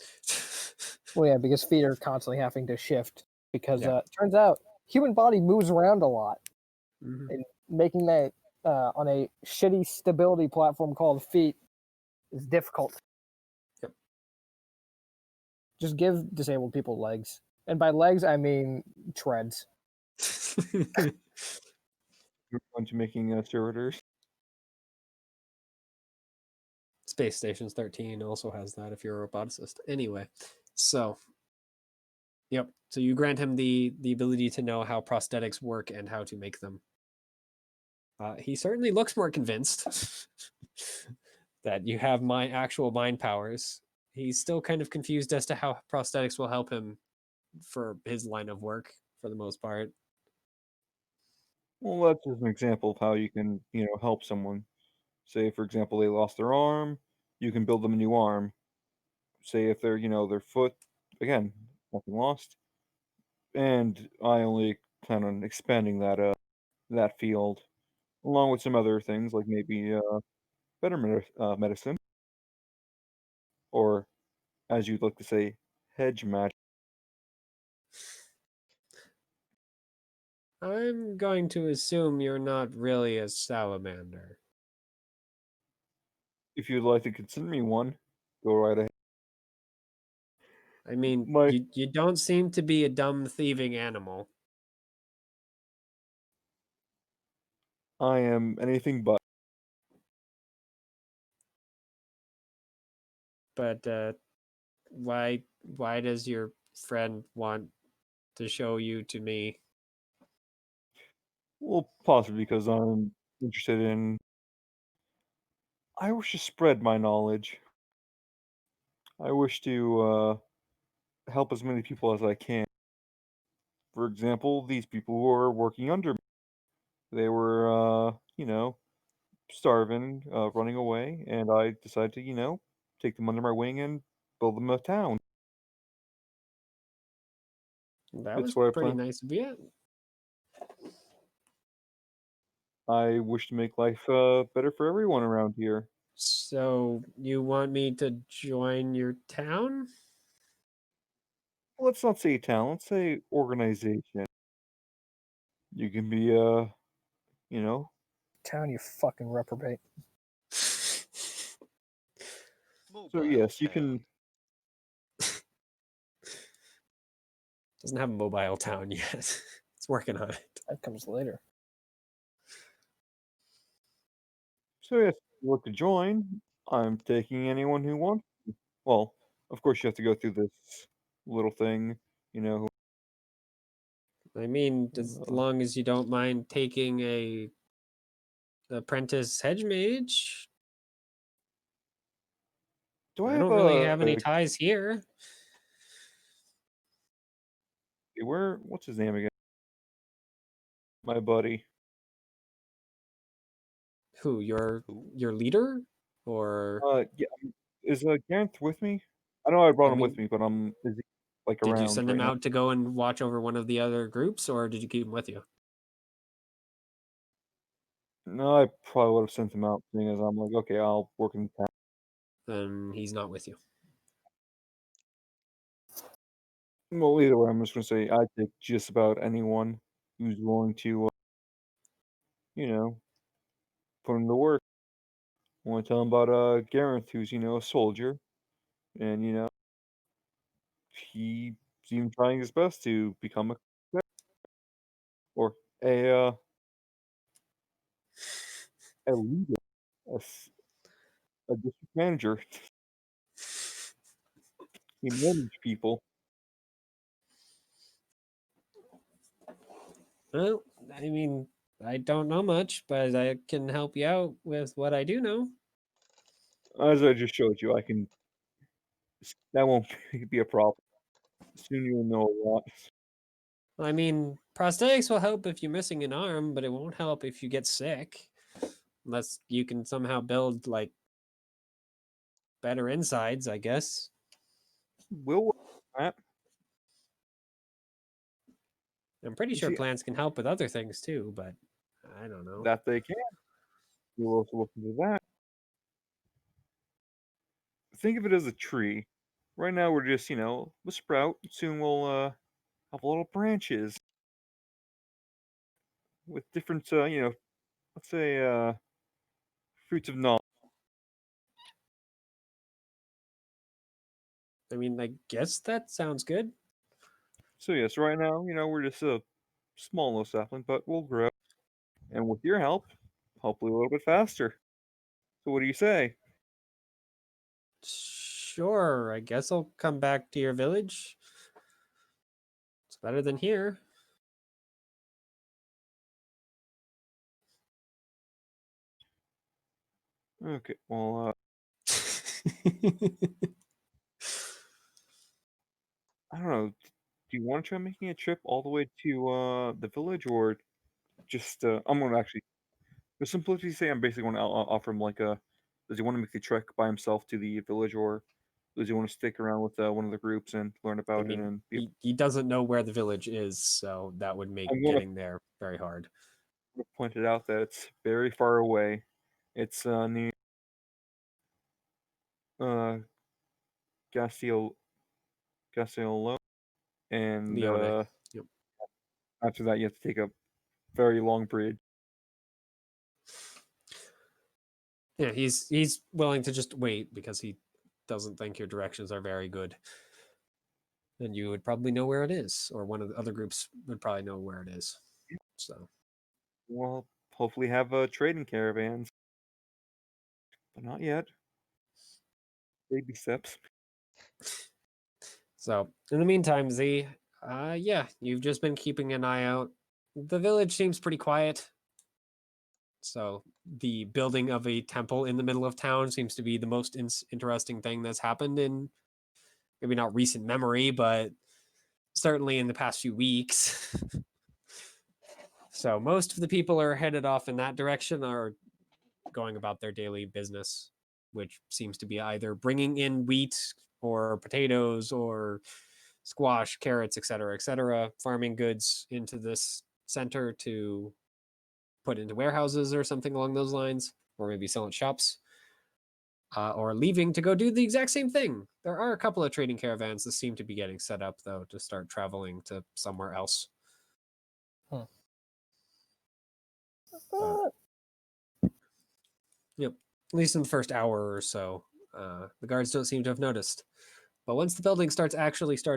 well, yeah, because feet are constantly having to shift because Yeah. turns out human body moves around a lot. Mhm. And making that on a shitty stability platform called feet is difficult. Yep. Just give disabled people legs, and by legs I mean treads. You're going to making servitors. Space Stations 13 also has that if you're a roboticist. Anyway, so yep. So you grant him the ability to know how prosthetics work and how to make them. He certainly looks more convinced that you have my actual mind powers. He's still kind of confused as to how prosthetics will help him for his line of work for the most part. Well, that's just an example of how you can, help someone. Say, for example, they lost their arm, you can build them a new arm. Say if they're, their foot, again, nothing lost. And I only plan on expanding that field, along with some other things like maybe better medicine, or as you'd like to say, hedge magic. I'm going to assume you're not really a salamander. If you'd like to consider me one, go right ahead. I mean, My you don't seem to be a dumb thieving animal. I am anything but. But why does your friend want to show you to me? Well, possibly because I'm interested in. I wish to spread my knowledge. I wish to help as many people as I can. For example, these people who are working under me. They were, starving, running away, and I decided to, take them under my wing and build them a town. That That's was what I pretty plan. nice of you. I wish to make life better for everyone around here. So you want me to join your town? Let's not say town, let's say organization. You can be, you know, Town, you fucking reprobate. so Mobile yes, you town. can. Doesn't have a mobile town yet. It's working on it. That comes later. So yes, if you want to join, I'm taking anyone who wants. Well, of course you have to go through this little thing, you know. I mean, as Uh, long as you don't mind taking a apprentice hedge mage, do I I have don't really have any a ties here. where? What's his name again? My buddy. Who, Who? your leader? Or Yeah, is Gareth with me? I know I brought I him with mean, me, but is he like did you around send right him now? out to go and watch over one of the other groups, or did you keep him with you? No, I probably would have sent him out, seeing as I'm like, okay, I'll work in town. Then he's not with you. Well, either way, I'm just gonna say I take just about anyone who's willing to, you know, put in the work. I want to tell him about Gareth, who's a soldier, and he seemed trying his best to become a or a leader, a district manager. He managed people. Well, I mean, I don't know much, but I can help you out with what I do know. As I just showed you, I can. That won't be a problem. Soon you'll know a lot. I mean, prosthetics will help if you're missing an arm, but it won't help if you get sick. Unless you can somehow build, like, better insides, I guess. We'll work on that. I'm pretty You sure see, plants can help with other things too, but I don't know. that they can. We'll also look into that. Think of it as a tree. Right now, we're just, a sprout. Soon we'll have little branches with different, let's say, fruits of knowledge. I mean, I guess that sounds good. So yes, right now, we're just a small little sapling, but we'll grow. And with your help, hopefully a little bit faster. So what do you say? Sure, I guess I'll come back to your village. It's better than here. Okay, well, I don't know. Do you want to try making a trip all the way to the village, or just I'm gonna actually, for simplicity's sake, I'm basically going to offer him like a. Does he want to make the trek by himself to the village, or does he want to stick around with one of the groups and learn I about it mean, and be? he doesn't know where the village is, so that would make I'm getting there very hard. gonna point it out that it's very far away. It's near uh Gasio Gasiolo, and Leone. Yep. after that you have to take a very long bridge. Yeah, he's willing to just wait because he doesn't think your directions are very good. And you would probably know where it is, or one of the other groups would probably know where it is. So, Well, hopefully have trading caravans, but not yet. Baby steps. so in the meantime, Z, yeah, you've just been keeping an eye out. The village seems pretty quiet. So the building of a temple in the middle of town seems to be the most interesting thing that's happened in maybe not recent memory, but certainly in the past few weeks. So most of the people are headed off in that direction, are going about their daily business, which seems to be either bringing in wheat or potatoes or squash, carrots, etc., farming goods into this center to put into warehouses or something along those lines, or maybe sell at shops, or leaving to go do the exact same thing. There are a couple of trading caravans that seem to be getting set up, though, to start traveling to somewhere else. Huh. Yep. At least in the first hour or so, the guards don't seem to have noticed. But once the building starting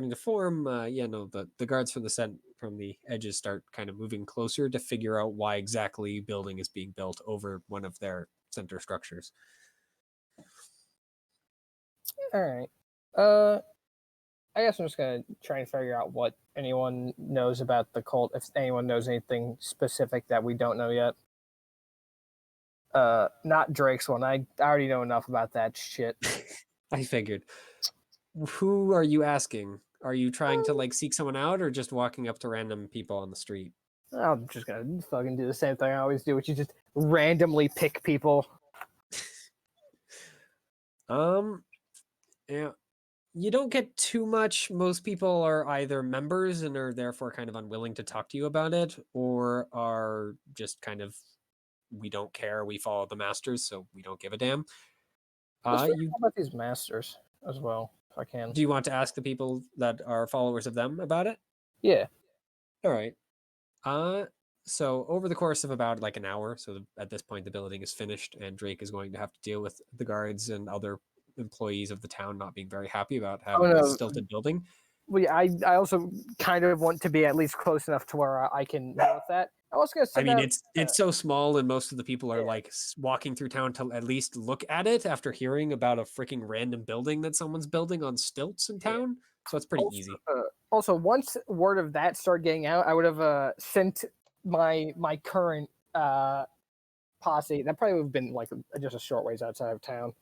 to form, the guards from the edges start kind of moving closer to figure out why exactly building is being built over one of their center structures. All right. I guess I'm just gonna try and figure out what anyone knows about the cult. If anyone knows anything specific that we don't know yet. Not Drake's one. I already know enough about that shit. I figured. Who are you asking? Are you trying to like seek someone out or just walking up to random people on the street? I'm just gonna fucking do the same thing I always do, which is just randomly pick people. Yeah, you don't get too much. Most people are either members and are therefore kind of unwilling to talk to you about it, or are just kind of, we don't care. We follow the masters, so we don't give a damn. Let's figure You out about these masters as well, if I can. do you want to ask the people that are followers of them about it? Yeah. All right. So over the course of about like an hour, so at this point the building is finished, and Drake is going to have to deal with the guards and other employees of the town not being very happy about having a no. stilted building. Well, yeah, I also kind of want to be at least close enough to where I can deal with that. I was gonna I send mean, out. it's so small, and most of the people are Yeah. like walking through town to at least look at it after hearing about a freaking random building that someone's building on stilts in Yeah. town. So it's pretty easy. Also, once word of that started getting out, I would have sent my current posse. That probably would have been like just a short ways outside of town.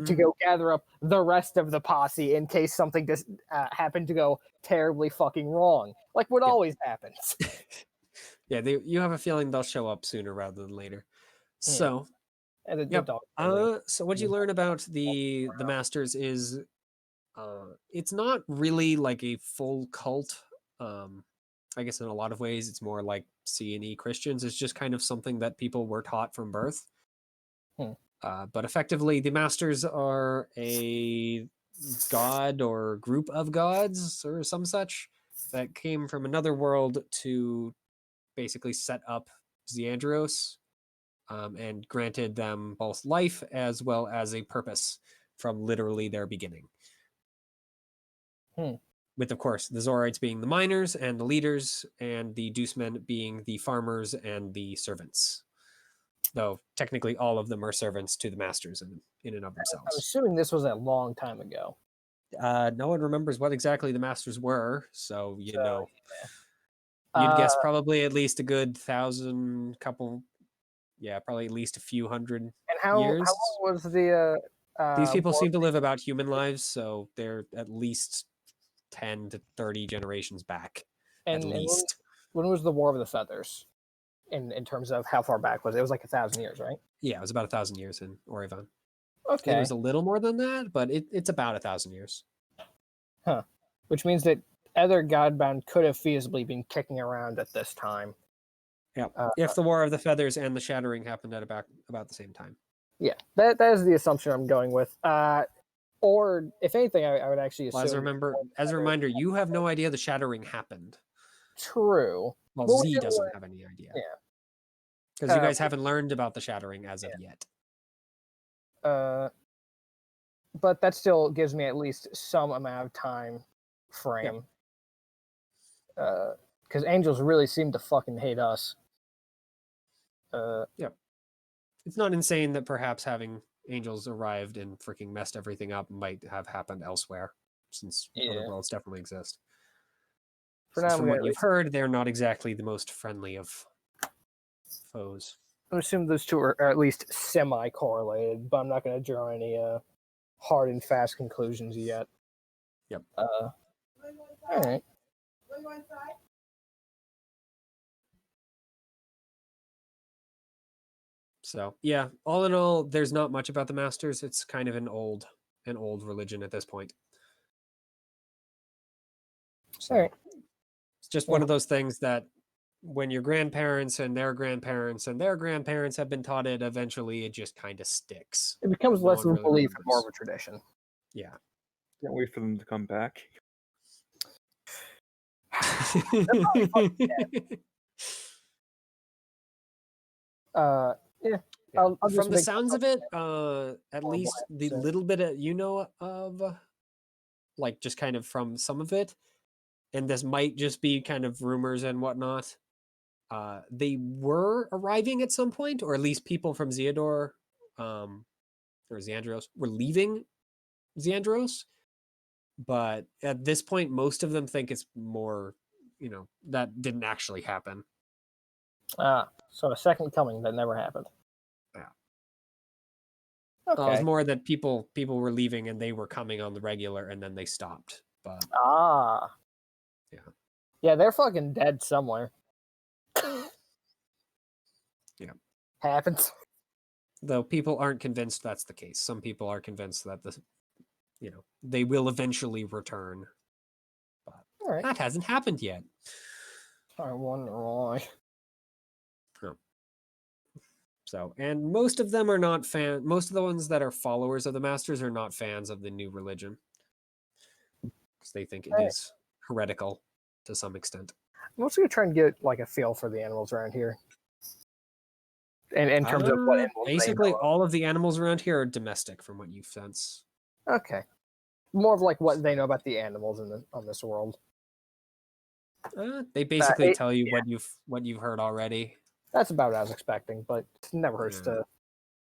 To go gather up the rest of the posse in case something just happened to go terribly fucking wrong, like what always happens. Yeah, you have a feeling they'll show up sooner rather than later. Yeah. So, And the yep. dog. So what you learn about the masters is, it's not really like a full cult. I guess in a lot of ways, it's more like C&E Christians. It's just kind of something that people were taught from birth. But effectively, the masters are a god or group of gods or some such that came from another world to basically set up Xandros, and granted them both life as well as a purpose from literally their beginning. With, of course, the Zoroids being the miners and the leaders, and the Deucemen being the farmers and the servants. Though technically all of them are servants to the masters in and of I'm themselves. assuming this was a long time ago. No one remembers what exactly the masters were, so So, you'd guess Uh, probably at least a good 1,000, probably at least a few hundred And how years. long was the These people war? seem to live about human lives, so they're at least 10 to 30 generations back, at And least. when was the War of the Feathers? In terms of how far back was it? It was like 1,000 years, right? Yeah, it was about 1,000 years in Oregon. Okay. It was a little more than that, but it's about 1,000 years. Which means that other Godbound could have feasibly been kicking around at this time. Yeah, Uh, if the War of the Feathers and the Shattering happened at about the same time. Yeah, that is the assumption I'm going with. Or if anything, I would actually assume. Well, as a reminder, you have no idea the Shattering happened. True. Well, Well, Z either doesn't way, have any idea. yeah. Because you Uh, guys haven't learned about the Shattering as of yet. But that still gives me at least some amount of time frame. Because angels really seem to fucking hate us. It's not insane that perhaps having angels arrived and freaking messed everything up might have happened elsewhere, since other Yeah. worlds definitely exist. For Since now, I'm from gonna what you've heard, they're not exactly the most friendly of foes. assume those two are at least semi-correlated, but I'm not going to draw any hard and fast conclusions yet. Yep. All right. So yeah, all in all, there's not much about the Masters. It's kind of an old religion at this point. So All right. it's just one of those things that when your grandparents and their grandparents and their grandparents have been taught it, eventually it just kind of sticks. It becomes No less one of a really belief and more remembers. of a tradition. Yeah. Can't wait for them to come back. Yeah. Yeah. I'll just From the make sounds of it, at Oh, least the so- little bit you know of, like just kind of from some of it, and this might just be kind of rumors and whatnot. They were arriving at some point, or at least people from Zeodor, or Xandros, were leaving Xandros. But at this point, most of them think it's more, that didn't actually happen. So a second coming that never happened. Yeah. Okay. It was more that people were leaving and they were coming on the regular, and then they stopped. But Yeah. Yeah, they're fucking dead somewhere. Yeah. Happens. Though people aren't convinced that's the case. Some people are convinced that they will eventually return. But All right. that hasn't happened yet. I wonder why. So, and most of them are not most of the ones that are followers of the Masters are not fans of the new religion. Because they think it is heretical to some extent. I'm also gonna try and get like a feel for the animals around here. In terms of what animals basically they know all of the animals around here are domestic from what you sense. of. Okay. More of like what they know about the animals on this world. They basically it- tell you what you've heard already. That's about what I was expecting, but it never hurts to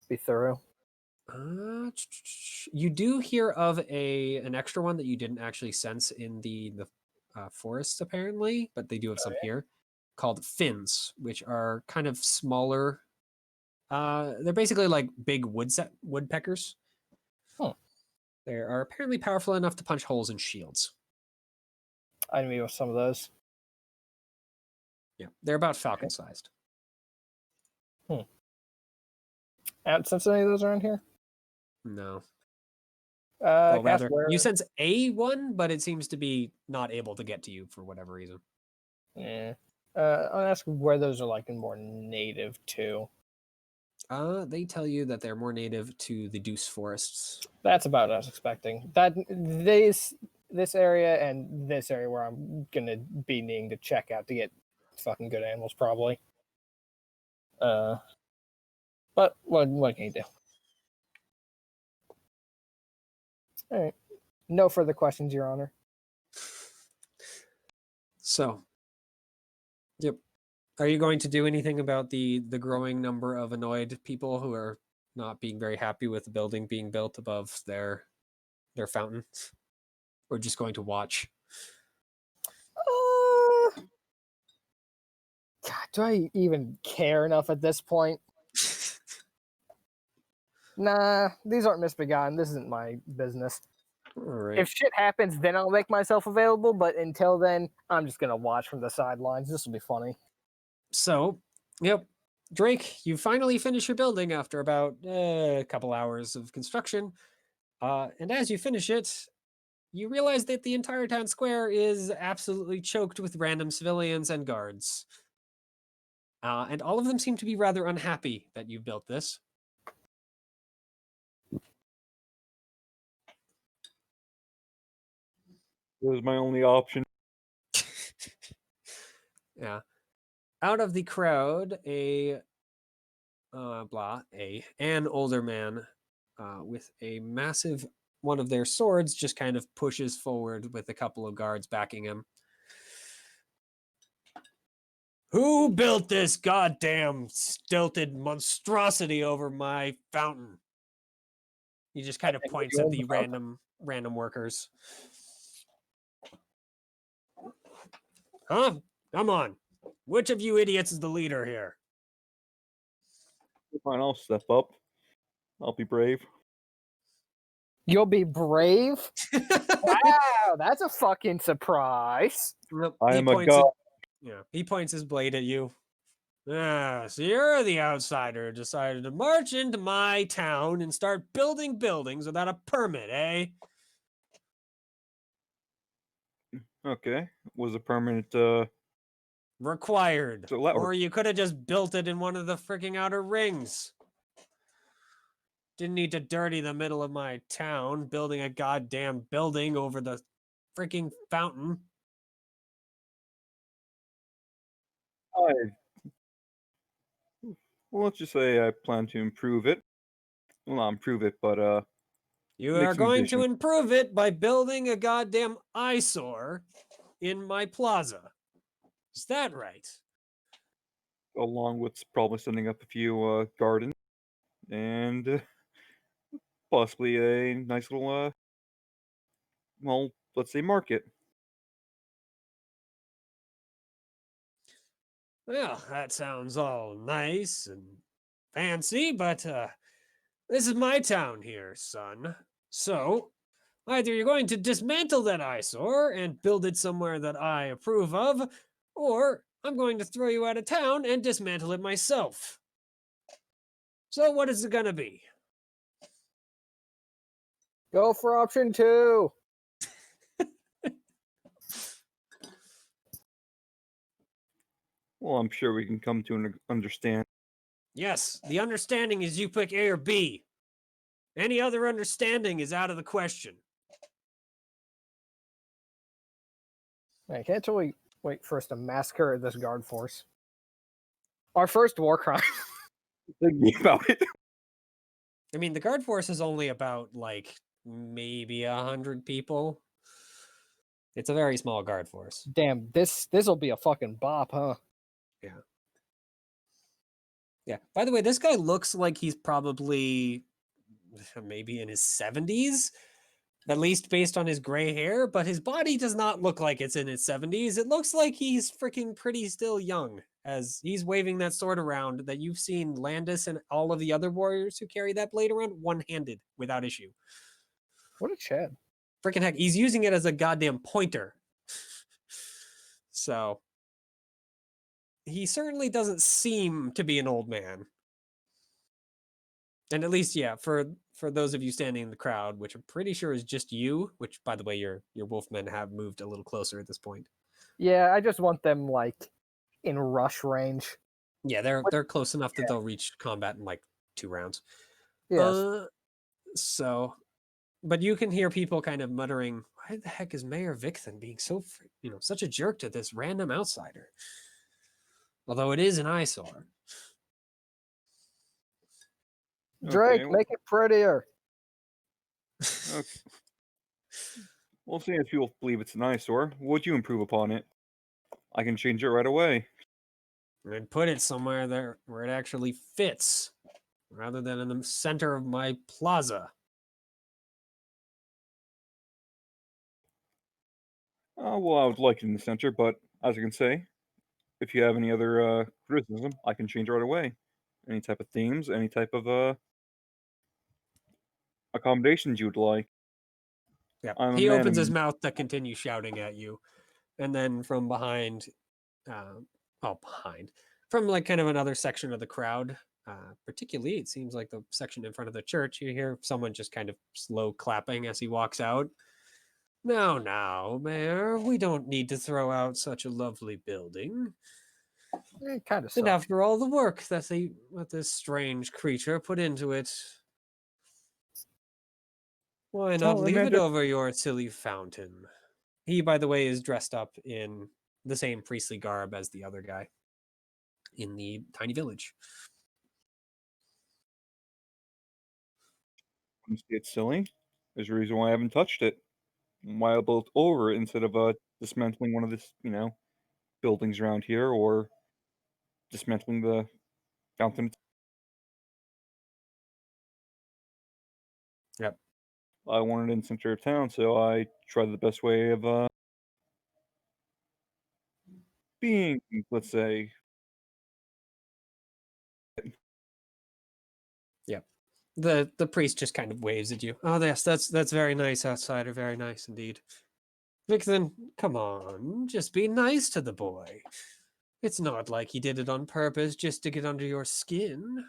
be thorough. You do hear of an extra one that you didn't actually sense in the forests apparently, but they do have some here called fins, which are kind of smaller. They're basically like big woodpeckers. They are apparently powerful enough to punch holes in shields. I knew of some of those. Yeah, they're about falcon sized. Haven't sensed any of those around here. No. Well, rather, you sense a one, but it seems to be not able to get to you for whatever reason. Yeah. I'll ask where those are like and more native to. They tell you that they're more native to the Deuce forests. That's about what I was expecting. That this area and this area where I'm gonna be needing to check out to get fucking good animals, probably. But what can you do? All right. No further questions, Your Honor. So, yep. Are you going to do anything about the growing number of annoyed people who are not being very happy with the building being built above their fountain? Or just going to watch? God, do I even care enough at this point? Nah, these aren't misbegotten. This isn't my business. All right. If shit happens, then I'll make myself available. But until then, I'm just gonna watch from the sidelines. This will be funny. So, yep. Drake, you finally finish your building after about a couple hours of construction. And as you finish it, you realize that the entire town square is absolutely choked with random civilians and guards. And all of them seem to be rather unhappy that you built this. It was my only option. Yeah. Out of the crowd, an older man with a massive one of their swords just kind of pushes forward with a couple of guards backing him. Who built this goddamn stilted monstrosity over my fountain? He just kind of points at the random workers. Huh? Come on. Which of you idiots is the leader here? Fine, I'll step up. I'll be brave. You'll be brave? Wow, that's a fucking surprise. Nope, I he am a points god. he points his blade at you. Ah, so you're the outsider who decided to march into my town and start building buildings without a permit, eh? Okay. Was a permanent Required. So that Or you could have just built it in one of the freaking outer rings. Didn't need to dirty the middle of my town building a goddamn building over the freaking fountain. well, let's just say I plan to improve it. Well, not improve it, but You make are some going to additions. improve it by building a goddamn eyesore in my plaza. Is that right? Along with probably setting up a few gardens and possibly a nice little well, let's say market. Well, that sounds all nice and fancy, but this is my town here, son. So, either you're going to dismantle that eyesore and build it somewhere that I approve of, or I'm going to throw you out of town and dismantle it myself. So, what is it going to be? Go for option 2. Well, I'm sure we can come to an understand. Yes, the understanding is you pick A or B. Any other understanding is out of the question. I can't really wait for us to massacre this guard force. Our first war crime. Thinking about it. I mean, the guard force is only about like maybe 100 people. It's a very small guard force. Damn, this'll be a fucking bop, huh? Yeah. By the way, this guy looks like he's probably maybe in his 70s, at least based on his gray hair, but his body does not look like it's in its 70s. It looks like he's freaking pretty still young as he's waving that sword around that you've seen Landis and all of the other warriors who carry that blade around one-handed without issue. What a Chad. Freaking heck, he's using it as a goddamn pointer. So he certainly doesn't seem to be an old man. And at least, yeah, for those of you standing in the crowd, which I'm pretty sure is just you, which by the way, your wolfmen have moved a little closer at this point. Yeah, I just want them like in rush range. Yeah, they're close enough that they'll reach combat in like 2 rounds. Yes. So, but you can hear people kind of muttering, "Why the heck is Mayor Victhen being so, such a jerk to this random outsider?" Although it is an eyesore. Drake, Okay, make it prettier. okay. Well, seeing as people believe it's an eyesore, would you improve upon it? I can change it right away. And put it somewhere there where it actually fits, rather than in the center of my plaza. Well, I would like it in the center, but as I can say, if you have any other criticism, I can change right away. Any type of themes, any type of accommodations you would like. Yeah. I'm a He man of opens his means. mouth to continue shouting at you, and then from behind, from like kind of another section of the crowd, particularly it seems like the section in front of the church, you hear someone just kind of slow clapping as he walks out. Now, Mayor, we don't need to throw out such a lovely building. It kind of And sucks. after all the work that this strange creature put into it, why not Well, leave it imagine over your silly fountain? He, by the way, is dressed up in the same priestly garb as the other guy in the tiny village. it's silly. There's a reason why I haven't touched it. Why I built over it instead of dismantling one of this, buildings around here or dismantling the fountain. Yep. I wanted it in center of town, so I tried the best way of being, let's say, Yep. The priest just kind of waves at you. Oh, yes, that's very nice, outsider. Very nice indeed. Vixen, come on, just be nice to the boy. It's not like he did it on purpose just to get under your skin.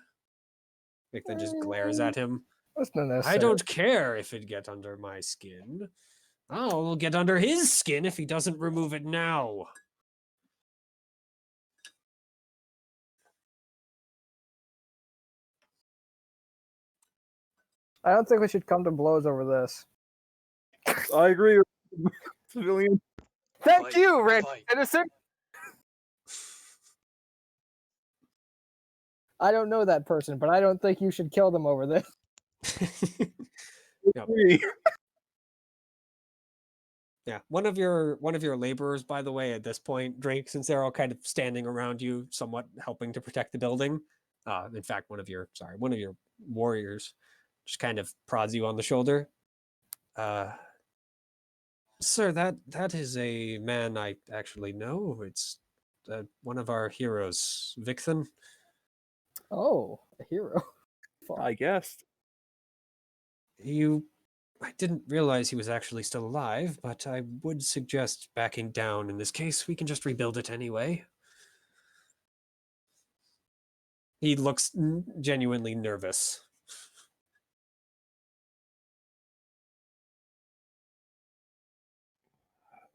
Vixen just glares at him. That's not I necessary. don't care if it get under my skin. I'll get under his skin if he doesn't remove it now. I don't think we should come to blows over this. I agree with civilian. Thank Fight, you, Red fight. Citizen. I don't know that person, but I don't think you should kill them over this. Yep. Agree. Yeah, one of your laborers, by the way, at this point, Drake, since they're all kind of standing around you, somewhat helping to protect the building. In fact, one of your warriors just kind of prods you on the shoulder. Sir, that is a man I actually know. It's one of our heroes, Vixen. Oh, a hero. I guessed. I didn't realize he was actually still alive, but I would suggest backing down in this case. We can just rebuild it anyway. He looks genuinely nervous.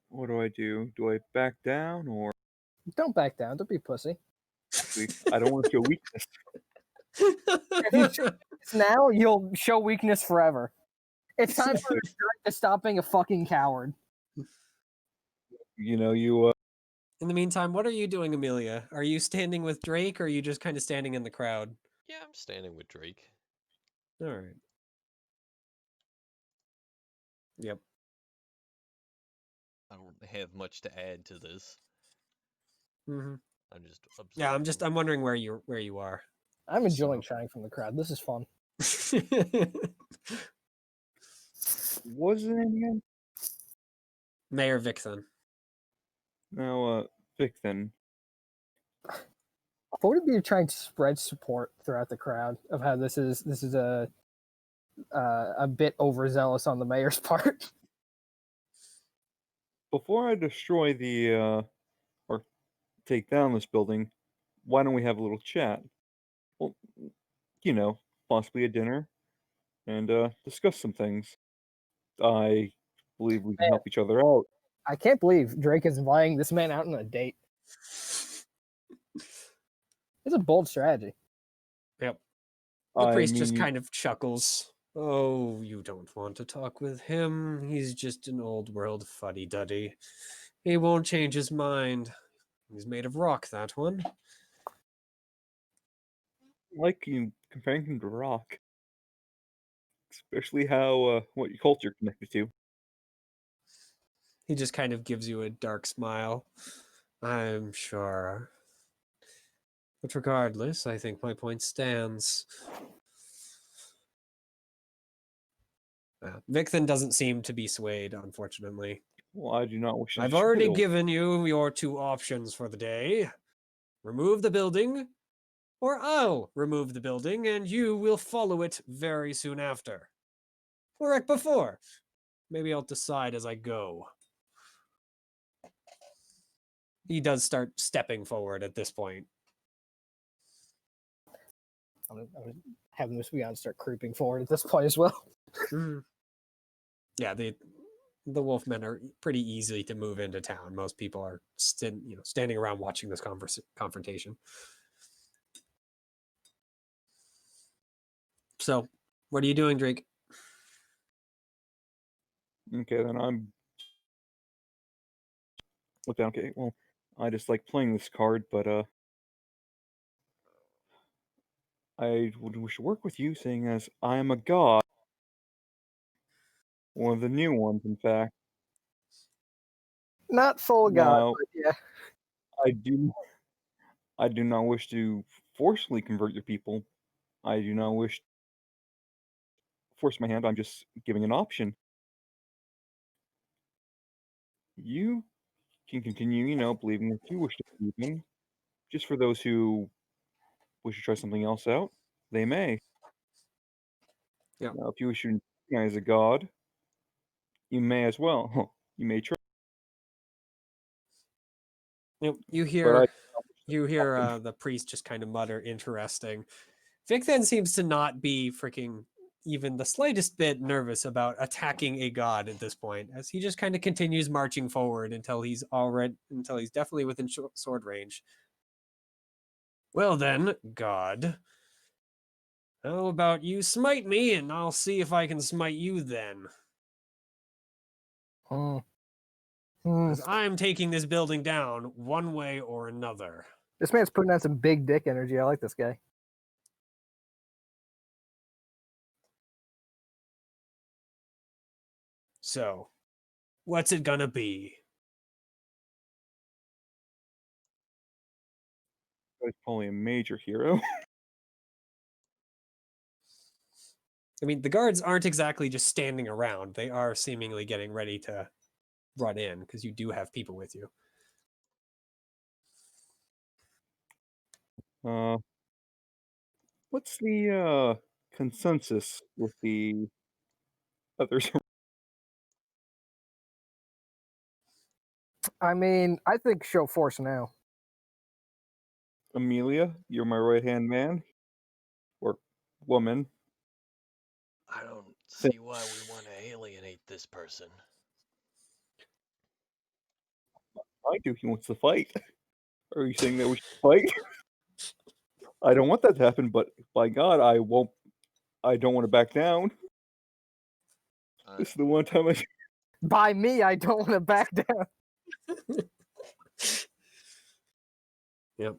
What do I do? Do I back down or Don't back down. Don't be a pussy. actually I don't want to show weakness. If you show weakness now, you'll show weakness forever. It's time for Drake to stop being a fucking coward. You In the meantime, what are you doing, Amelia? Are you standing with Drake, or are you just kind of standing in the crowd? Yeah, I'm standing with Drake. All right. Yep. I don't have much to add to this. Mm-hmm. I'm just Yeah, observing. I'm wondering where you are. I'm enjoying shining from the crowd. This is fun. what's his name again? Mayor Vixen. Now Vixen. What would it be to try and spread support throughout the crowd of how this is a bit overzealous on the mayor's part? Before I destroy the or take down this building, why don't we have a little chat? Well, possibly a dinner and discuss some things. I believe we can help each other out. I can't believe Drake is inviting this man out on a date. It's a bold strategy. Yep. The I priest mean, just kind of chuckles. Oh, you don't want to talk with him. He's just an old world fuddy-duddy. He won't change his mind. He's made of rock, that one. like you comparing him to Rock, especially how what cult you're connected to. He just kind of gives you a dark smile. I'm sure. But regardless, I think my point stands. Victhan doesn't seem to be swayed, unfortunately. Well, I do not wish to I've already destroy the given you your 2 options for the day. Remove the building, or I'll remove the building and you will follow it very soon after. Or right before. Maybe I'll decide as I go. He does start stepping forward at this point. I'm having this beyond start creeping forward at this point as well. Yeah, the wolfmen are pretty easy to move into town. Most people are standing around watching this confrontation. So, what are you doing, Drake? Okay, then I'm. Okay, well, I just like playing this card, but I would wish to work with you, seeing as I am a god. One of the new ones, in fact. Not full god, Now, but yeah. I do not wish to forcefully convert your people. I do not wish to force my hand. I'm just giving an option. You can continue, believing what you wish to believe in. Just for those who wish to try something else out, they may. Yeah. Now, if you wish to recognize a god, you may as well. You may try. You But hear the priest just kind of mutter, "Interesting." Vic then seems to not be freaking even the slightest bit nervous about attacking a god at this point, as he just kind of continues marching forward until he's definitely within sword range. Well then, god, how about you smite me, and I'll see if I can smite you then. Hmm. 'Cause I'm taking this building down one way or another. This man's putting on some big dick energy. I like this guy. So, what's it gonna be? he's probably a major hero. I mean, the guards aren't exactly just standing around. They are seemingly getting ready to run in, because you do have people with you. What's the consensus with the others? I mean, I think show force now. Amelia, you're my right-hand man. Or woman. I don't see why we want to alienate this person. I do. He wants to fight. Are you saying that we should fight? I don't want that to happen, but by God, I won't. I don't want to back down. This is the one time I. By me, I don't want to back down. Yep.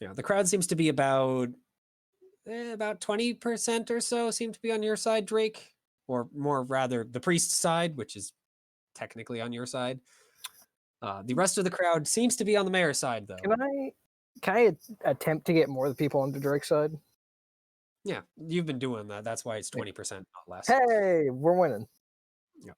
Yeah, the crowd seems to be about 20% or so seem to be on your side, Drake, or more rather the priest's side, which is technically on your side. The rest of the crowd seems to be on the mayor's side, though. Can I attempt to get more of the people on the Drake's side? Yeah, you've been doing that. That's why it's 20%, not less. Hey, we're winning. Yeah.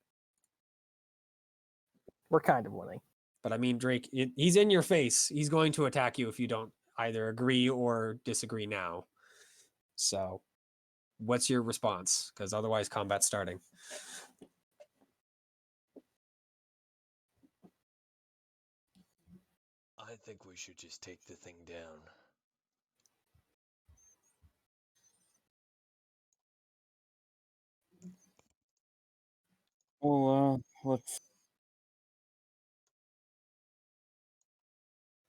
We're kind of winning. But I mean, Drake, he's in your face. He's going to attack you if you don't either agree or disagree now. So, what's your response? Because otherwise, combat's starting. I think we should just take the thing down. Well, let's.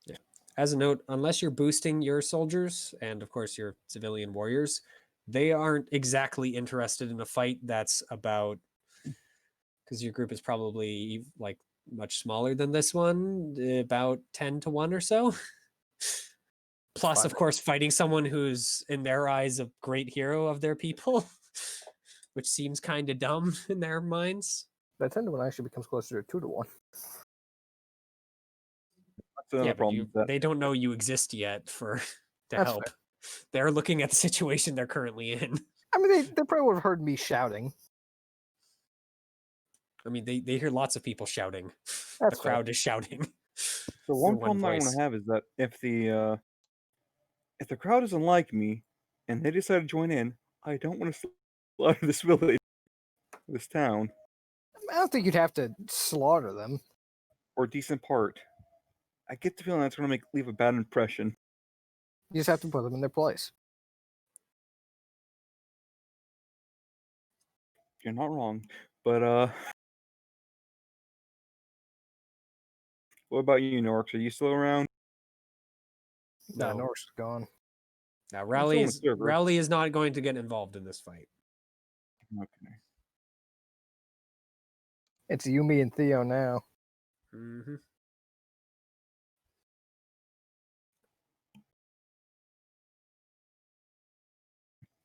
Yeah. As a note, unless you're boosting your soldiers and, of course, your civilian warriors, they aren't exactly interested in a fight that's about, because your group is probably like much smaller than this one, about 10 to 1 or so. Plus, of course, fighting someone who's, in their eyes, a great hero of their people, which seems kind of dumb in their minds. That 10-1 actually becomes closer to 2-1. That's another Yeah, but problem with that. they don't know you exist yet to That's help. They're looking at the situation they're currently in. I mean, they probably would have heard me shouting. I mean, they hear lots of people shouting. That's The crowd is shouting. The one in one problem I want voice. to have is that if the crowd doesn't like me and they decide to join in, I don't want to slaughter this village, this town, I don't think you'd have to slaughter them. or a decent part. I get the feeling that's going to leave a bad impression. You just have to put them in their place. You're not wrong, but what about you, Norks? Are you still around? Nah, No. Norse is gone. Now, still Rally on the server. Rally is not going to get involved in this fight. Okay. It's Yumi and Theo now. Mm-hmm.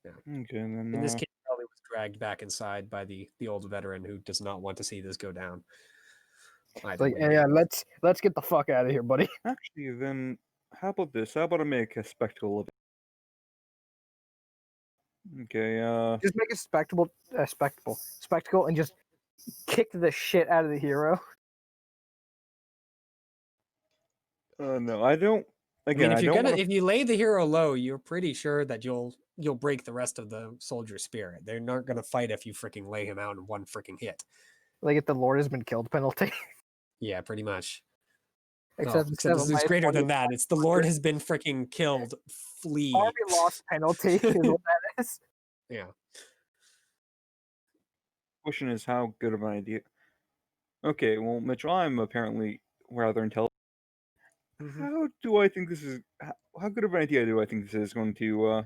Okay, then. In this case, Rally was dragged back inside by the old veteran who does not want to see this go down. It's like, yeah, let's get the fuck out of here, buddy. Actually, then, how about this? How about I make a spectacle of it? Okay, Just make a spectacle, and just kick the shit out of the hero. no, I don't. Again, I mean, don't want if you lay the hero low, you're pretty sure that you'll break the rest of the soldier's spirit. They're not gonna fight if you freaking lay him out in one freaking hit. Like if the Lord has been killed penalty. Yeah, pretty much. Except Except this is greater than that. It's the Lord has been freaking killed. Flee. Army lost penalty is what that is. Yeah. Question is how good of an idea. Okay, well, Mitchell, I'm apparently rather intelligent. How do I think this is? How good of an idea do I think this is going to,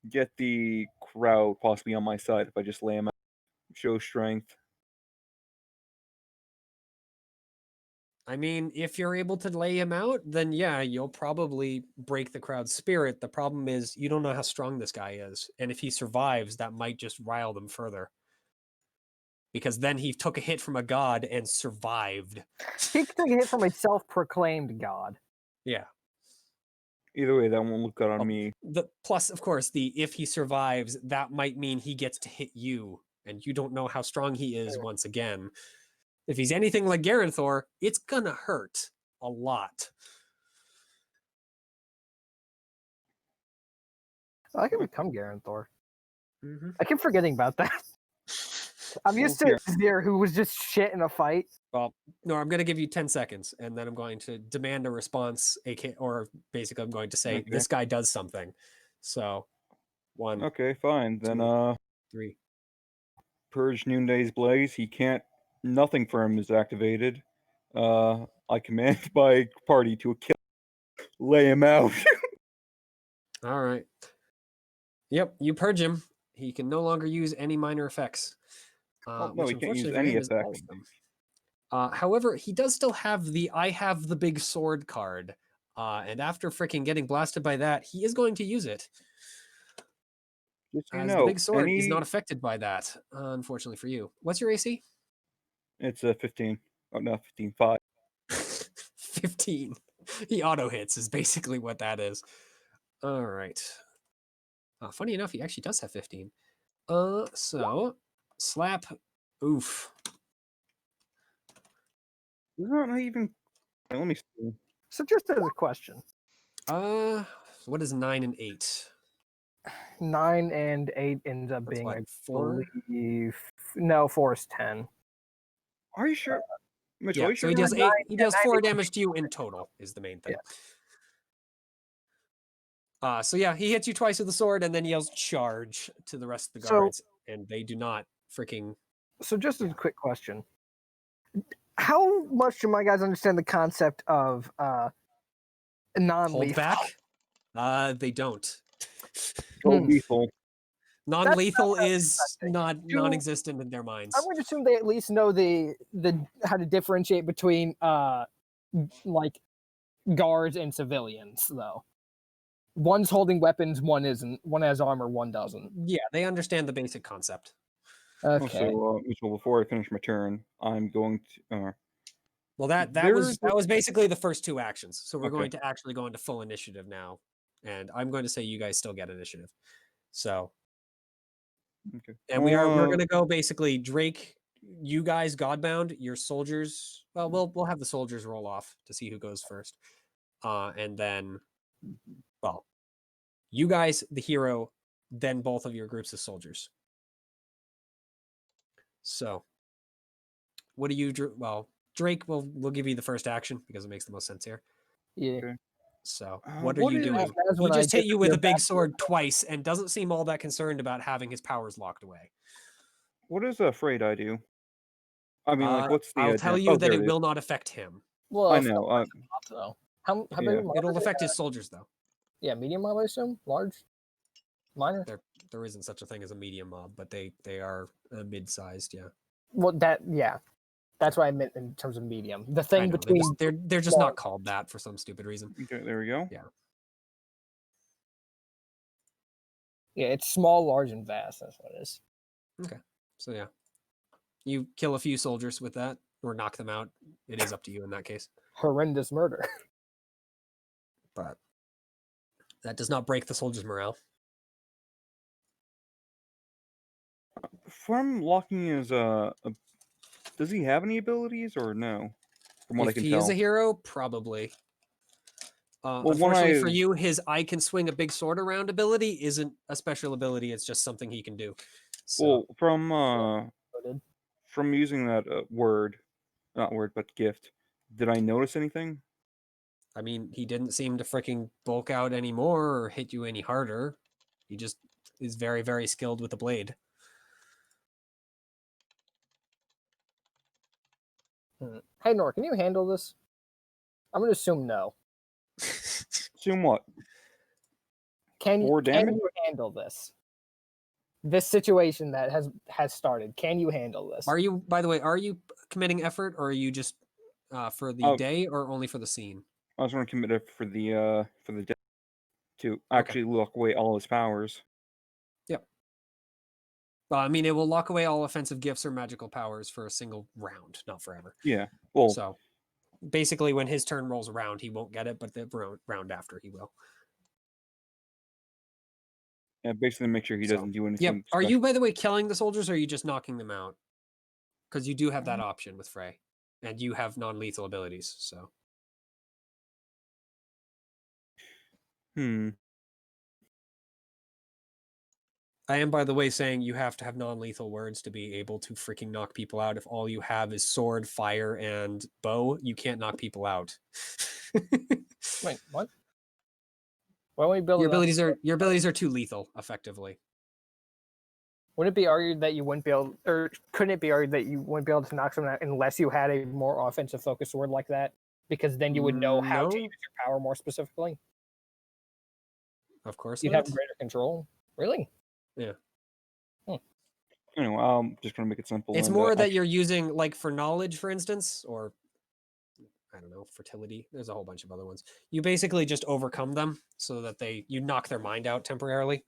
get the crowd possibly on my side if I just lay him out, show strength? I mean, if you're able to lay him out, then yeah, you'll probably break the crowd's spirit. The problem is you don't know how strong this guy is. And if he survives, that might just rile them further. Because then he took a hit from a god and survived. He took a hit from a self-proclaimed god. Yeah. Either way, that won't look good on me. Plus, of course, if he survives, that might mean he gets to hit you. And you don't know how strong he is once again. If he's anything like Garanthor, it's gonna hurt a lot. I can become Garanthor. Mm-hmm. I keep forgetting about that. I'm used to Zir, who was just shit in a fight. Well, no, I'm going to give you 10 seconds, and then I'm going to demand a response, or basically I'm going to say, this guy does something. So, 1. Okay, fine. Then, 3. Purge Noonday's Blaze. He can't. Nothing for him is activated. I command my party to kill. Lay him out. All right. Yep, you purge him. He can no longer use any minor effects. No, he can't use any effects. However, he does still have the I have the big sword card. And after freaking getting blasted by that, he is going to use it. Just so you As know, the big sword is not affected by that, unfortunately for you. What's your AC? It's 15. Oh, no, 15. 5. 15. He auto hits is basically what that is. All right. Funny enough, he actually does have 15. So slap. Oof. Is that not even? Let me see. So just as a question. What is 9 and 8? 9 and 8 ends up That's being, what, I 4? believe... No, 4 is 10. Are you sure? Mitchell, Yeah, are you so sure? he deals 8. He deals 4 9 damage to you in total. Is the main thing. Yeah. So yeah, he hits you twice with the sword and then yells charge to the rest of the guards, and they do not freaking. So just as a quick question, how much do my guys understand the concept of non-lethal? Hold back? They don't. Lethal. Non-lethal is non-existent in their minds. I would assume they at least know the how to differentiate between like guards and civilians, though. One's holding weapons, one isn't. One has armor, one doesn't. Yeah, they understand the basic concept. Okay. Also, Mitchell, before I finish my turn, I'm going to. Well, that There's was basically the first two actions. So we're Okay. going to actually go into full initiative now, and I'm going to say you guys still get initiative. So, Okay. and we're going to go basically Drake, you guys, Godbound, your soldiers. Well, we'll have the soldiers roll off to see who goes first, and then, well, you guys, the hero, then both of your groups of soldiers. So, what do you? Well, Drake, we'll give you the first action because it makes the most sense here. Yeah. Okay. So, Uh, what are what you is- doing? That's He when I just hit you with a disappear big back to sword twice and doesn't seem all that concerned about having his powers locked away. What does Afraid I do? I mean, like, what's the? I'll tell you oh, that there it it is. will not affect him. Well, I it's know. not mob, though. How big Yeah. of a mob It'll is it? affect his soldiers though. Yeah, medium mob, I assume. Large, minor. There isn't such a thing as a medium mob, but they are mid-sized. Yeah, Well, that's what I meant in terms of medium. The I thing know. between They're just not called that for some stupid reason. Okay, there we go. yeah, it's small, large, and vast. That's what it is. So yeah, you kill a few soldiers with that or knock them out. It is up to you in that case. Horrendous murder. But that does not break the soldiers' morale. From locking his does he have any abilities or no? From what I If can he tell. is a hero, probably. Well, when Unfortunately for I- you, his I can swing a big sword around ability isn't a special ability. It's just something he can do. So, Well, Noted. from using that not word, but gift, did I notice anything? I mean, he didn't seem to freaking bulk out anymore or hit you any harder. He just is very, very skilled with the blade. Hey, Nor, can you handle this? I'm gonna assume no. Assume what? Can More damage? you handle this? This situation that has started. Can you handle this? Are you, by the way, are you committing effort or are you just for the Oh. day or only for the scene? I was going to commit it for the death to actually lock away all his powers. Yep. Well, I mean, it will lock away all offensive gifts or magical powers for a single round, not forever. Yeah. Well, So basically, when his turn rolls around, he won't get it, but the round after he will. yeah, basically make sure he So, doesn't do anything. Yep. Are special. you, by the way, killing the soldiers or are you just knocking them out? Because you do have that option with Frey. And you have non-lethal abilities, so. I am, by the way, saying you have to have non-lethal words to be able to freaking knock people out. If all you have is sword, fire, and bow, you can't knock people out. Wait, what? Why don't we build Your it up? abilities are too lethal, effectively. Would it be argued that you wouldn't be able, or couldn't it be argued that you wouldn't be able to knock someone out unless you had a more offensive focused sword like that? Because then you would know how to No. use your power more specifically. Of course You'd not. have greater control. Really? Anyway, I'm just going to make it simple. It's and, more that actually- you're using, like, for knowledge, for instance, or I don't know, fertility. There's a whole bunch of other ones. You basically just overcome them so that you knock their mind out temporarily.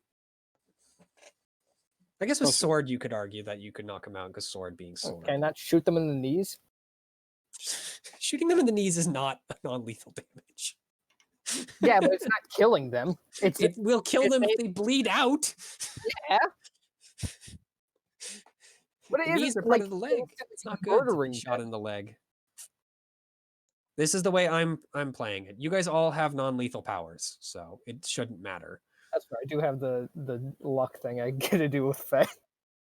I guess with Also- sword, you could argue that you could knock them out because sword being sword. Can I not shoot them in the knees? Shooting them in the knees is not a non-lethal damage. Yeah, but it's not killing them. It will kill it's them a- if they bleed out. Yeah. But it The knees isn't are part like of the leg. instantly It's not good to murdering be shot them. in the leg. This is the way I'm playing it. You guys all have non-lethal powers, so it shouldn't matter. That's right. I do have the luck thing I get to do with Faye.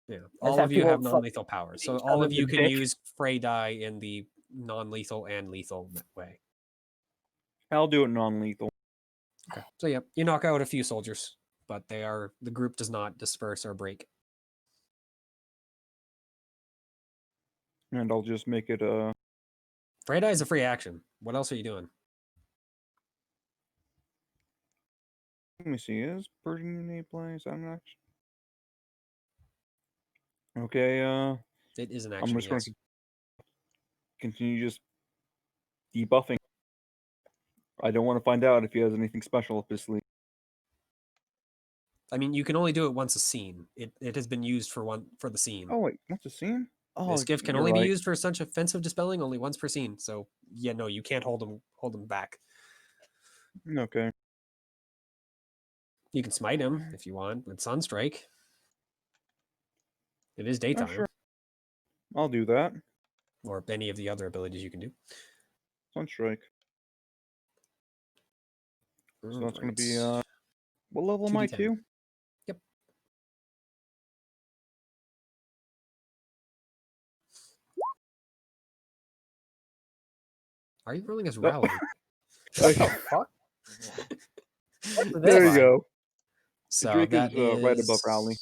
Yeah, just all have of you people have fucking non-lethal powers, so each all other of in you the can dick. use Frey die in the non-lethal and lethal way. I'll do it non-lethal. Okay. So yeah, you knock out a few soldiers, but the group does not disperse or break. And I'll just make it Frey die is a free action. What else are you doing? let me see, is purging the place an action? Okay, It is an I'm action. just going Yes. to continue just debuffing. I don't want to find out if he has anything special up his sleeve. I mean, you can only do it once a scene. It has been used for the scene. Oh wait, what's the scene? Oh, This gift can you're only be right. used for such offensive dispelling only once per scene. So yeah, no, you can't hold them back. Okay. You can smite him if you want with Sunstrike. It is Oh, daytime, sure. I'll do that. or any of the other abilities you can do. Sunstrike. So that's going to be, Alright. what level am I 2d10. to? Yep. Are you rolling as No. Rowling? What the fuck? What's There this? you fine. go. So Drake that is right above Rowley.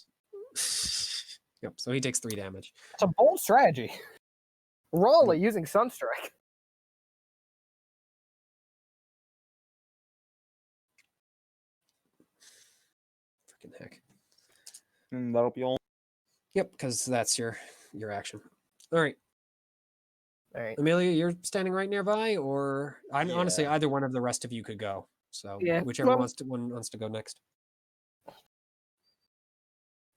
Yep. So he takes 3 damage. It's a bold strategy. Raleigh using Sunstrike. Freaking heck. And that'll be all. Yep, because that's your action. All right, All right. Amelia, you're standing right nearby, or honestly, Yeah. either one of the rest of you could go. So Yeah, whichever well- one wants to go next.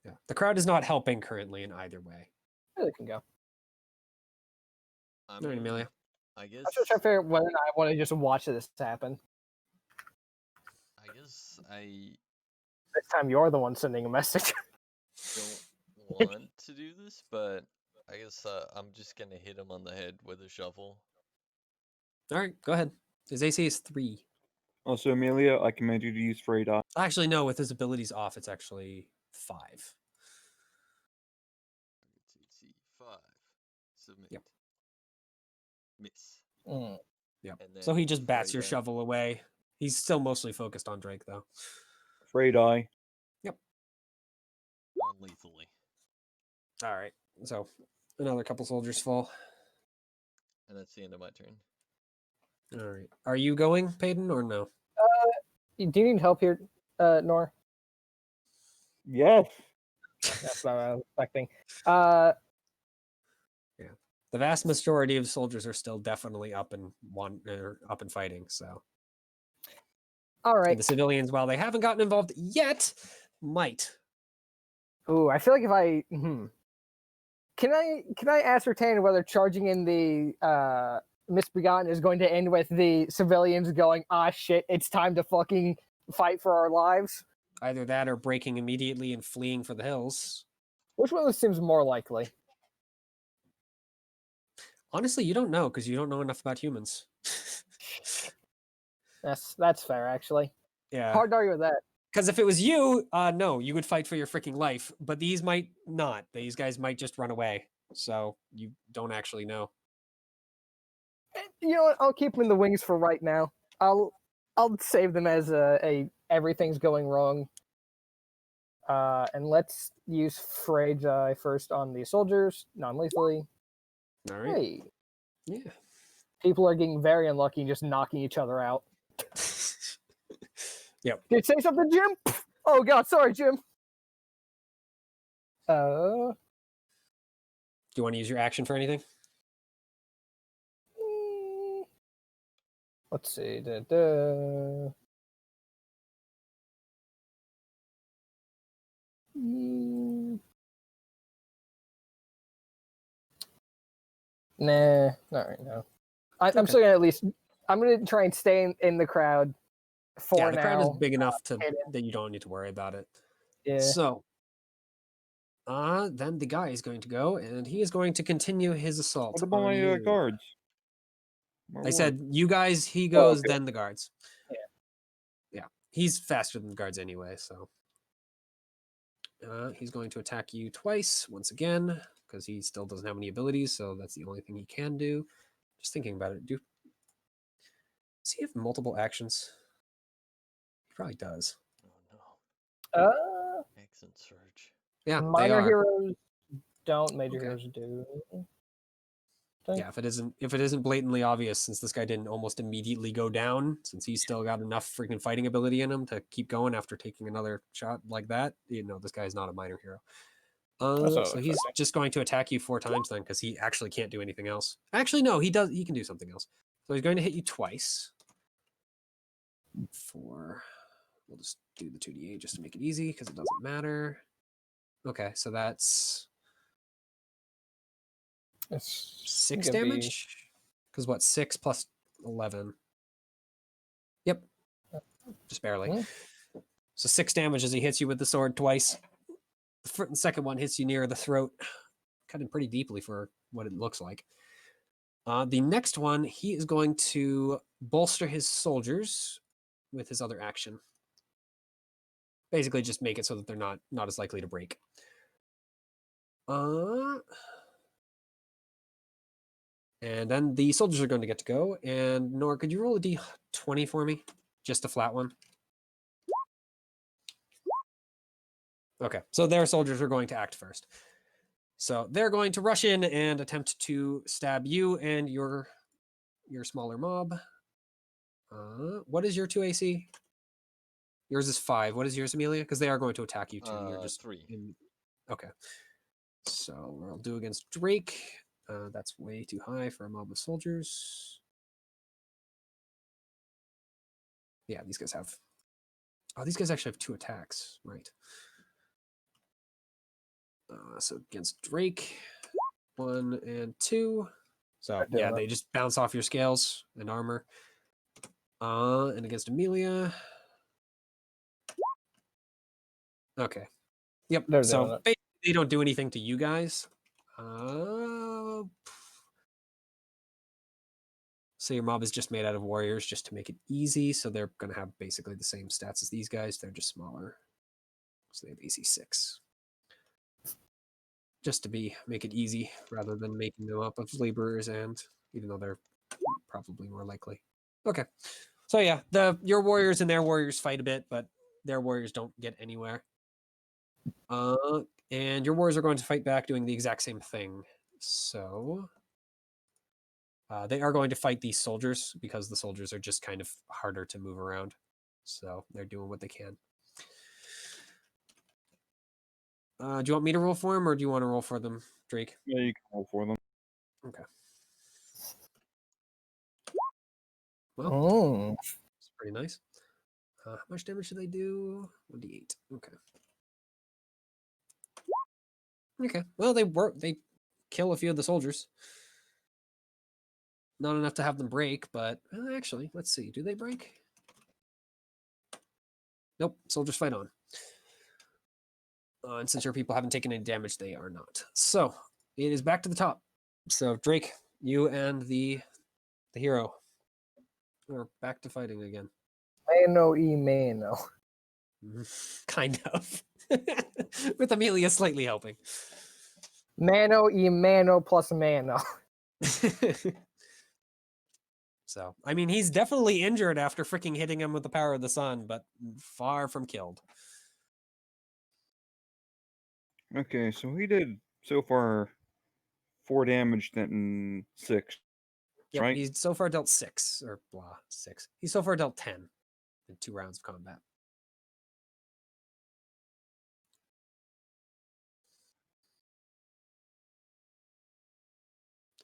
Yeah, the crowd is not helping currently in either way. Really can go. I All right, Amelia. I guess. I'm just trying to figure out whether or not I want to just watch this happen. I guess I This time you're the one sending a message. don't want to do this, but I guess I'm just gonna hit him on the head with a shovel. All right, go ahead. His AC is 3. Also, Amelia, I command you to use Frey Die. Actually, no. With his abilities off, it's actually 5. Let's see, 5. Submit. Yep. Miss. Mm. Yep. And So he then just bats Frey your die. shovel away. He's still mostly focused on Drake, though. Frey Die. Non-lethally. All right. So another couple soldiers fall. And that's the end of my turn. All right. Are you going, Peyton, or no? Do you need help here, Nor? Yes. That's what I was expecting. The vast majority of soldiers are still definitely up and up and fighting. So All and right. the civilians, while they haven't gotten involved yet, might. Ooh, I feel like if I can I ascertain whether charging in the misbegotten is going to end with the civilians going, ah shit, it's time to fucking fight for our lives? Either that or breaking immediately and fleeing for the hills. Which one of those seems more likely? Honestly, you don't know because you don't know enough about humans. That's fair, actually. Yeah. Hard to argue with that. Because if it was you, no, you would fight for your freaking life. But these might not. These guys might just run away. So you don't actually know. You know what? I'll keep them in the wings for right now. I'll save them as a everything's going wrong. And let's use Frage first on the soldiers, non-lethally. All right. Hey, Yeah. people are getting very unlucky, just knocking each other out. Yep. Did you say something, Jim? Oh God, sorry, Jim. Do you want to use your action for anything? Let's see. Da. Nah, not right now. I'm Okay. still gonna at least. I'm gonna try and stay in the crowd for Yeah, the now. crowd is big enough hit it. that you don't need to worry about it. Yeah. So, then the guy is going to go, and he is going to continue his assault. What about on my you. guards? I said you guys. He Oh, goes, okay. then the guards. Yeah. Yeah, he's faster than the guards anyway. So, he's going to attack you twice once again because he still doesn't have any abilities. So that's the only thing he can do. Just thinking about it. Does he have multiple actions? He probably does. Oh no. Accent surge. Yeah, they Minor are. heroes don't. Major Okay. heroes do. Yeah, if it isn't blatantly obvious, since this guy didn't almost immediately go down, since he's still got enough freaking fighting ability in him to keep going after taking another shot like that, you know, this guy's not a minor hero. So he's just going to attack you 4 times then, because he actually can't do anything else. Actually, no, he does. He can do something else. So he's going to hit you twice. 4. We'll just do the 2d8 just to make it easy because it doesn't matter. Okay, so that's It's 6 gonna be- damage. Because what? 6 plus 11. Yep, just barely. Hmm. So 6 damage as he hits you with the sword twice. The second one hits you near the throat, cutting pretty deeply for what it looks like. The next one, he is going to bolster his soldiers with his other action. Basically, just make it so that they're not as likely to break. And then the soldiers are going to get to go. And Nora, could you roll a d20 for me? Just a flat one. Okay, so their soldiers are going to act first. So they're going to rush in and attempt to stab you and your smaller mob. What is your 2 AC? Yours is 5. What is yours, Amelia? Because they are going to attack you too. You're just 3. Okay. So we'll do against Drake. That's way too high for a mob of soldiers. Yeah, these guys have. Oh, these guys actually have 2 attacks, right? So against Drake, 1 and 2. So yeah, they just bounce off your scales and armor. And against Amelia. Okay. Yep. They're So doing it. basically they don't do anything to you guys. So your mob is just made out of warriors just to make it easy. So they're going to have basically the same stats as these guys. They're just smaller. So they have AC 6. Just to make it easy rather than making them up of laborers, and even though they're probably more likely. Okay. So yeah, your warriors and their warriors fight a bit, but their warriors don't get anywhere. And your warriors are going to fight back doing the exact same thing. So they are going to fight these soldiers because the soldiers are just kind of harder to move around. So they're doing what they can. Do you want me to roll for them or do you want to roll for them, Drake? Yeah, you can roll for them. Okay. Well, Mm. it's pretty nice. How much damage do they do? 1d8. Okay. Okay. Well, they kill a few of the soldiers. Not enough to have them break, but actually, let's see. Do they break? Nope. Soldiers fight on. And since your people haven't taken any damage, they are not. So it is back to the top. So Drake, you and the hero are back to fighting again. Mano e mano. Kind of. With Amelia slightly helping. Mano e mano plus mano. So, I mean, he's definitely injured after freaking hitting him with the power of the sun, but far from killed. Okay, so he did so far 4 damage, then 6. Yep, Right? he's so far dealt 6, or blah, 6. He's so far dealt 10 in 2 rounds of combat.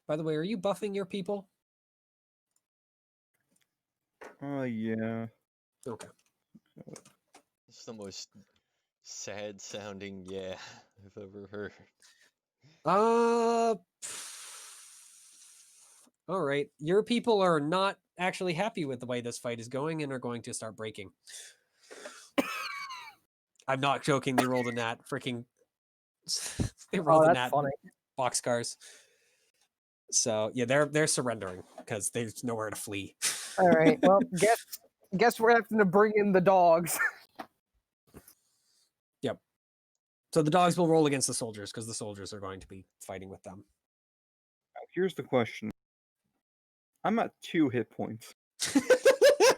By the way, are you buffing your people? Yeah. Okay. It's the most sad sounding yeah I've ever heard. All right. Your people are not actually happy with the way this fight is going and are going to start breaking. I'm not joking. They rolled a nat. Freaking. They rolled a that's nat. funny. Boxcars. So yeah, they're surrendering because there's nowhere to flee. All right. Well, guess we're having to bring in the dogs. Yep. So the dogs will roll against the soldiers because the soldiers are going to be fighting with them. Here's the question. I'm at 2 hit points. Jesus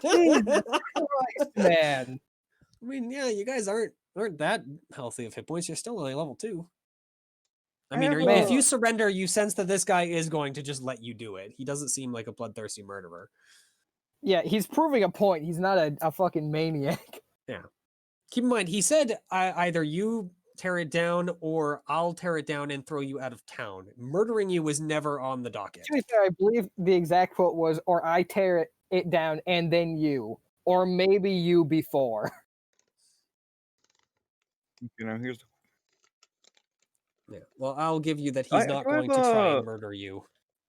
Christ, man. I mean, yeah, you guys aren't that healthy of hit points. You're still only level 2. I mean, if you surrender, you sense that this guy is going to just let you do it. He doesn't seem like a bloodthirsty murderer. Yeah, he's proving a point. He's not a fucking maniac. Yeah. Keep in mind, he said either you tear it down or I'll tear it down and throw you out of town. Murdering you was never on the docket. To be fair, I believe the exact quote was, or I tear it down and then you. Or maybe you before. You know, here's. Yeah. Well, I'll give you that he's not do I have going to try and a- murder you.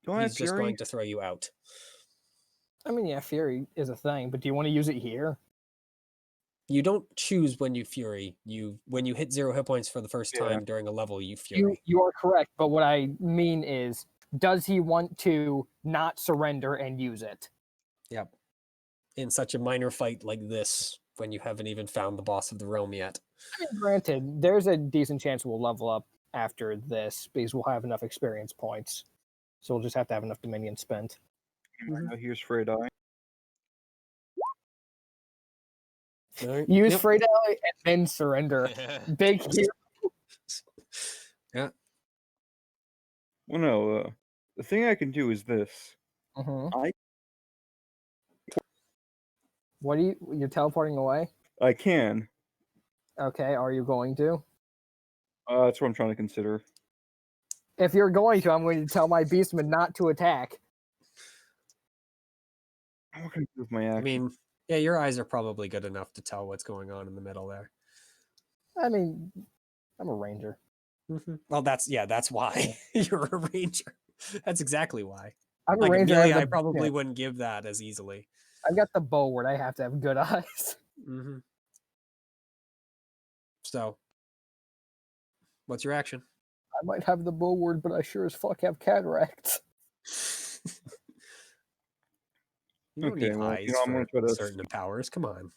Do I have He's just Fury? going to throw you out. I mean, yeah, Fury is a thing, but do you want to use it here? You don't choose when you Fury. When you hit 0 hit points for the first Yeah. time during a level, you Fury. You are correct, but what I mean is, does he want to not surrender and use it? Yep. In such a minor fight like this, when you haven't even found the boss of the realm yet. I mean, granted, there's a decent chance we'll level up after this because we'll have enough experience points. So we'll just have to have enough Dominion spent. Here's Frey die. Right. Use Yep. Freydell and then surrender. Big hero. Yeah. Well, no. The thing I can do is this. Mm-hmm. What are you're teleporting away? I can. Okay, are you going to? That's what I'm trying to consider. If you're going to, I'm going to tell my beastman not to attack. What can I do with my action? I mean, yeah, your eyes are probably good enough to tell what's going on in the middle there. I mean, I'm a ranger. Well, that's why you're a ranger. That's exactly why. I'm a Like ranger. Amelia, I probably wouldn't give that as easily. I've got the bow where I have to have good eyes. So, what's your action? I might have the bow word, but I sure as fuck have cataracts. You don't need eyes I'm gonna try for to certain powers. Come on.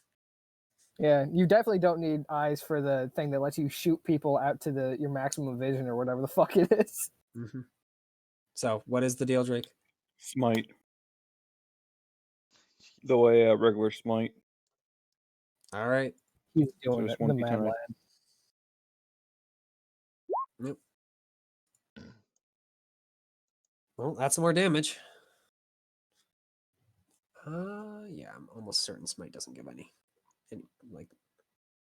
Yeah, you definitely don't need eyes for the thing that lets you shoot people out to your maximum vision or whatever the fuck it is. So, what is the deal, Drake? smite. The way regular smite. All right. He's doing it's it, the 1d10. mad lad. Yep. Well, that's some more damage. Yeah, I'm almost certain smite doesn't give any like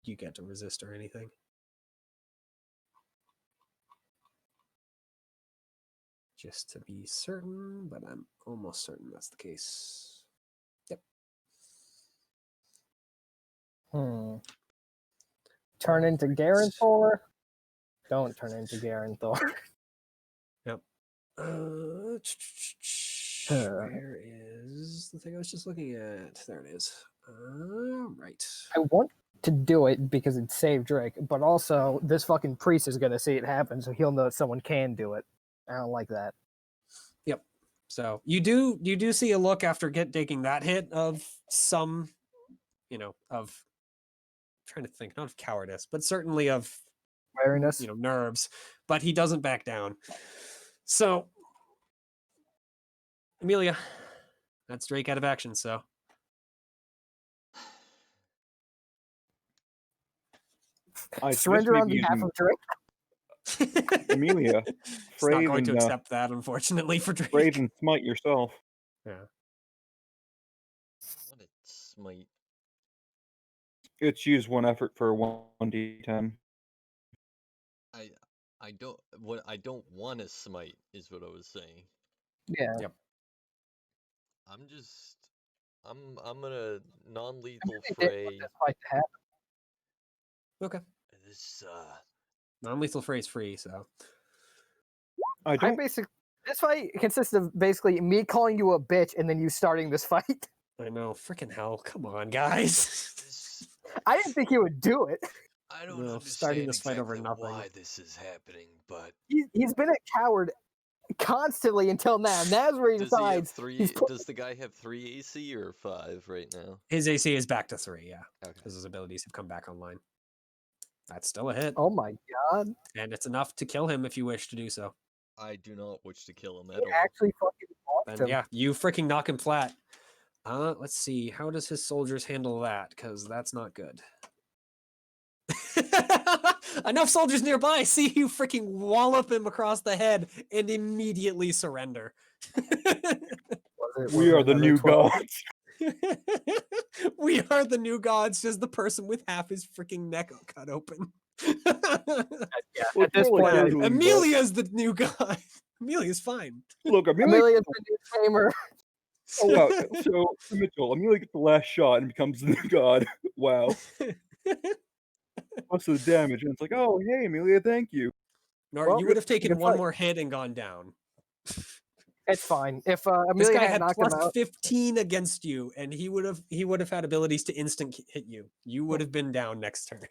you get to resist or anything. Just to be certain, but I'm almost certain that's the case. Yep. Turn into Garanthor? Don't turn into Garanthor. Yep. Where is the thing I was just looking at? There it is. Right. I want to do it because it'd save Drake, but also this fucking priest is gonna see it happen, so he'll know that someone can do it. I don't like that. Yep. So you do see a look after taking that hit of some, of trying to think, not of cowardice, but certainly of Wariness. nerves. But he doesn't back down. So Amelia, that's Drake out of action. So I surrender on maybe behalf of Drake. Amelia. He's not going to accept that, unfortunately, for Drake. Brave and smite yourself. Yeah. What a smite. It's use one effort for 1d10. I don't want to smite is what I was saying. Yeah. Yep. I'm gonna non-lethal I fray. want this fight to happen. Okay. This Non-lethal fray is free, so This fight consists of basically me calling you a bitch and then you starting this fight. I know. Freaking hell. Come on, guys. I didn't think he would do it. I don't No, understand starting this fight over exactly nothing. why this is happening, but He's been a coward constantly until now. Now's where he does he have decides. does the guy have 3 AC or 5 right now? His AC is back to 3, yeah. Okay. Because his abilities have come back online. That's still a hit. Oh my god. And it's enough to kill him if you wish to do so. I do not wish to kill him at He all. actually fucking lost Then him. yeah, you freaking knock him flat. Let's see. How does his soldiers handle that? Because that's not good. Enough soldiers nearby see you freaking wallop him across the head and immediately surrender. We are the new gods. We are the new gods, just the person with half his freaking neck cut open. Yeah, Well, at this more like point, Gurgling, but- Amelia's the new god. Amelia's fine. Look, Amelia's the new tamer. Oh wow! So Mitchell, Amelia gets the last shot and becomes the new god. Wow. most of the damage, and it's like, oh, hey, Amelia, thank you. Nor Well, you would have taken good one fight. more hit and gone down. It's fine. If This Amelia guy had had knocked him plus out, 15 against you, and he would have had abilities to instant hit you. You would have been down next turn.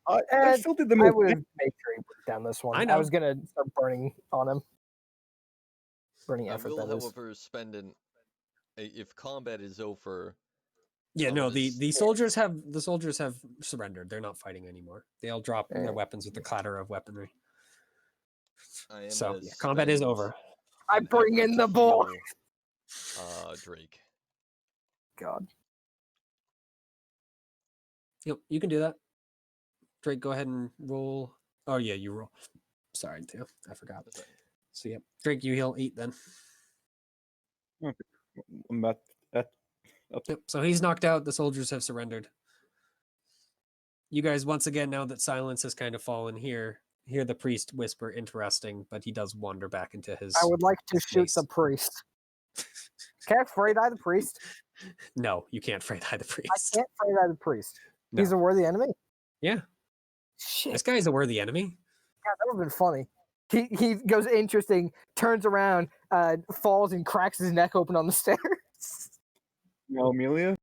I And still did the I most. would have made sure he put down this one. I I know. was gonna start burning on him. Burning I effort, will, that is. however, spend if combat is over. Yeah, I'm no, gonna the soldiers have surrendered. They're not fighting anymore. They all drop their weapons with the clatter of weaponry. I am So gonna yeah, combat is spend over. I an bring effort in to the ball. heal, Drake. God. Yep, you can do that. Drake, go ahead and roll. Oh yeah, you roll. Sorry, too. I forgot. That's right. So yep, Drake, you heal 8 then. I'm at Yep. So he's knocked out. The soldiers have surrendered. You guys, once again, now that silence has kind of fallen here, hear the priest whisper, "Interesting," but he does wander back into his. I would like to shoot space. the priest. Can I afraid eye the priest? No, you can't afraid eye the I priest. can't afraid eye the priest. No. He's a worthy enemy. Yeah. Shit. This guy's a worthy enemy. Yeah, that would have been funny. He goes interesting, turns around, falls and cracks his neck open on the stairs. now, Amelia.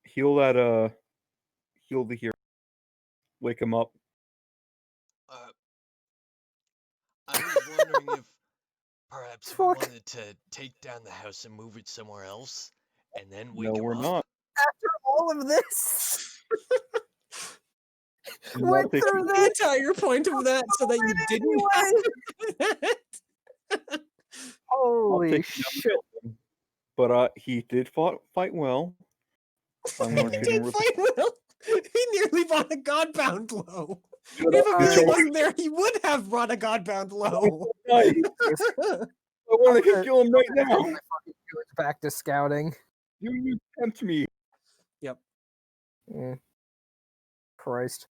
Heal the hero. Wake him up. I was wondering if perhaps we Fuck. wanted to take down the house and move it somewhere else, and then wake No, him we're up. not. After all of this, Do not went take through The this. entire point of that, so that you didn't have Anyway. to do that. I'll Holy take him down the shit! building. But he did fight well. I'm He gonna treat did him with fight well. He nearly brought a godbound low. Shut If up, Amelia Mitchell. wasn't there, he would have brought a godbound low. Nice. I want to kill him right now. My fucking Jewish back to scouting. You tempt me. Yep. Christ.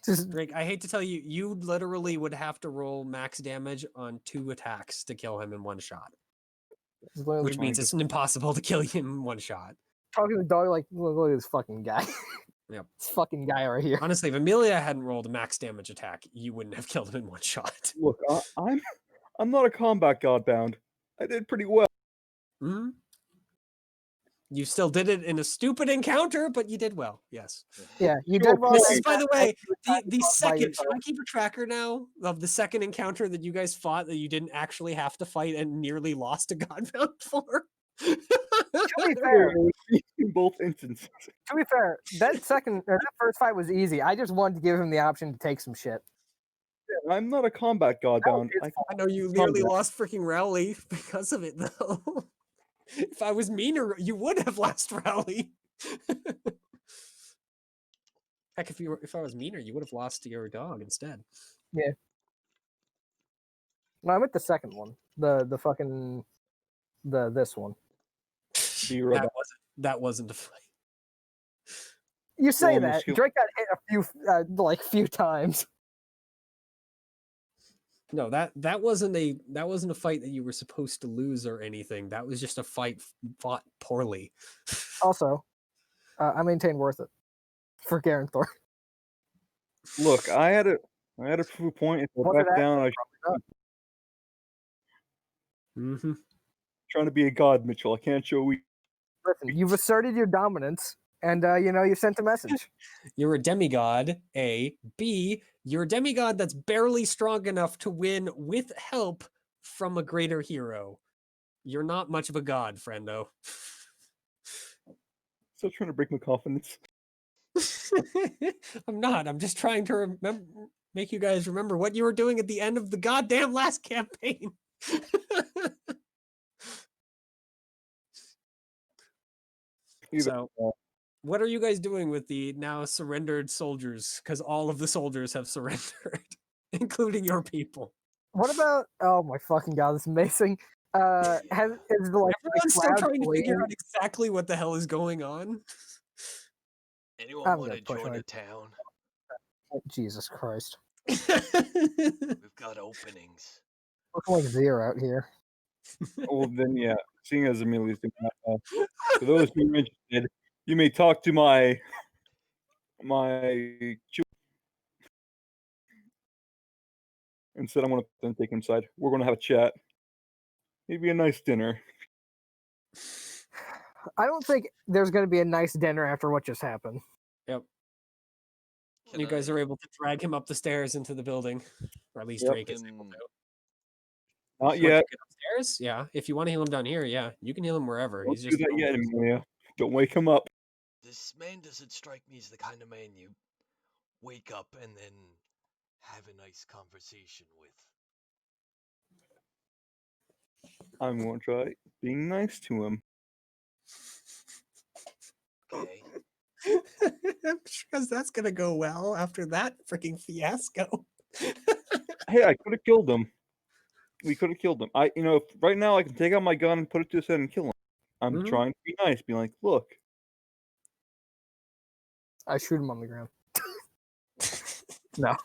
Just Drake, I hate to tell you, you literally would have to roll max damage on 2 attacks to kill him in one shot. literally Which means it's impossible to kill him in one shot. talking to the dog like, look at this fucking guy. Yep. This fucking guy right here. Honestly, if Amelia hadn't rolled a max damage attack, you wouldn't have killed him in one shot. Look, I'm not a combat godbound. I did pretty well. Hmm. You still did it in a stupid encounter, but you did well. Yes. Yeah, you Sure, did well. please. This is, by the way, the by second. yourself. Should I keep a tracker now of the second encounter that you guys fought that you didn't actually have to fight and nearly lost a godbound for? To be fair, In both instances. that first fight was easy. I just wanted to give him the option to take some shit. Yeah, I'm not a combat godbound. his I know you Calm nearly down. lost freaking Rowley because of it, though. If I was meaner, you would have lost Rowley. Heck, if I was meaner, you would have lost to your dog instead. No, I meant the second one. The fucking this one. That wasn't a fight. You say Well, that almost Drake got hit a few times. No, that wasn't a fight that you were supposed to lose or anything. That was just a fight fought poorly. Also, I maintain worth it for Garen Thor. Look, I had a proof point. If I What did back I down, I Mm-hmm. trying to be a god, Mitchell. I can't show weak. Listen, you've asserted your dominance, and you sent a message. You're a demigod, A. B, you're a demigod that's barely strong enough to win with help from a greater hero. You're not much of a god, friendo. Still trying to break my confidence. I'm not. I'm just trying to make you guys remember what you were doing at the end of the goddamn last campaign. So, what are you guys doing with the now surrendered soldiers? Because all of the soldiers have surrendered, including your people. What about? Oh my fucking god, this is amazing. Is the Everyone's still cloud trying to figure clear? out exactly what the hell is going on. Anyone I'm want gonna to push join my- a town? Oh, Jesus Christ, We've got openings. looking like Zero out here. Well, then, yeah. Seeing as Amelia's doing that, for those who are interested, you may talk to my Instead, I'm gonna then take him inside. We're gonna have a chat. Maybe a nice dinner. I don't think there's going to be a nice dinner after what just happened. Yep. Can You guys I- are able to drag him up the stairs into the building, or at least Yep. Drake is able to. Not Once yet. you get upstairs, yeah. If you want to heal him down here, yeah, you can heal him wherever. Don't He's do just that yet, homeless. Amelia. Don't wake him up. This man doesn't strike me as the kind of man you wake up and then have a nice conversation with. I'm gonna try being nice to him. Okay. Because that's gonna go well after that freaking fiasco. Hey, I could have killed him. We could have killed him. Right now I can take out my gun and put it to his head and kill him. I'm Mhm. trying to be nice, be like, look. I shoot him on the ground. No.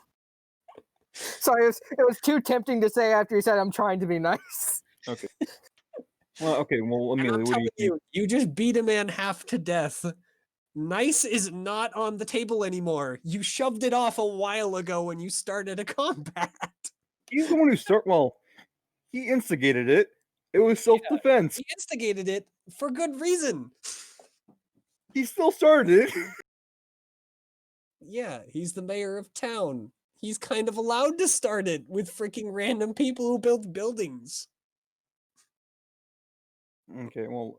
Sorry, it was too tempting to say after he said I'm trying to be nice. Okay. Well, okay. Well, And Amelia, I'm what do telling you think? you just beat a man half to death. Nice is not on the table anymore. You shoved it off a while ago when you started a combat. He's the one who Well, he instigated it. It was self-defense. He instigated it for good reason. He still started it. Yeah, he's the mayor of town. He's kind of allowed to start it with freaking random people who build buildings. Okay, well,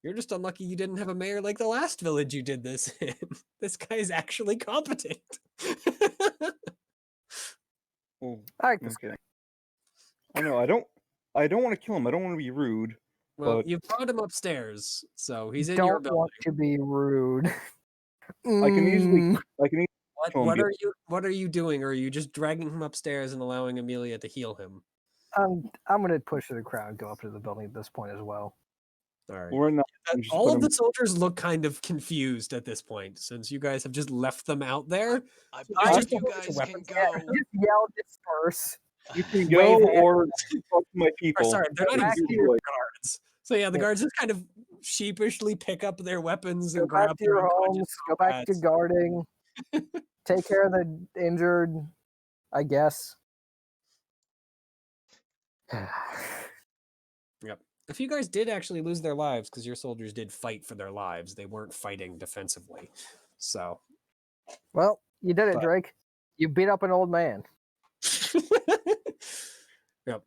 You're just unlucky you didn't have a mayor like the last village you did this in. This guy is actually competent. well, I like this okay. guy. I know. I don't want to kill him. I don't want to be rude. Well, But you brought him upstairs, so he's in your Don't building. want to be rude. I can easily kill him. What are you doing? Or are you just dragging him upstairs and allowing Amelia to heal him? I'm gonna push to the crowd and go up to the building at this point as well. All right. We're not. we just All put of him- the soldiers look kind of confused at this point, since you guys have just left them out there. I I bet just you don't guys put can weapons go. Just yell disperse. You can Wave go hand. or talk to my Or people. sorry, they're not back even to your your- guards. So yeah, the Yeah. guards just kind of sheepishly pick up their weapons Go and grab back to their your unconscious homes. Go back to comrades. guarding. Take care of the injured. I guess. If you guys did actually lose their lives, because your soldiers did fight for their lives, they weren't fighting defensively. So Well, you did it, But- Drake. You beat up an old man.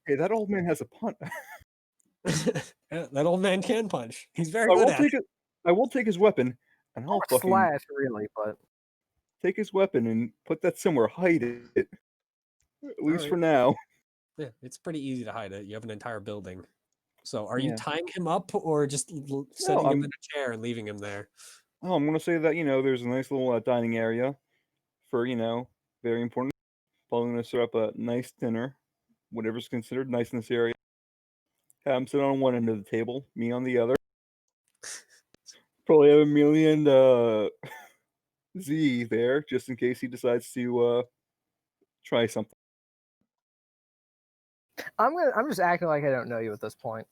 Hey, that old man has a punt. Yeah, that old man can punch. He's very good at it. I will take his weapon and I'll fucking Slash, really, but take his weapon and put that somewhere, hide it. At least Alright. for now. Yeah, it's pretty easy to hide it. You have an entire building. So are you Yeah. tying him up or just setting him I'm- in a chair and leaving him there? Oh, I'm gonna say that there's a nice little dining area for very important. Probably gonna set up a nice dinner, whatever's considered nice in this area. Have him sit on one end of the table, me on the other. Probably have Amelia and Z there, just in case he decides to try something. I'm just acting like I don't know you at this point.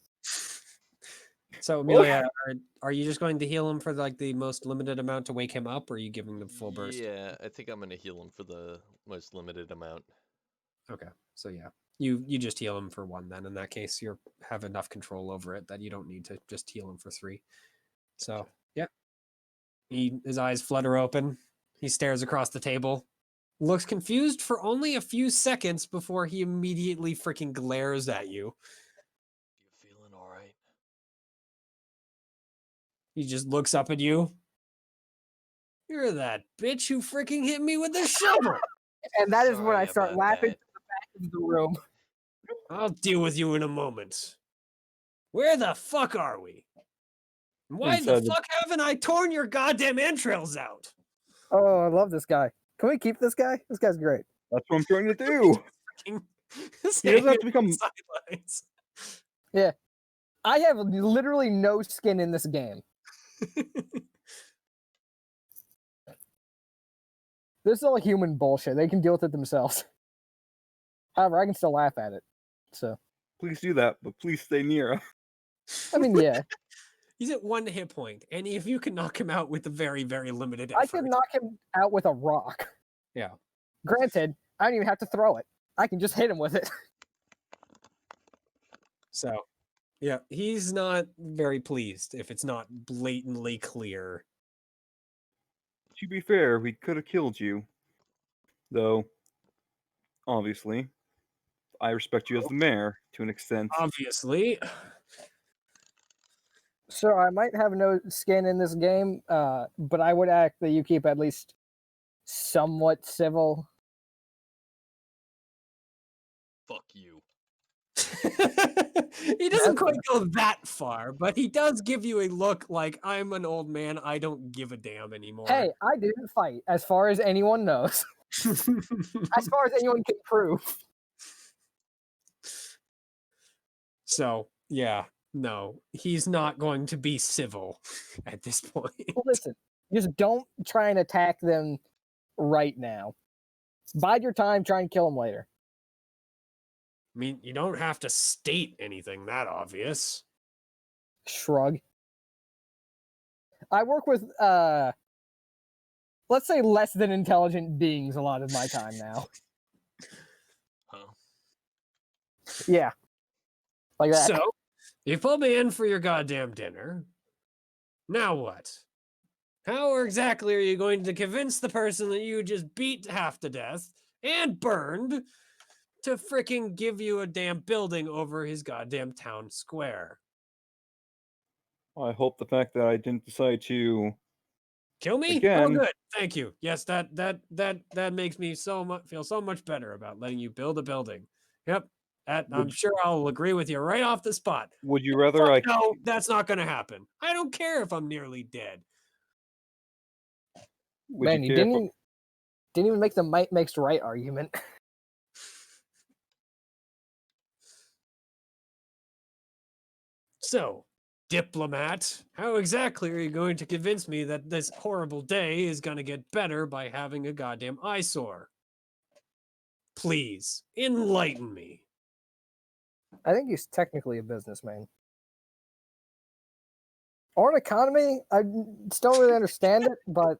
So Amelia, are you just going to heal him for like the most limited amount to wake him up, or are you giving him the full burst? Yeah, I think I'm gonna heal him for the most limited amount. Okay, so yeah, you just heal him for one. Then in that case, you have enough control over it that you don't need to just heal him for 3. So yeah, his eyes flutter open. He stares across the table, looks confused for only a few seconds before he immediately freaking glares at you. You feeling all right? He just looks up at you. You're that bitch who freaking hit me with the shovel. And that is when I Sorry start about laughing that. to the back of the room. I'll deal with you in a moment. Where the fuck are we? Why the Inside the- fuck haven't I torn your goddamn entrails out? Oh, I love this guy. Can we keep this guy? This guy's great. That's what I'm trying to do. Freaking He doesn't standing have to on become. the sidelines. I have literally no skin in this game. This is all human bullshit. They can deal with it themselves. However, I can still laugh at it. So, Please do that, but please stay near. I mean, yeah, He's at 1 hit point. Any of you can knock him out with a very, very limited I effort. could knock him out with a rock. Yeah. Granted, I don't even have to throw it. I can just hit him with it. So, yeah, he's not very pleased if it's not blatantly clear. To be fair, we could have killed you. Though, obviously, I respect you as the mayor to an extent. Obviously. So I might have no skin in this game, but I would ask that you keep at least somewhat civil. Fuck you. He doesn't quite go that far, but he does give you a look like, I'm an old man, I don't give a damn anymore. Hey, I didn't fight, as far as anyone knows. As far as anyone can prove. So, yeah, no, he's not going to be civil at this point. Well, listen, just don't try and attack them right now. Bide your time, try and kill them later. I mean, you don't have to state anything that obvious. Shrug. I work with, let's say less than intelligent beings a lot of my time now. Huh? Yeah. Like that. So, you put me in for your goddamn dinner. Now what? How exactly are you going to convince the person that you just beat half to death and burned to fricking give you a damn building over his goddamn town square? I hope the fact that I didn't decide to Kill me? Oh, again. good. Thank you. Yes, that makes me feel so much better about letting you build a building. Yep. I'm sure I'll agree with you right off the spot. Would you rather I? No, that's not going to happen. I don't care if I'm nearly dead. Would Man, you you care if didn't even make the might makes right argument. So, diplomat, how exactly are you going to convince me that this horrible day is going to get better by having a goddamn eyesore? Please, enlighten me. I think he's technically a businessman. Or an economy? I still don't really understand it, but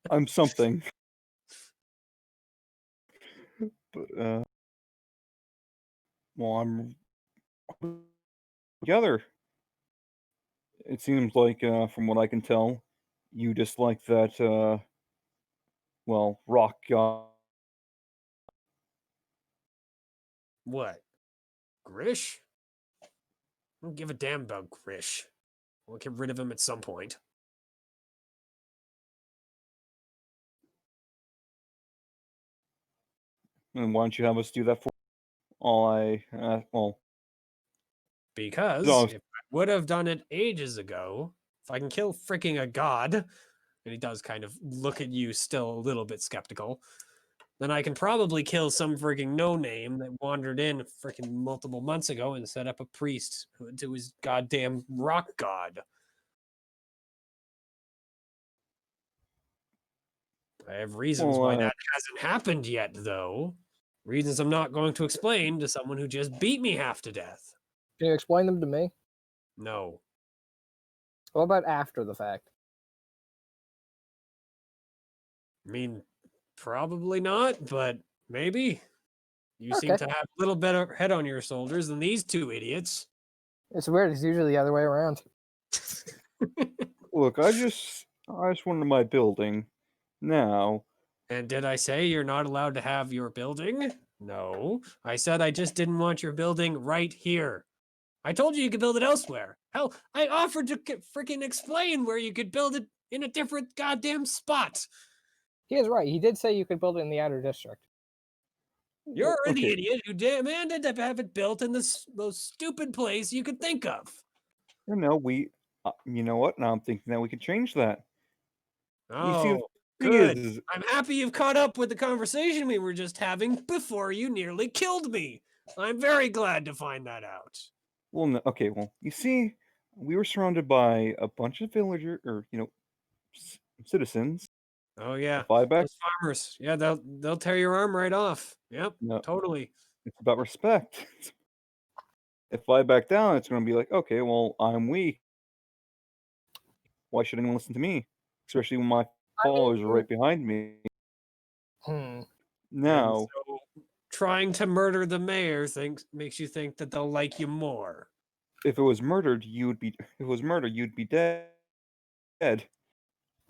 I'm something. But well, I'm together. It seems like, from what I can tell, you dislike that, well, rock god. What? Grish? I don't give a damn about Grish. We'll get rid of him at some point. And why don't you have us do that for all I, well, Because no, if I would have done it ages ago, if I can kill freaking a god, and he does kind of look at you still a little bit skeptical, then I can probably kill some freaking no-name that wandered in freaking multiple months ago and set up a priest to his goddamn rock god. I have reasons why that hasn't happened yet, though. Reasons I'm not going to explain to someone who just beat me half to death. can you explain them to me? No. What about after the fact? I mean, probably not, but maybe. You seem Okay. to have a little better head on your shoulders than these two idiots. It's weird. It's usually the other way around. look, I just wanted my building. Now, And did I say you're not allowed to have your building? No. I said I just didn't want your building right here. I told you could build it elsewhere. Hell, I offered to freaking explain where you could build it in a different goddamn spot. He is right. He did say you could build it in the outer district. You're the okay, idiot who demanded to have it built in the most stupid place you could think of. you know what? Now I'm thinking that we could change that. You see, the Oh, thing good. is, I'm happy you've caught up with the conversation we were just having before you nearly killed me. I'm very glad to find that out. well, no, okay, well, you see, we were surrounded by a bunch of villagers, or citizens. Oh yeah, If I back, those farmers. Yeah, they'll tear your arm right off. Yep, no, totally. it's about respect. If I back down, it's going to be like, okay, well, I'm weak. Why should anyone listen to me? Especially when my I followers are mean, right behind me. hmm. Now, so trying to murder the mayor makes you think that they'll like you more. if it was murdered, you'd be dead. That's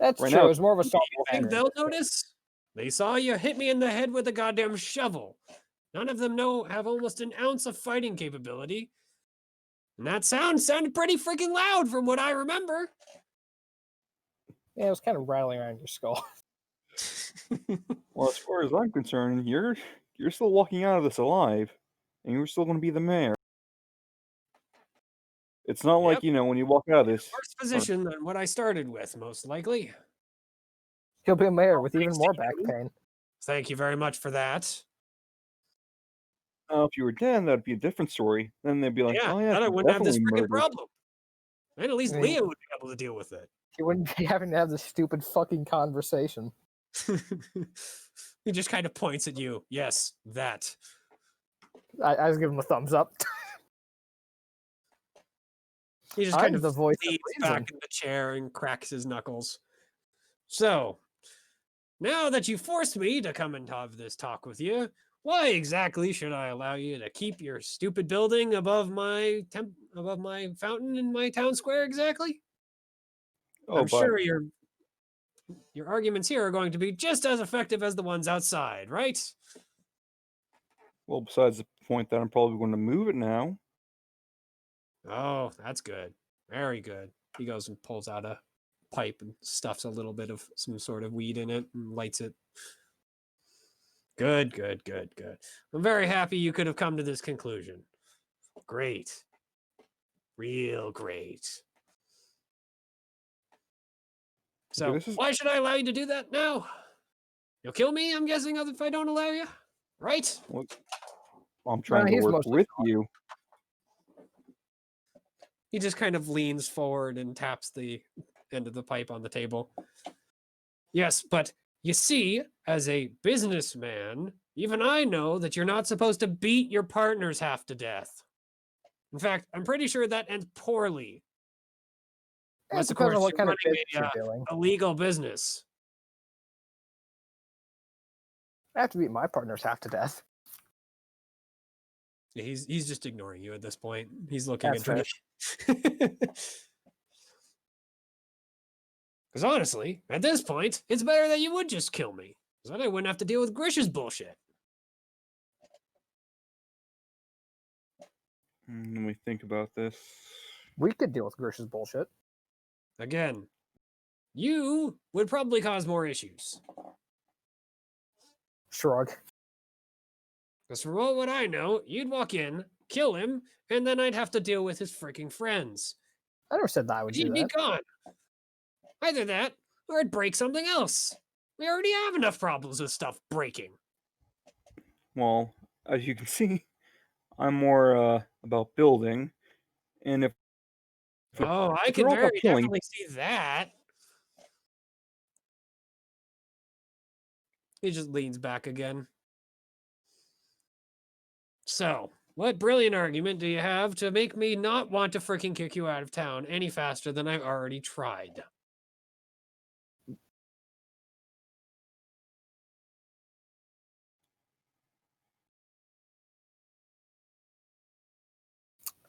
Right true. now, It was more of a You softball think hammer. they'll notice? They saw you hit me in the head with a goddamn shovel. None of them have almost an ounce of fighting capability. And that sounded pretty freaking loud from what I remember. Yeah, it was kind of rattling around your skull. well, as far as I'm concerned, you're still walking out of this alive, and you're still going to be the mayor. It's not like, Yep. when you walk out of this, Worse position than what I started with, most likely. He'll be a mayor with even thanks to more back you. pain. Thank you very much for that. if you were dead, that'd be a different story. Then they'd be like, Yeah, oh yeah, then I he wouldn't have this definitely freaking murdered. problem. And at least I mean- Leah would be able to deal with it. He wouldn't be having to have this stupid fucking conversation. He just kind of points at you. Yes, that. I was giving him a thumbs up. He just I'm kind of the voice of leans reason. back in the chair and cracks his knuckles. So, now that you forced me to come and have this talk with you, why exactly should I allow you to keep your stupid building above my fountain in my town square exactly? Oh, I'm but sure your arguments here are going to be just as effective as the ones outside, right? well, besides the point that I'm probably going to move it now. Oh, that's good. Very good. He goes and pulls out a pipe and stuffs a little bit of some sort of weed in it and lights it. Good, good, good, good. I'm very happy you could have come to this conclusion. Great. Real great. So, this is- why should I allow you to do that now? You'll kill me, I'm guessing, if I don't allow you? Right? Well, I'm trying he's to work mostly with you. He just kind of leans forward and taps the end of the pipe on the table. Yes, but you see, as a businessman, even I know that you're not supposed to beat your partners half to death. In fact, I'm pretty sure that ends poorly. It Unless, of depends course, on what you're kind of running business you're doing. a legal business. I have to beat my partners half to death. Yeah, he's just ignoring you at this point. He's looking That's at Trish. Because honestly, at this point, it's better that you would just kill me. Because then I wouldn't have to deal with Grish's bullshit. Let me think about this. We could deal with Grish's bullshit. Again, you would probably cause more issues. Shrug. Because from what I know, you'd walk in, kill him, and then I'd have to deal with his freaking friends. I never said that I would do He'd be that. gone. Either that, or I'd break something else. We already have enough problems with stuff breaking. Well, as you can see, I'm more about building, and if Oh, I if could you're all about very killing, definitely see that. He just leans back again. So, what brilliant argument do you have to make me not want to freaking kick you out of town any faster than I've already tried?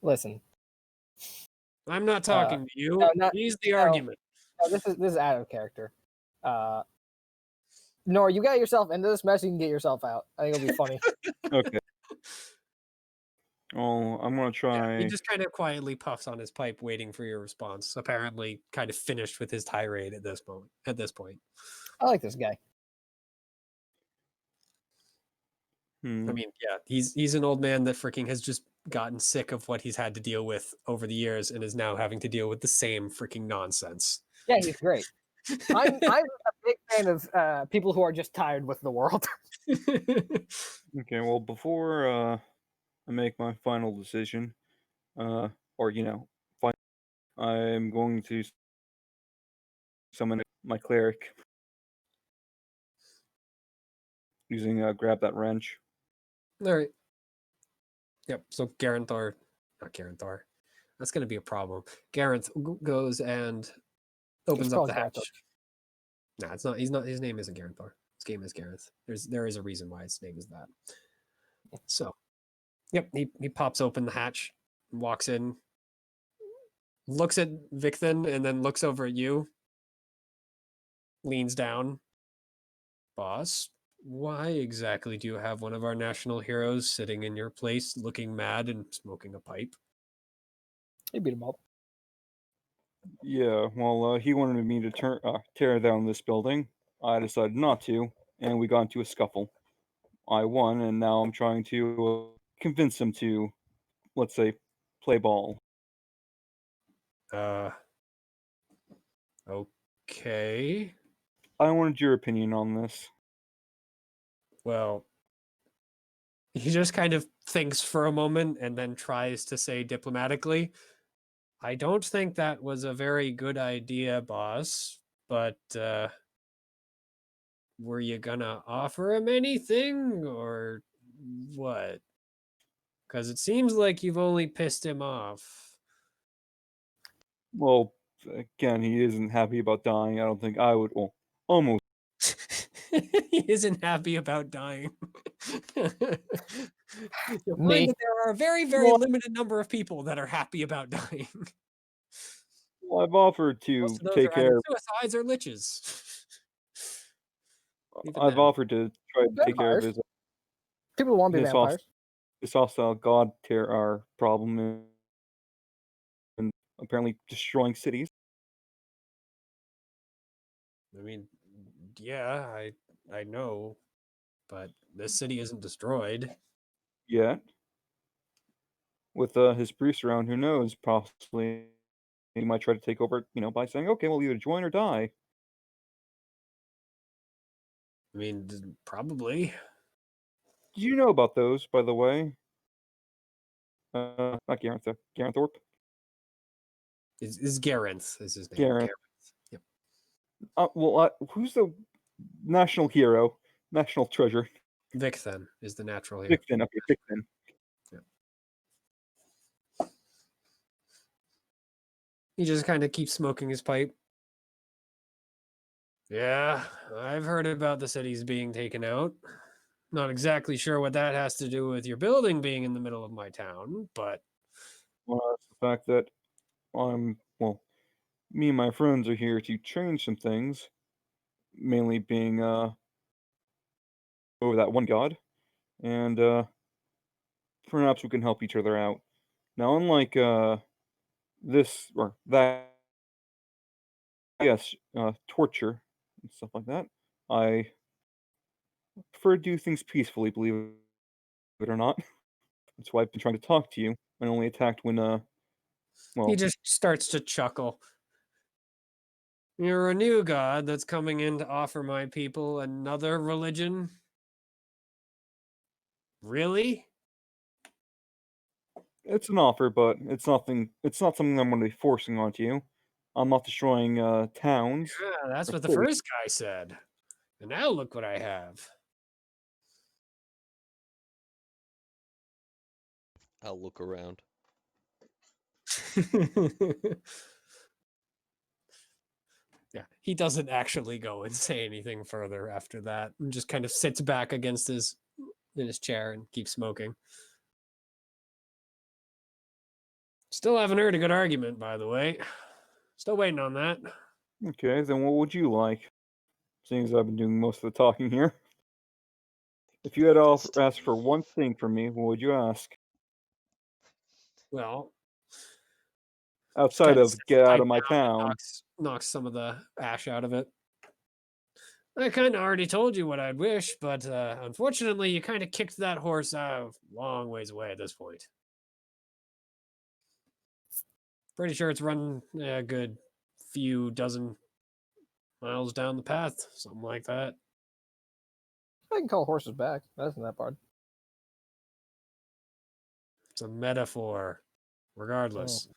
Listen, I'm not talking to you. no, He's the no. argument. this is out of character. Nor, you got yourself into this mess, you can get yourself out. I think it'll be funny. okay. Oh, I'm gonna Yeah, try. he just kind of quietly puffs on his pipe, waiting for your response. Apparently, kind of finished with his tirade at this moment. I like this guy. I mean, yeah, he's an old man that freaking has just gotten sick of what he's had to deal with over the years and is now having to deal with the same freaking nonsense. Yeah, he's great. I'm a big fan of people who are just tired with the world. Okay, well, before I make my final decision, or I'm going to summon my cleric using grab that wrench. All right. Yep. So not Garanthor. That's going to be a problem. Garanth goes and opens up called the hatch. Garanthor. Nah, it's not. He's not. His name isn't Garanthor. This game is Gareth. There is a reason why its name is that. So, yep, he pops open the hatch, walks in, looks at Victhin, and then looks over at you. Leans down. Boss, why exactly do you have one of our national heroes sitting in your place, looking mad and smoking a pipe? He beat him up. Yeah, well, he wanted me to tear down this building. I decided not to, and we got into a scuffle. I won, and now I'm trying to convince him to, let's say, play ball. Okay. I wanted your opinion on this. Well, he just kind of thinks for a moment and then tries to say diplomatically, I don't think that was a very good idea, boss, but were you gonna offer him anything or what? Because it seems like you've only pissed him off. Well, again, he isn't happy about dying. I don't think I would. Well, almost. He isn't happy about dying. You'll find Me. that there are a very, very Well, limited number of people that are happy about dying. well, I've offered to Most of those take are either care. suicides or liches. Even I've then. offered to try to take care of Vampires. People want to be his vampires. hostile god terror problem and apparently destroying cities. I mean, yeah, I know, but this city isn't destroyed. Yet, with his priests around, who knows? Possibly he might try to take over. By saying, "Okay, we'll either join or die." I mean, probably. Did you know about those, by the way? Not Garanth, Garanthorpe. Is Garanth is his name. Garen. Garanth. Yep. Well, who's the national hero, national treasure? Victhin is the natural hero. Victhin. Okay, Victhin. He just kind of keeps smoking his pipe. Yeah, I've heard about the cities being taken out. Not exactly sure what that has to do with your building being in the middle of my town, but Well, that's the fact that me and my friends are here to change some things, mainly being over that one god, and perhaps we can help each other out. Now, unlike this or that, yes, torture and stuff like that, I prefer to do things peacefully. Believe it or not, that's why I've been trying to talk to you and only attacked when he well, just starts to chuckle. You're a new god that's coming in to offer my people another religion? Really? it's an offer, but it's nothing. It's not something I'm going to be forcing onto you. I'm not destroying towns Yeah, that's or what the cities. first guy said. And now look what I have. I'll look around. Yeah, he doesn't actually go and say anything further after that, and just kind of sits back against in his chair and keeps smoking. Still haven't heard a good argument, by the way. Still waiting on that. Okay, then what would you like? Seeing as I've been doing most of the talking here. If you had to ask for one thing from me, what would you ask? Well, Outside kind of of sets get the out pipe of my down and town. knocks some of the ash out of it. I kind of already told you what I'd wish, but unfortunately, you kind of kicked that horse out a long ways away at this point. Pretty sure it's run a good few dozen miles down the path, something like that. I can call horses back. That isn't that bad. It's a metaphor, regardless.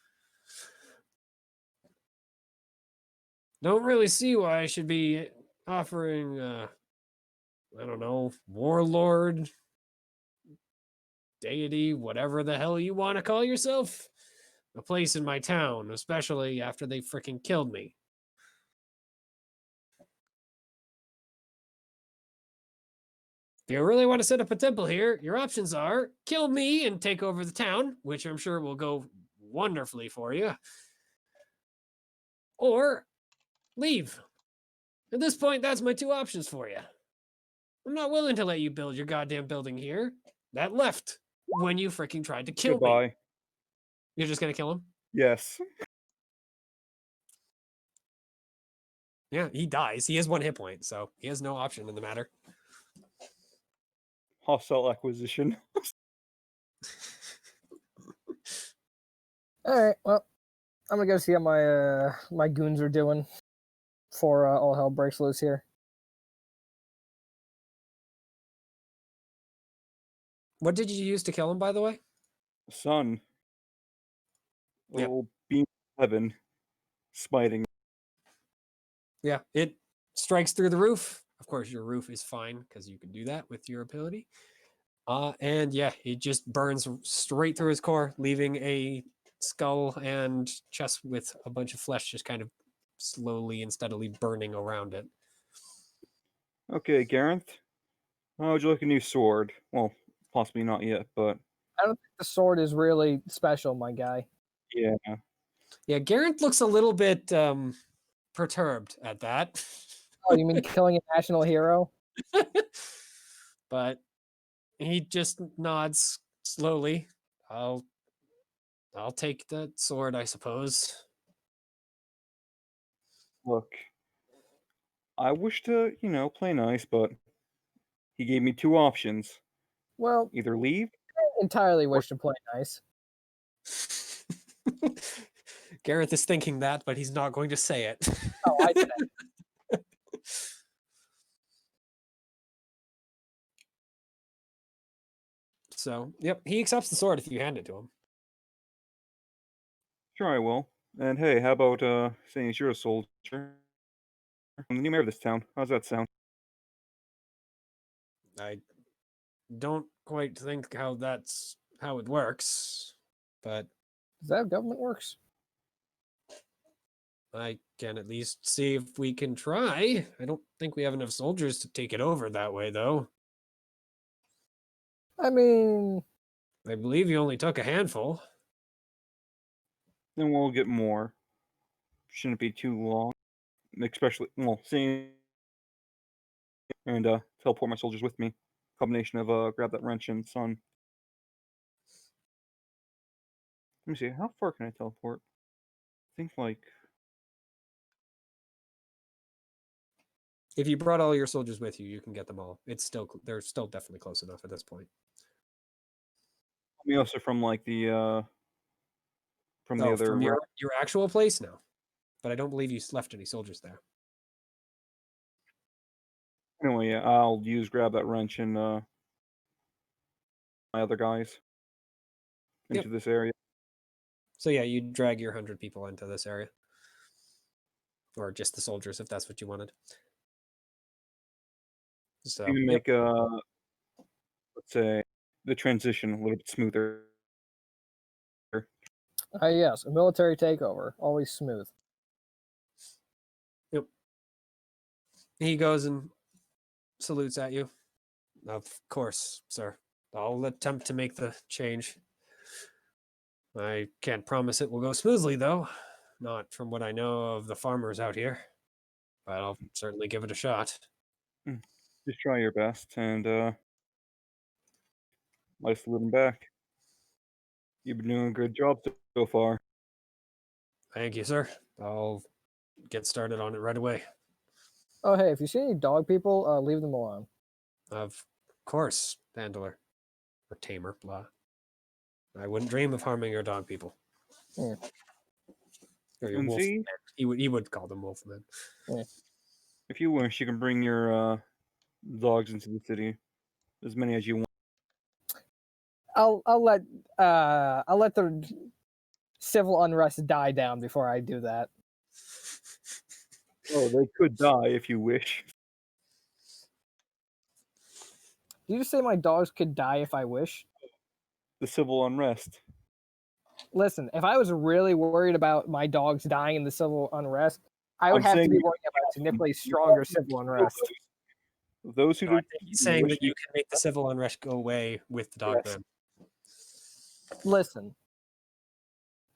Don't really see why I should be offering, I don't know, warlord, deity, whatever the hell you want to call yourself, a place in my town, especially after they freaking killed me. you really want to set up a temple here, your options are kill me and take over the town, which I'm sure will go wonderfully for you, or leave. At this point, that's my two options for you. I'm not willing to let you build your goddamn building here. That left when you freaking tried to kill me. Goodbye. You're just gonna kill him? Yes. Yeah, he dies. He has 1 hit point, so he has no option in the matter. Hostile acquisition. All right, well, I'm gonna go see how my goons are doing before all hell breaks loose here. What did you use to kill him, by the way? Sun. A Yep. little beam of heaven. Smiting. Yeah, it strikes through the roof. Of course, your roof is fine because you can do that with your ability. And yeah, it just burns straight through his core, leaving a skull and chest with a bunch of flesh just kind of slowly and steadily burning around it. Okay, Gareth. How would you like a new sword? Well, possibly not yet, but I don't think the sword is really special, my guy. yeah. Yeah, Garrett looks a little bit perturbed at that. Oh, you mean killing a national hero? But he just nods slowly. I'll take the sword, I suppose. Look, I wish to, play nice, but he gave me two options. Well, Either leave. I entirely wish to play nice. Gareth is thinking that, but he's not going to say it. Oh, I did. So, yep, he accepts the sword if you hand it to him. Sure, I will. And hey, how about saying as you're a soldier? I'm the new mayor of this town. How's that sound? I don't quite think how it works, but Is that how government works? I can at least see if we can try. I don't think we have enough soldiers to take it over that way, though. I mean, I believe you only took a handful. Then we'll get more. Shouldn't be too long. Especially, well, seeing and teleport my soldiers with me. Combination of grab that wrench and sun. Let me see, how far can I teleport? I think like If you brought all your soldiers with you, you can get them all. They're still definitely close enough at this point. me also from like the from the other From your route. actual place? No. But I don't believe you left any soldiers there. Anyway, yeah, I'll grab that wrench and my other guys into this area. So yeah, you drag your 100 people into this area. Or just the soldiers, if that's what you wanted. So, You can make let's say the transition a little bit smoother. yes, a military takeover, always smooth. Yep. He goes and salutes at you. Of course, sir. I'll attempt to make the change. I can't promise it will go smoothly, though. Not from what I know of the farmers out here. But I'll certainly give it a shot. Just try your best and let's salute them back. You've been doing a good job so far. Thank you, sir. I'll get started on it right away. Oh, hey, if you see any dog people, leave them alone. Of course, handler. Or tamer, blah. I wouldn't dream of harming your dog people. Yeah. Or your And wolf. see, He would call them wolfmen. Yeah. if you wish, you can bring your dogs into the city, as many as you want. I'll let the civil unrest die down before I do that. Oh, they could die if you wish. Did you just say my dogs could die if I wish? The civil unrest. Listen, if I was really worried about my dogs dying in the civil unrest, I would I'm have to saying be you worrying about have them. significantly You stronger have them civil to unrest. Those who No, I do think he's saying wish that you can make the civil unrest go away with the Yes. dogman. Listen,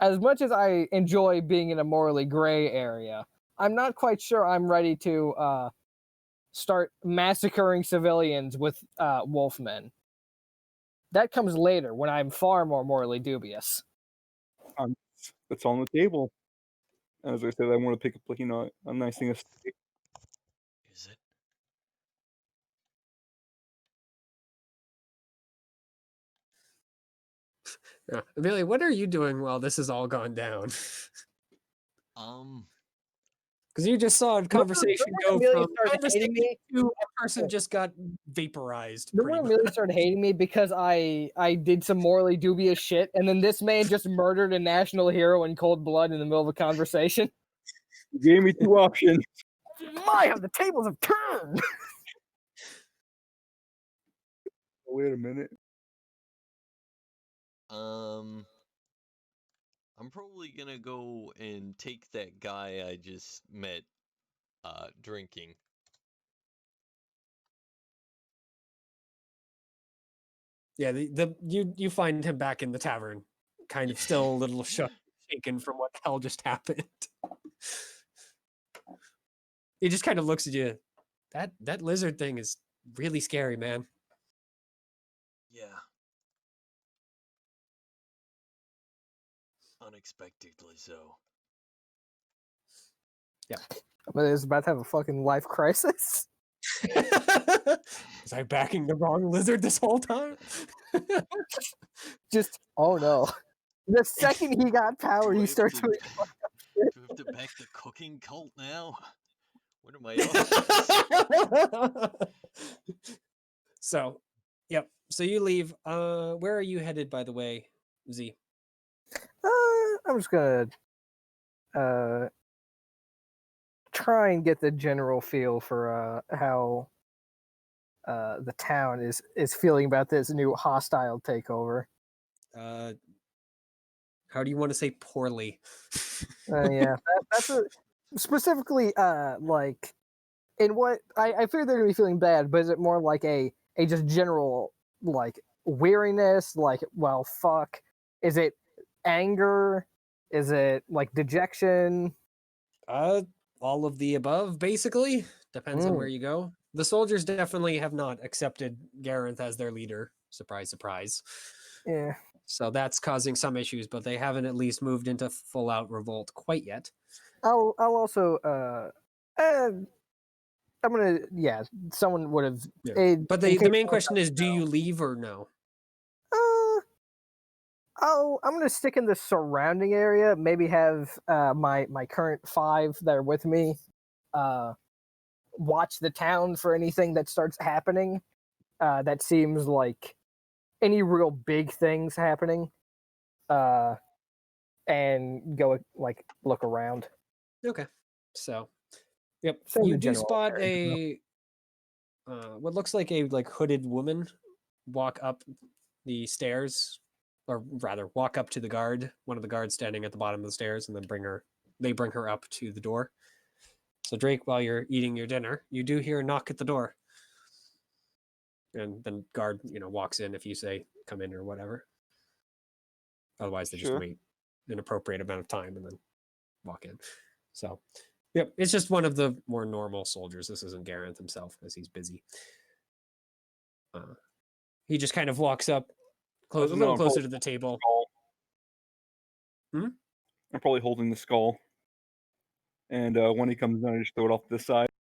as much as I enjoy being in a morally gray area, I'm not quite sure I'm ready to start massacring civilians with wolfmen. That comes later when I'm far more morally dubious. It's on the table. As I said, I want to pick up, like, a nice thing of steak. Is it? Yeah. Amelia, what are you doing while this has all gone down? Because you just saw a conversation go Amelia from started hating conversation me? to a person just got vaporized. Remember Pretty when much. Amelia started hating me because I did some morally dubious shit, and then this man just murdered a national hero in cold blood in the middle of a conversation? You gave me 2 options. My, how the tables have turned! Wait a minute. I'm probably gonna go and take that guy I just met, drinking. Yeah, you find him back in the tavern, kind of still a little shaken from what the hell just happened. He just kind of looks at you. That lizard thing is really scary, man. Yeah. Unexpectedly so. Amelia's about to have a fucking life crisis. Was I backing the wrong lizard this whole time? Just, oh no. The second he got power, Do I he have starts to- doing Do I have to back the cooking cult now? What are my options? So, yep. So you leave. Where are you headed, by the way, Z? I'm just gonna try and get the general feel for how the town is feeling about this new hostile takeover. How do you want to say poorly? Yeah, that's a specifically like in what I fear they're gonna be feeling bad, but is it more like a just general like weariness, like, well, fuck? Is it anger? Is it like dejection? All of the above, basically. Depends on where you go. The soldiers definitely have not accepted Gareth as their leader. Surprise, surprise. Yeah. So that's causing some issues, but they haven't at least moved into full out revolt quite yet. I'll also I'm gonna, yeah, someone would have. Yeah. But the main question is, do you leave or no? I'm gonna stick in the surrounding area. Maybe have my current 5 that are with me watch the town for anything that starts happening. That seems like any real big things happening. And go like look around. Okay. So, yep. Same You in do general spot area, what looks like a hooded woman walk up the stairs, or rather walk up to the guard, one of the guards standing at the bottom of the stairs, and then they bring her up to the door. So Drake, while you're eating your dinner, you do hear a knock at the door. And then guard, walks in if you say come in or whatever. Otherwise they just Sure. wait an appropriate amount of time and then walk in. So yep, it's just one of the more normal soldiers. This isn't Gareth himself because he's busy. He just kind of walks up a little closer to the table. I'm probably holding the skull. And when he comes in, I just throw it off to the side.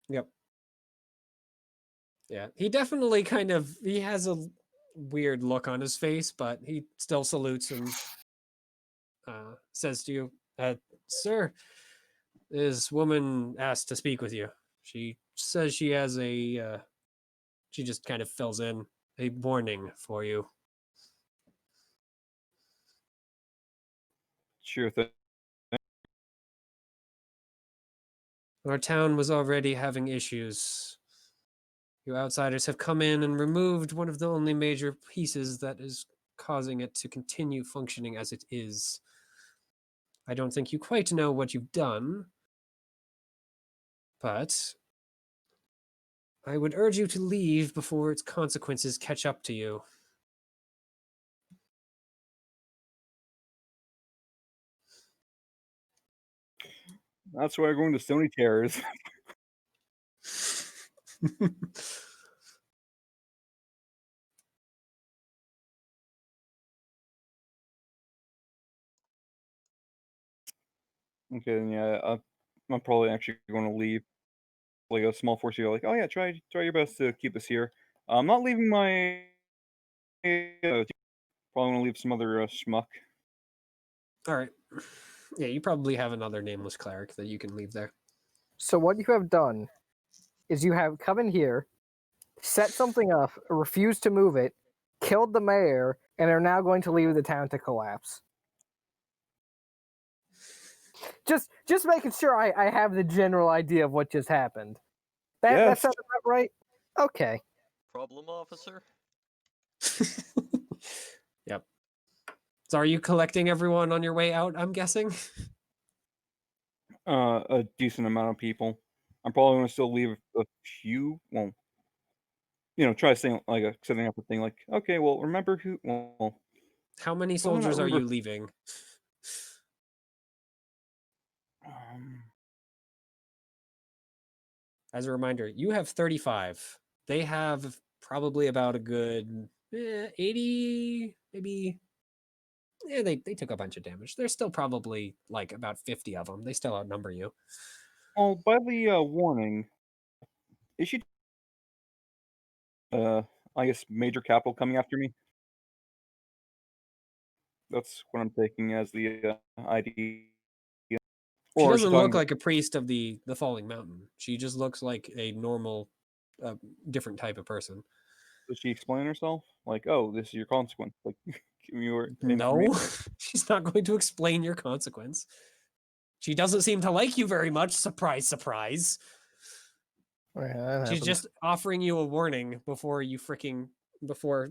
Yep. Yeah, he definitely he has a weird look on his face, but he still salutes and says to you, sir, this woman asked to speak with you. She says she has she just kind of fills in a warning for you. Sure thing. Our town was already having issues. You outsiders have come in and removed one of the only major pieces that is causing it to continue functioning as it is. I don't think you quite know what you've done, but I would urge you to leave before its consequences catch up to you. That's why we're going to Stony Terrors. Okay, then yeah, I'm probably actually going to leave. Like a small force, you're like, oh yeah, try your best to keep us here. I'm not leaving my. Probably want to leave some other schmuck. All right. Yeah, you probably have another nameless cleric that you can leave there. So what you have done is you have come in here, set something up, refused to move it, killed the mayor, and are now going to leave the town to collapse. Just making sure I have the general idea of what just happened. That Yes. sounds about right? Okay. Problem, officer? Yep. So are you collecting everyone on your way out, I'm guessing? A decent amount of people. I'm probably going to still leave a few. Well, try saying like setting up a thing like, okay, well, remember who? Well, How many Well, I'm not soldiers are you remember- leaving? um, As a reminder, you have 35. They have probably about a good 80, maybe. Yeah, they took a bunch of damage. There's still probably like about 50 of them. They still outnumber you. well, by the warning, is she? I guess major capital coming after me. That's what I'm taking as the ID. She Or is she doesn't talking look about? like a priest of the Falling Mountain. She just looks like a normal, different type of person. Does she explain herself? Like, oh, this is your consequence. Like, give me your information. No, she's not going to explain your consequence. She doesn't seem to like you very much. Surprise, surprise. Yeah, that She's happens. just offering you a warning before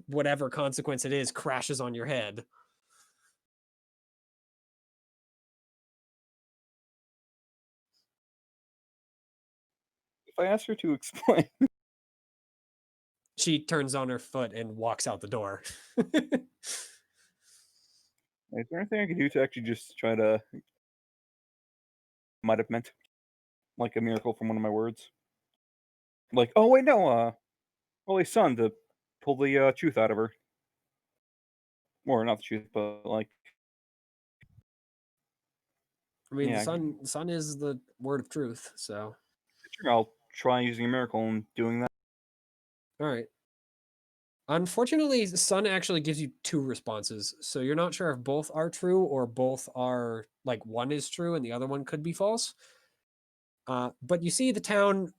whatever consequence it is crashes on your head. If I ask her to explain, She turns on her foot and walks out the door. is there anything I can do to actually just try to? Might have meant like a miracle from one of my words. Like, oh wait, no, holy son, to pull the truth out of her, or not the truth, but like, I mean, yeah, the sun is the word of truth. So, sure, I'll try using a miracle and doing that. all right. Unfortunately, the sun actually gives you two responses. So you're not sure if both are true or both are like one is true and the other one could be false. But you see the town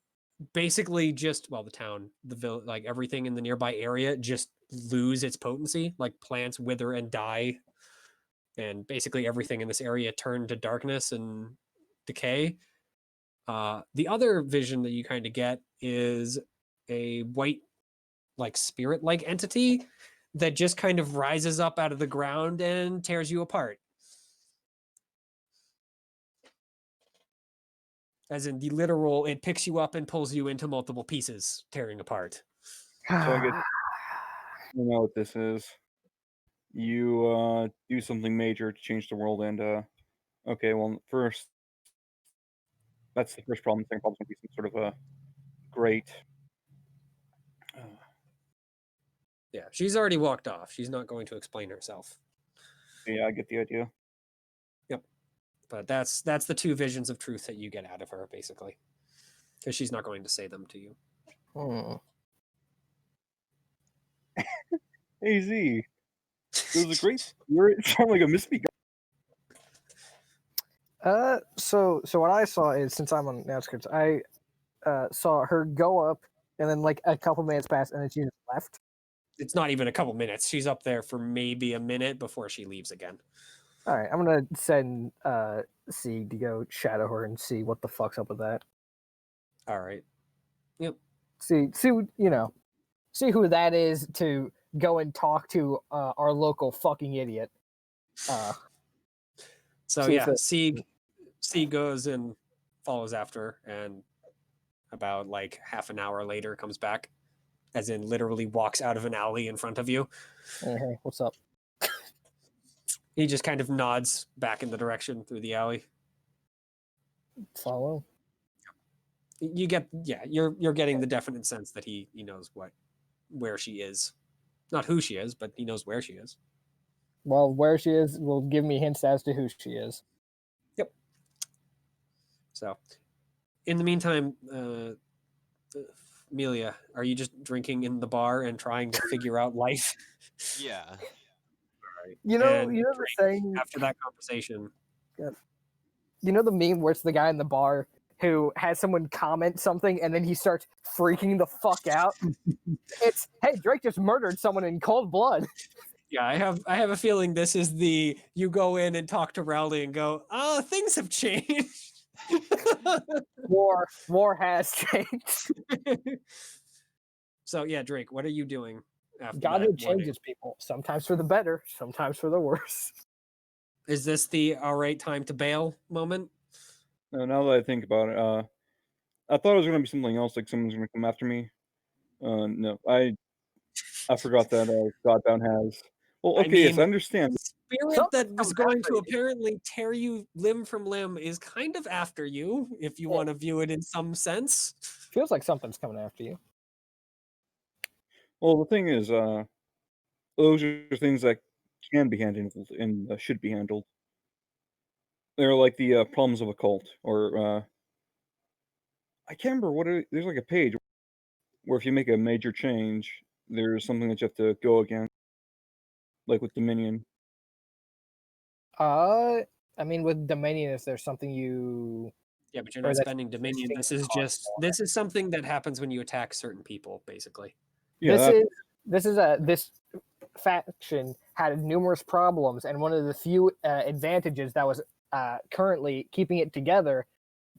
basically just, well, the town, the village, like everything in the nearby area just lose its potency. Like plants wither and die. And basically everything in this area turn to darkness and decay. The other vision that you kind of get is a white, like spirit like entity that just kind of rises up out of the ground and tears you apart. As in the literal, it picks you up and pulls you into multiple pieces, tearing apart. So I guess you know what this is. You do something major to change the world, and okay, well, first, that's the first problem. The second problem's gonna be some sort of a great. Yeah, she's already walked off. She's not going to explain herself. Yeah, I get the idea. Yep. But that's the two visions of truth that you get out of her, basically. Because she's not going to say them to you. Hey Z, it was a great. You sound like a misspeak. So what I saw is, since I'm on the outskirts, I saw her go up, and then like a couple minutes passed, and then she just left. It's not even a couple minutes. She's up there for maybe a minute before she leaves again. All right, I'm gonna send C to go shadow her and see what the fuck's up with that. All right. Yep. See, see who that is to go and talk to our local fucking idiot. So See if yeah, it- C goes and follows after, and about like half an hour later comes back, as in literally walks out of an alley in front of you. Hey, what's up? He just kind of nods back in the direction through the alley. Follow. You get, yeah, you're getting the definite sense that he knows where she is, not who she is, but he knows where she is. Well, where she is will give me hints as to who she is. Yep. So, in the meantime, Amelia, are you just drinking in the bar and trying to figure out life? Yeah. You know, And you know the saying. after that conversation, You know the meme where it's the guy in the bar who has someone comment something and then he starts freaking the fuck out. It's, hey, Drake just murdered someone in cold blood. yeah, I have a feeling this is the you go in and talk to Rowley and go, things have changed. War has changed. So yeah, Drake, what are you doing after God that who warning? changes people, sometimes for the better, sometimes for the worse. Is this the all right time to bail moment? Now that I think about it, I thought it was gonna be something else, like someone's gonna come after me. No, I forgot that Godbound has. Well, I okay, yes, mean, I understand. the spirit Something that was comes going after to you. apparently tear you limb from limb is kind of after you, if you Yeah. want to view it in some sense. Feels like something's coming after you. Well, the thing is, those are things that can be handled and should be handled. They're like the problems of a cult, or I can't remember there's like a page where if you make a major change, there's something that you have to go against, like with Dominion. I mean, with Dominion, is there something you Yeah, but you're or not that's spending Dominion. existing This is something that happens when you attack certain people, basically. Yeah, this faction had numerous problems, and one of the few advantages that was currently keeping it together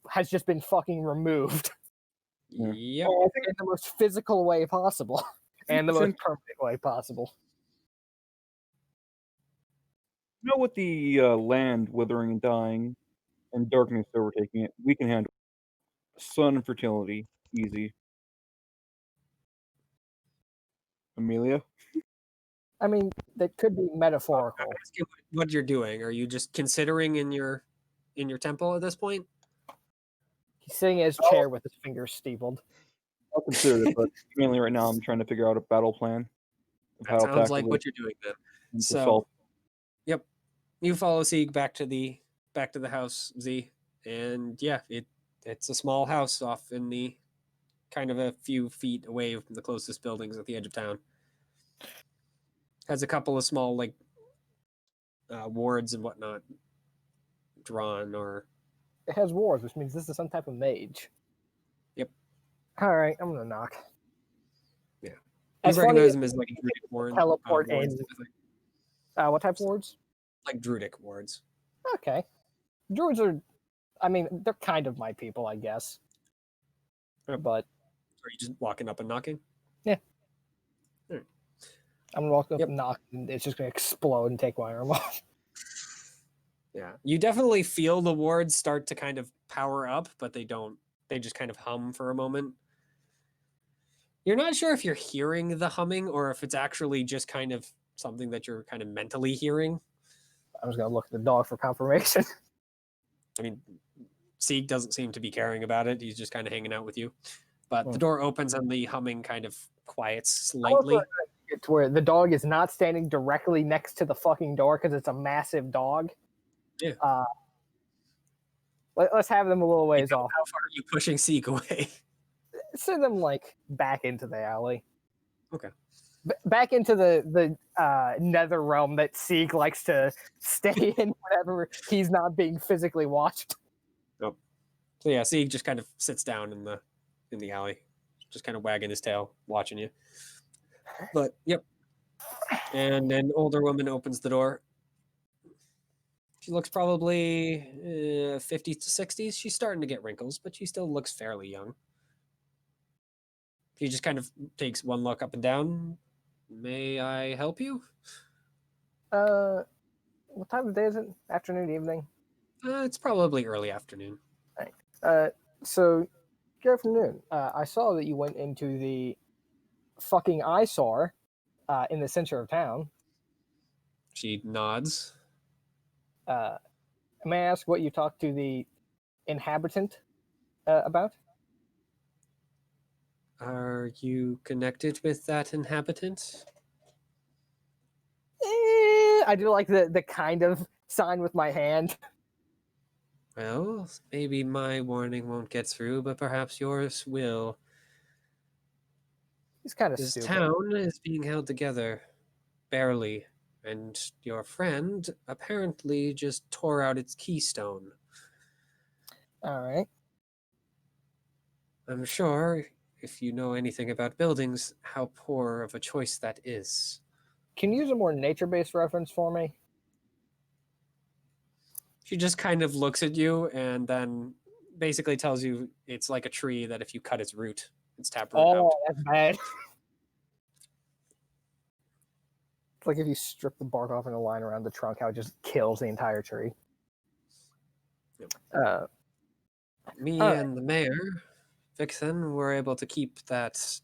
has just been fucking removed Yeah. Yep. Oh, I think in the most physical way possible and the most since permanent way possible. you know with the land withering and dying and darkness overtaking it, we can handle sun and fertility easy. Amelia, I mean, that could be metaphorical. I'm asking what you're doing. Are you just considering in your temple at this point? He's sitting in his chair with his fingers steepled. I'll consider it, but mainly right now I'm trying to figure out a battle plan of That how to sounds like tackle what it you're doing then. and to So, solve. yep, you follow Sieg back to the house, Z, and yeah, it's a small house off in the kind of a few feet away from the closest buildings at the edge of town. Has a couple of small like wards and whatnot drawn or It has wars, which means this is some type of mage. Yep. All right, I'm gonna knock. Yeah. You As funny recognize as them as like druidic teleport wards, in. typically. What type of wards? Like druidic wards. Okay, druids are. I mean, they're kind of my people, I guess. Yep. But Are you just walking up and knocking? I'm gonna walk up Yep. and knock, and it's just gonna explode and take my arm off. Yeah. You definitely feel the wards start to kind of power up, but they don't. They just kind of hum for a moment. You're not sure if you're hearing the humming or if it's actually just kind of something that you're kind of mentally hearing. I'm just gonna look at the dog for confirmation. I mean, Sieg doesn't seem to be caring about it. He's just kind of hanging out with you. But the Hmm. door opens and the humming kind of quiets I'm also slightly. gonna get to where the dog is not standing directly next to the fucking door because it's a massive dog. Yeah. Let's have them a little ways off. How far are you pushing Sieg away? Send them like back into the alley. Okay. Back into the nether realm that Sieg likes to stay in whenever he's not being physically watched. So yeah, Sieg just kind of sits down in the alley, just kind of wagging his tail, watching you. But yep. And an older woman opens the door. She looks probably 50s to 60s. She's starting to get wrinkles, but she still looks fairly young. She just kind of takes one look up and down. May I help you? What time of day is it? Afternoon, evening? It's probably early afternoon. So Good afternoon. I saw that you went into the fucking eyesore in the center of town. She nods. May I ask what you talked to the inhabitant about? Are you connected with that inhabitant? I do like the kind of sign with my hand. Well, maybe my warning won't get through, but perhaps yours will. He's kind of This stupid. town is being held together, barely, and your friend apparently just tore out its keystone. All right. I'm sure, if you know anything about buildings, how poor of a choice that is. Can you use a more nature-based reference for me? She just kind of looks at you and then basically tells you it's like a tree that if you cut its root, its taproot Oh, out. that's bad. It's like if you strip the bark off in a line around the trunk, how it just kills the entire tree. Yep. Uh, Me all right. and the mayor, Vixen, were able to keep that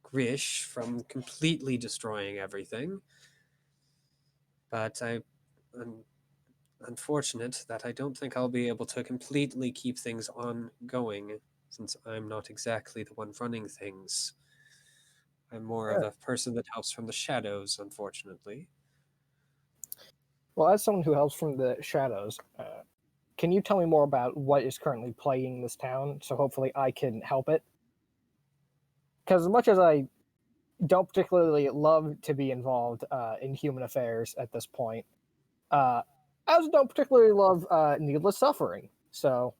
Grish from completely destroying everything. But I'm unfortunate that I don't think I'll be able to completely keep things ongoing, since I'm not exactly the one running things. I'm more of Yeah. a person that helps from the shadows, unfortunately. Well, as someone who helps from the shadows, can you tell me more about what is currently plaguing this town? So hopefully I can help it. Because as much as I don't particularly love to be involved in human affairs at this point, I also don't particularly love needless suffering. So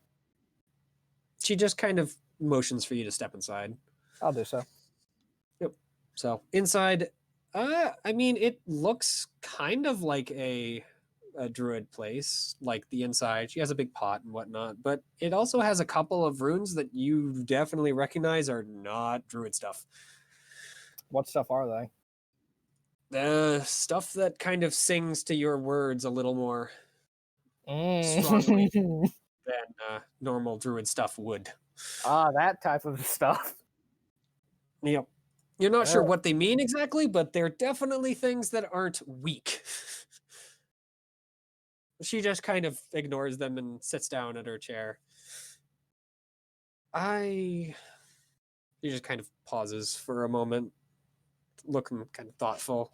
She just kind of motions for you to step inside. I'll do so. Yep. So inside, I mean, it looks kind of like a druid place, like the inside. She has a big pot and whatnot, but it also has a couple of runes that you definitely recognize are not druid stuff. What stuff are they? The stuff that kind of sings to your words a little more strongly Mm. than normal druid stuff would. That type of stuff. Yep. You're not sure Alright. what they mean exactly, but they're definitely things that aren't weak. She just kind of ignores them and sits down at her chair. She just kind of pauses for a moment, looking kind of thoughtful.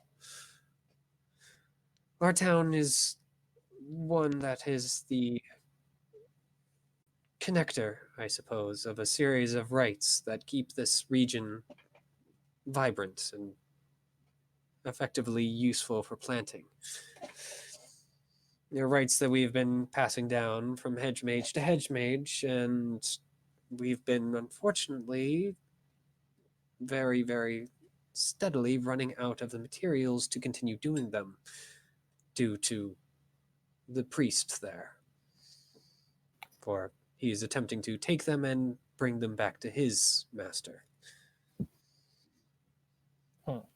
Our town is one that is the connector, I suppose, of a series of rites that keep this region vibrant and effectively useful for planting. They're rights that we've been passing down from hedge mage to hedge mage, and we've been unfortunately very, very steadily running out of the materials to continue doing them due to the priest there. For he is attempting to take them and bring them back to his master.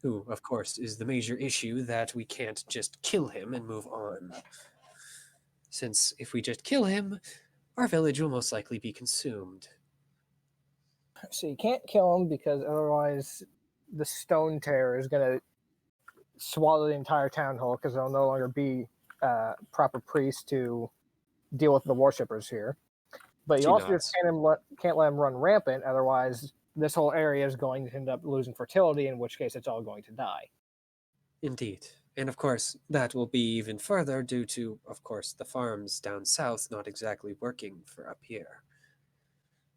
Who, of course, is the major issue that we can't just kill him and move on. Since if we just kill him, our village will most likely be consumed. So you can't kill him because otherwise the stone terror is going to swallow the entire town hall because there'll no longer be proper priests to deal with the worshippers here. But She you also nods. just can't let him run rampant, otherwise this whole area is going to end up losing fertility, in which case it's all going to die. Indeed. And of course, that will be even further due to, of course, the farms down south not exactly working for up here.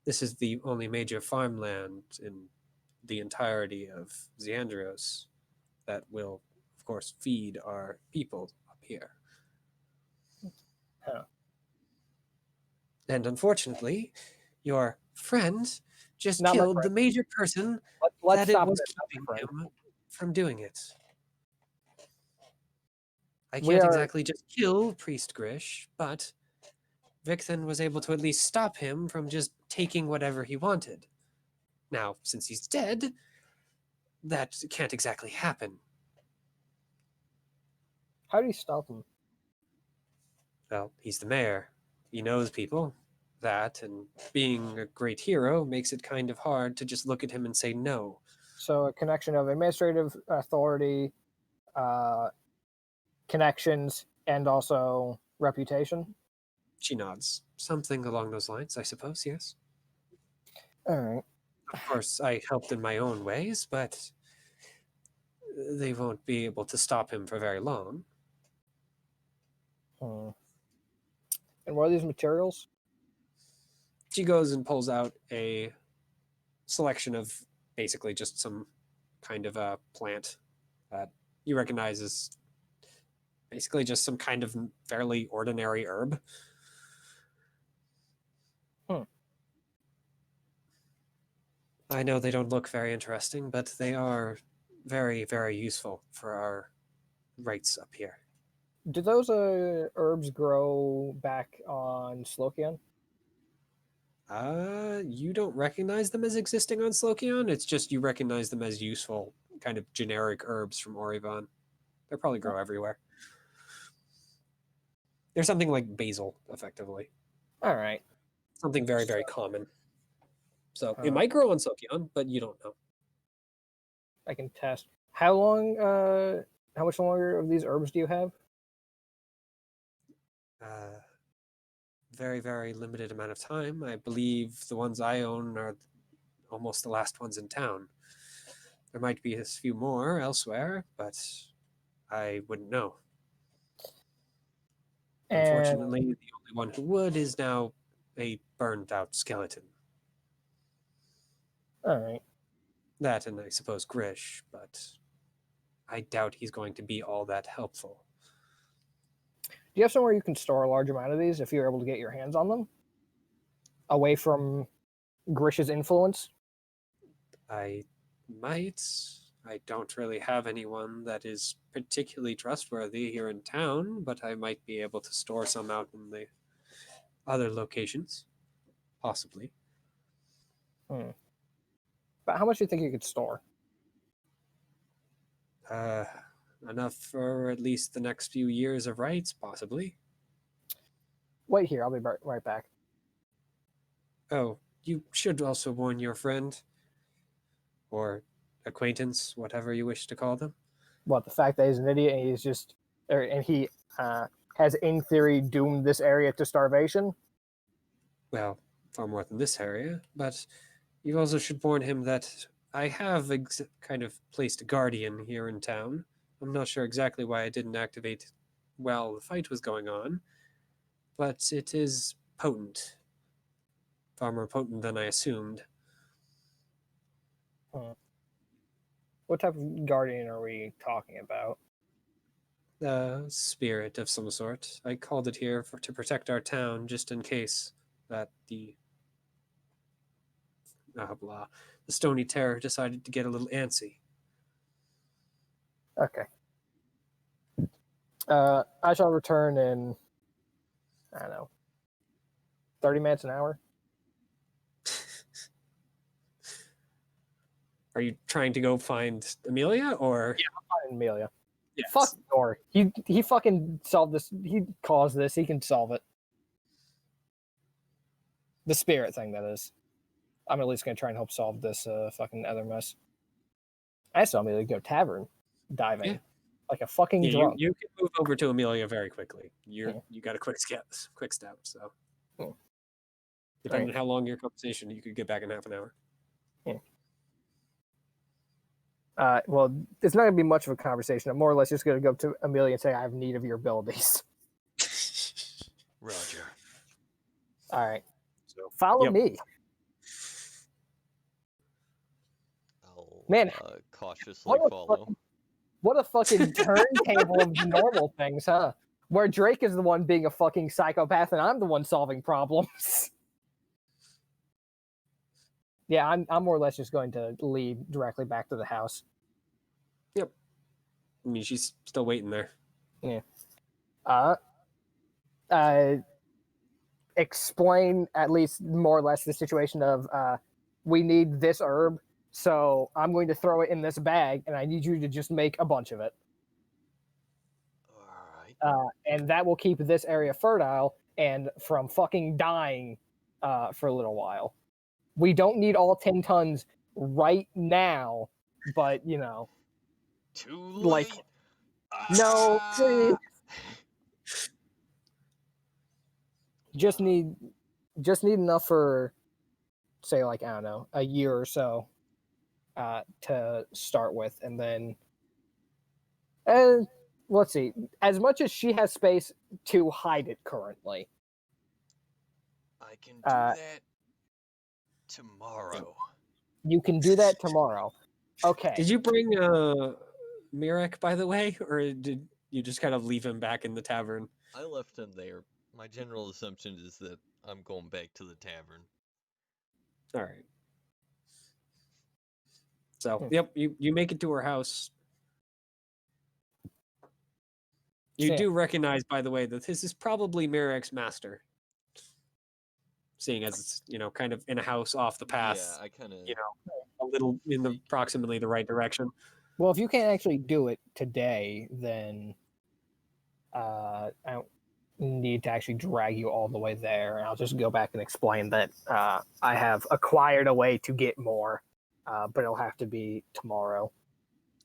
This is the only major farmland in the entirety of Xandros that will, of course, feed our people up here. Huh. And unfortunately, your friend just Not my killed the friend. major person Let's that it stop was it. Not keeping my friend. him from doing it. I We can't are exactly just kill Priest Grish, but Vixen was able to at least stop him from just taking whatever he wanted. Now, since he's dead, that can't exactly happen. How do you stop him? Well, he's the mayor. He knows people. that, and being a great hero makes it kind of hard to just look at him and say no. So a connection of administrative authority, connections, and also reputation. She nods. Something along those lines, I suppose, yes. All right. Of course, I helped in my own ways, but they won't be able to stop him for very long. And what are these materials? She goes and pulls out a selection of basically just some kind of a plant that you recognize as basically just some kind of fairly ordinary herb. I know they don't look very interesting, but they are very, very useful for our rights up here. Do those herbs grow back on Slokian? You don't recognize them as existing on Slokion. It's just you recognize them as useful, kind of generic herbs from Orivon. They probably grow everywhere. They're something like basil, effectively. All right. Something very, very common. So it might grow on Slokion, but you don't know. I can test. How long? How much longer of these herbs do you have? Very, very limited amount of time. I believe the ones I own are almost the last ones in town. There might be a few more elsewhere, but I wouldn't know. Unfortunately, the only one who would is now a burned out skeleton. All right. That and I suppose Grish, but I doubt he's going to be all that helpful. Do you have somewhere you can store a large amount of these if you're able to get your hands on them? Away from Grish's influence? I might. I don't really have anyone that is particularly trustworthy here in town, but I might be able to store some out in the other locations. Possibly. But how much do you think you could store? Enough for at least the next few years of rights, possibly. Wait here, I'll be right back. Oh, you should also warn your friend. Or acquaintance, whatever you wish to call them. What, the fact that he's an idiot and he's just, and he has in theory doomed this area to starvation? Well, far more than this area, but you also should warn him that I have kind of placed a guardian here in town. I'm not sure exactly why I didn't activate while the fight was going on, but it is potent. Far more potent than I assumed. What type of guardian are we talking about? A spirit of some sort. I called it here to protect our town, just in case that the Stony Terror decided to get a little antsy. Okay. I shall return in, I don't know, 30 minutes, an hour. Are you trying to go find Amelia, or? Yeah, I'll find Amelia. Yes. Fuck Nor. He fucking solved this. He caused this. He can solve it. The spirit thing, that is. I'm at least gonna try and help solve this fucking other mess. I saw Amelia go tavern diving like a fucking drunk. You can move over to Amelia very quickly. You got a quick step. So depending on how long your conversation, you could get back in half an hour. Well, it's not gonna be much of a conversation. I'm more or less just gonna go to Amelia and say I have need of your abilities. Roger. All right. So Follow me. I'll cautiously follow. What a fucking turntable of normal things, huh? Where Drake is the one being a fucking psychopath and I'm the one solving problems. Yeah, I'm more or less just going to lead directly back to the house. Yep. I mean, she's still waiting there. Yeah. Explain at least more or less the situation of we need this herb, so I'm going to throw it in this bag, and I need you to just make a bunch of it. All right. And that will keep this area fertile and from fucking dying for a little while. We don't need all 10 tons right now, but you know, Too like, late. no, Ah! just need enough for, say, like, I don't know, a year or so to start with, and then let's see, as much as she has space to hide it currently. I can do that tomorrow. You can do that tomorrow. Okay. Did you bring Mirek, by the way, or did you just kind of leave him back in the tavern? I left him there. My general assumption is that I'm going back to the tavern. All right. So, yep, you make it to her house. You do recognize, by the way, that this is probably Mirek's master. Seeing as it's, kind of in a house off the path. Yeah, I kind of... a little in the approximately the right direction. Well, if you can't actually do it today, then I don't need to actually drag you all the way there. And I'll just go back and explain that I have acquired a way to get more, but it'll have to be tomorrow.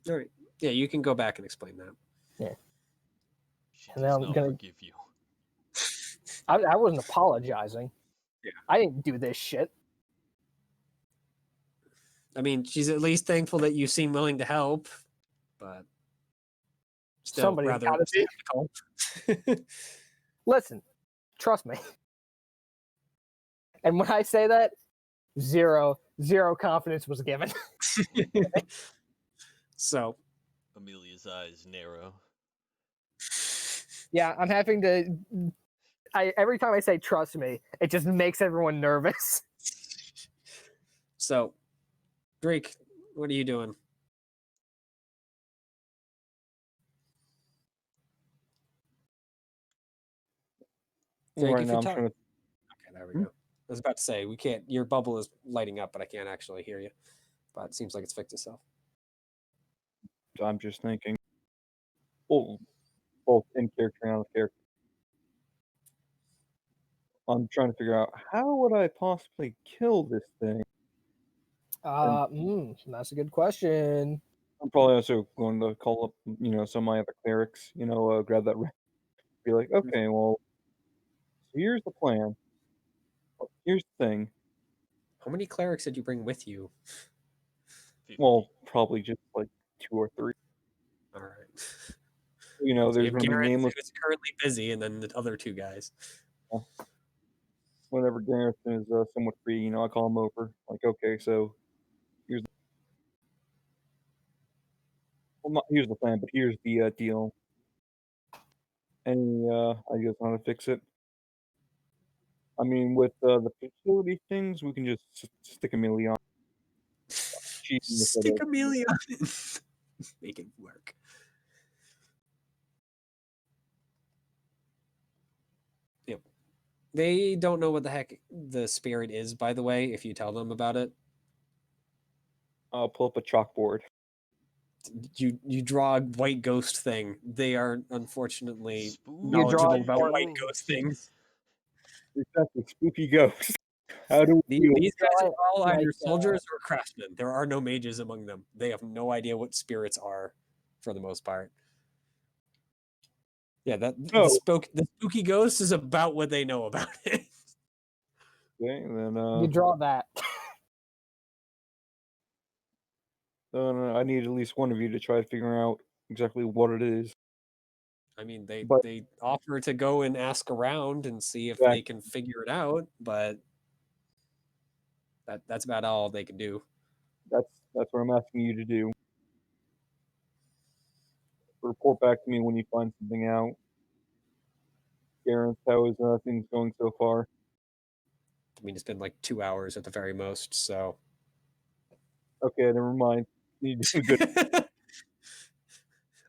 All right. Yeah, you can go back and explain that. Yeah. She And does then I'm not gonna... forgive you. I wasn't apologizing. Yeah. I didn't do this shit. I mean, she's at least thankful that you seem willing to help, but still Somebody's rather gotta be. skeptical. Listen, trust me. And when I say that, zero confidence was given. So, Amelia's eyes narrow. Yeah, I'm having to... every time I say trust me, it just makes everyone nervous. So, Drake, what are you doing? Drake, Right if now, you're I'm talking... trying to. Okay, there we go. I was about to say, we can't... Your bubble is lighting up, but I can't actually hear you. But it seems like it's fixed itself. I'm just thinking. Both in character and out of character. I'm trying to figure out how would I possibly kill this thing. That's a good question. I'm probably also going to call up, some of my other clerics. Grab that. Be like, okay, well, so here's the plan. Here's the thing. How many clerics did you bring with you? 50. Well, probably just like 2 or 3. All right. So There's you have going to be Gareth, nameless. who's currently busy, and then the other 2 guys. Whenever Gareth is somewhat free, I call him over. Like, okay, so here's here's the plan, but here's the deal. Any ideas on how to fix it? I mean, with the facility things, we can just stick Amelia on. Stick Amelia on it. Make it work. Yep. They don't know what the heck the spirit is, by the way, if you tell them about it. I'll pull up a chalkboard. You draw a white ghost thing. They are unfortunately Spooky knowledgeable about ghost. white ghost things. Exactly, spooky ghost. How do we deal? These guys are all like, either soldiers or craftsmen. There are no mages among them. They have no idea what spirits are, for the most part. Yeah, the spooky ghost is about what they know about it. Okay, then You draw that. I need at least one of you to try to figure out exactly what it is. I mean, But- they offer to go and ask around and see if Yeah. they can figure it out, but that's about all they can do. That's what I'm asking you to do. Report back to me when you find something out. Gareth, how is things going so far? I mean, it's been like 2 hours at the very most, so. Okay, never mind. You do good.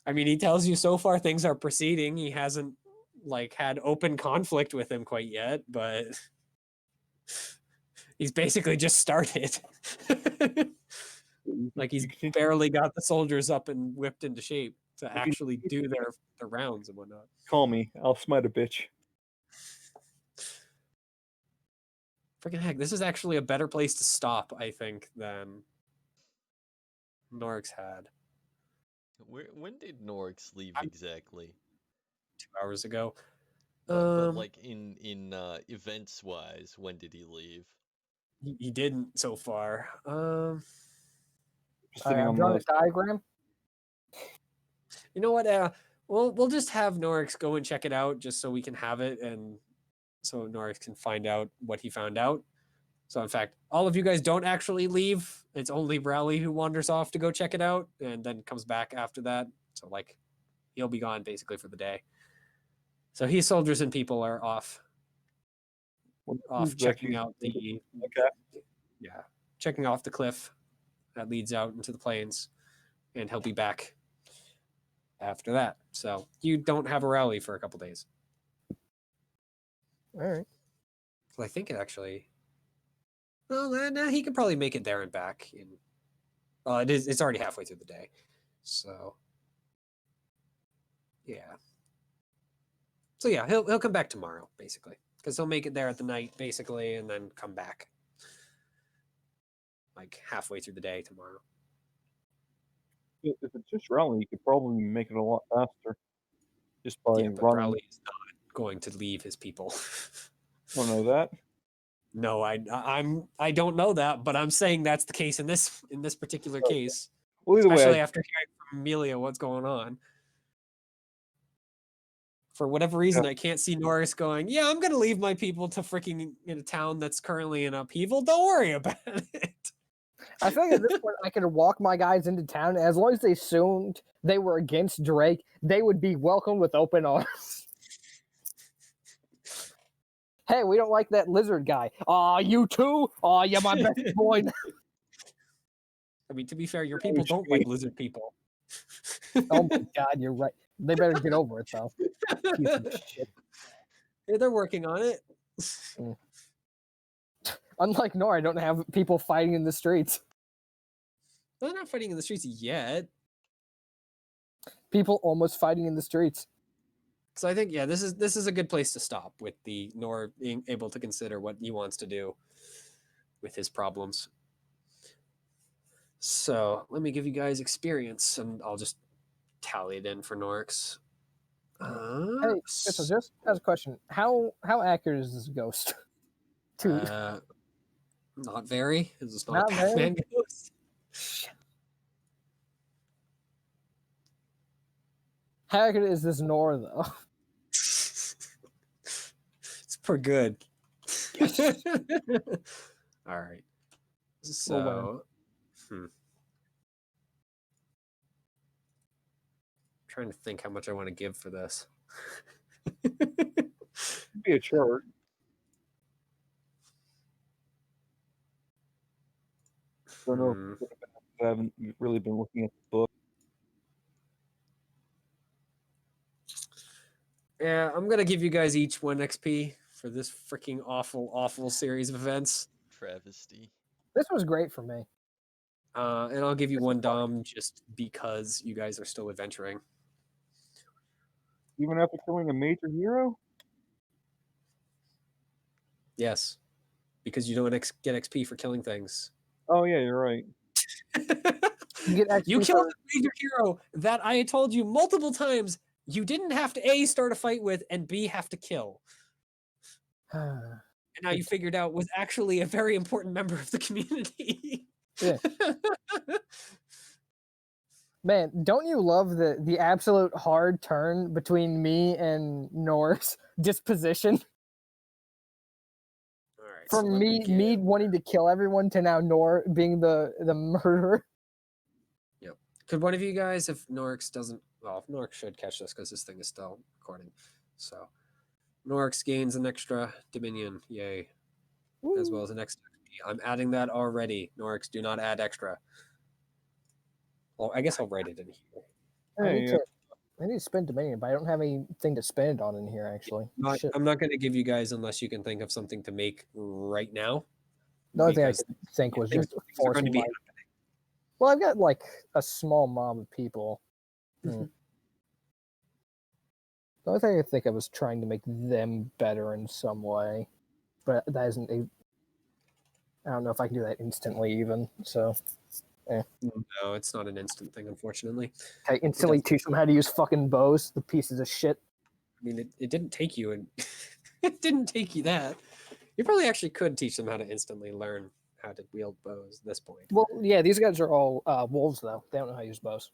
I mean, he tells you so far things are proceeding. He hasn't had open conflict with him quite yet, but he's basically just started. He's barely got the soldiers up and whipped into shape to actually do their rounds and whatnot. Call me. I'll smite a bitch. freaking heck, this is actually a better place to stop, I think, than Norix had When did Norix leave exactly? 2 hours ago. But like in events wise, when did he leave? He didn't so far. Just sitting I've on drawn the a diagram. You know what? We'll just have Norix go and check it out, just so we can have it, and so Norix can find out what he found out. So in fact, all of you guys don't actually leave. It's only Rowley who wanders off to go check it out, and then comes back after that. So like, he'll be gone basically for the day. So he soldiers and people are off checking out the yeah, checking off the cliff that leads out into the plains, and he'll be back after that. So you don't have a rally for a couple days. All right. So I think it actually. Well, nah, he could probably make it there and back. It's already halfway through the day, so yeah. So yeah, he'll come back tomorrow basically, because he'll make it there at the night basically, and then come back like halfway through the day tomorrow. If it's just rally, you could probably make it a lot faster. Just by Yeah, but running. Rowley is not going to leave his people. Don't know that. No, I don't know that, but I'm saying that's the case in this particular case. Well, either Especially way, after hearing from Amelia what's going on. For whatever reason, I can't see Norris going, yeah, I'm going to leave my people to freaking in a town that's currently in upheaval. Don't worry about it. I feel like at this point I could walk my guys into town, and as long as they assumed they were against Drake, they would be welcomed with open arms. Hey, we don't like that lizard guy. Aw, you too? Aw, you're my best boy. I mean, to be fair, your people don't like lizard people. Oh my god, you're right. They better get over it, though. Piece of shit. Yeah, they're working on it. Unlike Nora, I don't have people fighting in the streets. They're not fighting in the streets yet. People almost fighting in the streets. So I think, yeah, this is a good place to stop with the Nor being able to consider what he wants to do with his problems. So let me give you guys experience, and I'll just tally it in for Norix. Hey, so just as a question, how accurate is this ghost? Not very. This is not Not a Pac-Man ghost. How accurate is this Nora, though? It's pretty good. All right. So, trying to think how much I want to give for this. be a chart. I don't know. I haven't really been looking at the book. Yeah, I'm gonna give you guys each 1 XP for this freaking awful series of events. Travesty. This was great for me. And I'll give you 1 Dom just because you guys are still adventuring. Even after killing a major hero? Yes, because you don't get XP for killing things. Oh yeah, you're right. You killed a major hero that I had told you multiple times you didn't have to A, start a fight with, and B, have to kill. And now you figured out was actually a very important member of the community. Yeah. Man, don't you love the absolute hard turn between me and Norris disposition? All right. From me wanting to kill everyone to now Nor being the murderer. Yep. Could one of you guys, if Norix doesn't, well, Norix should catch this because this thing is still recording. So Norix gains an extra Dominion, yay. Ooh. As well as an extra XP. I'm adding that already. Norix, do not add extra. Well, I guess I'll write it in here. I need to spend Dominion, but I don't have anything to spend on in here, actually. I'm not going to give you guys unless you can think of something to make right now. The only thing I could think was just forcing my... Well, I've got, like, a small mob of people. The only thing I could think of was trying to make them better in some way. But that isn't I don't know if I can do that instantly even. So No, it's not an instant thing, unfortunately. I instantly teach them how to use fucking bows, the pieces of shit. I mean, it didn't take you, and it didn't take you that. You probably actually could teach them how to instantly learn how to wield bows at this point. Well, yeah, these guys are all wolves though. They don't know how to use bows.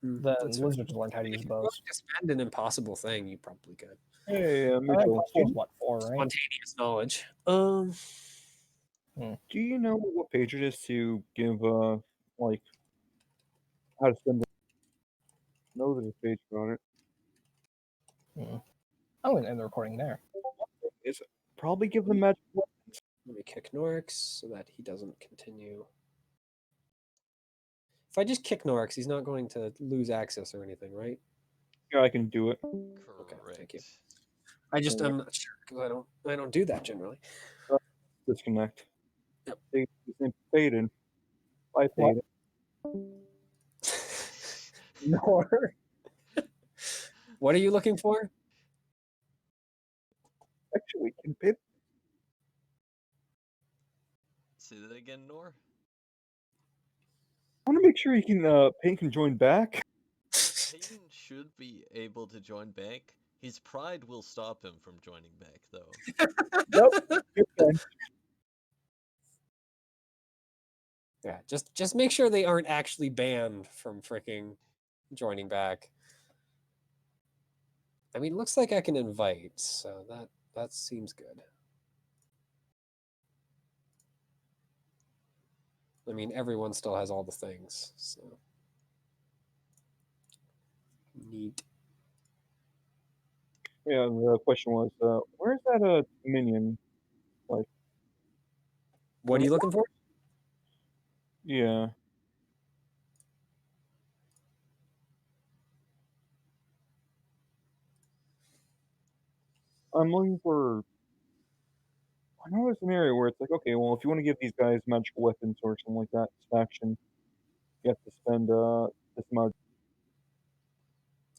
The That's fair. lizards learned how to use If you're willing bows. to spend an impossible thing, you probably could. Hey, Impossible Mitchell, is what, 4, right? Spontaneous knowledge. do you know what page it is to give, like, how to spend it? No, there's a page about it. I'm going to end the recording there. It's probably give them magic weapons. Let me kick Norix so that he doesn't continue. If I just kick Norix, he's not going to lose access or anything, right? Yeah, I can do it. Okay, thank you. Correct. I'm not sure because I don't do that generally. Disconnect. Yep. His name Faden. Bye, What? Faden. Nor. What are you looking for? Actually, can Faden Say that again, Nor? I want to make sure he can, Payne can join back. Peyton should be able to join back. His pride will stop him from joining back, though. Nope. You're fine. Yeah, just make sure they aren't actually banned from freaking joining back. I mean, it looks like I can invite, so that seems good. I mean, everyone still has all the things, so neat. Yeah, the question was, where's that, minion? Like, What are you looking for? yeah. I'm looking for. I know there's an area where it's like, okay, well, if you want to give these guys magical weapons or something like that, this faction, you have to spend this amount.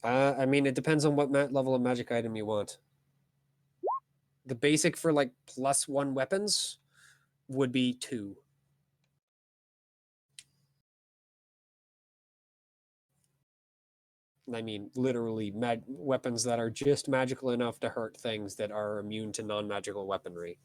I mean, it depends on what level of magic item you want. The basic for like +1 weapons would be 2. I mean, literally weapons that are just magical enough to hurt things that are immune to non-magical weaponry.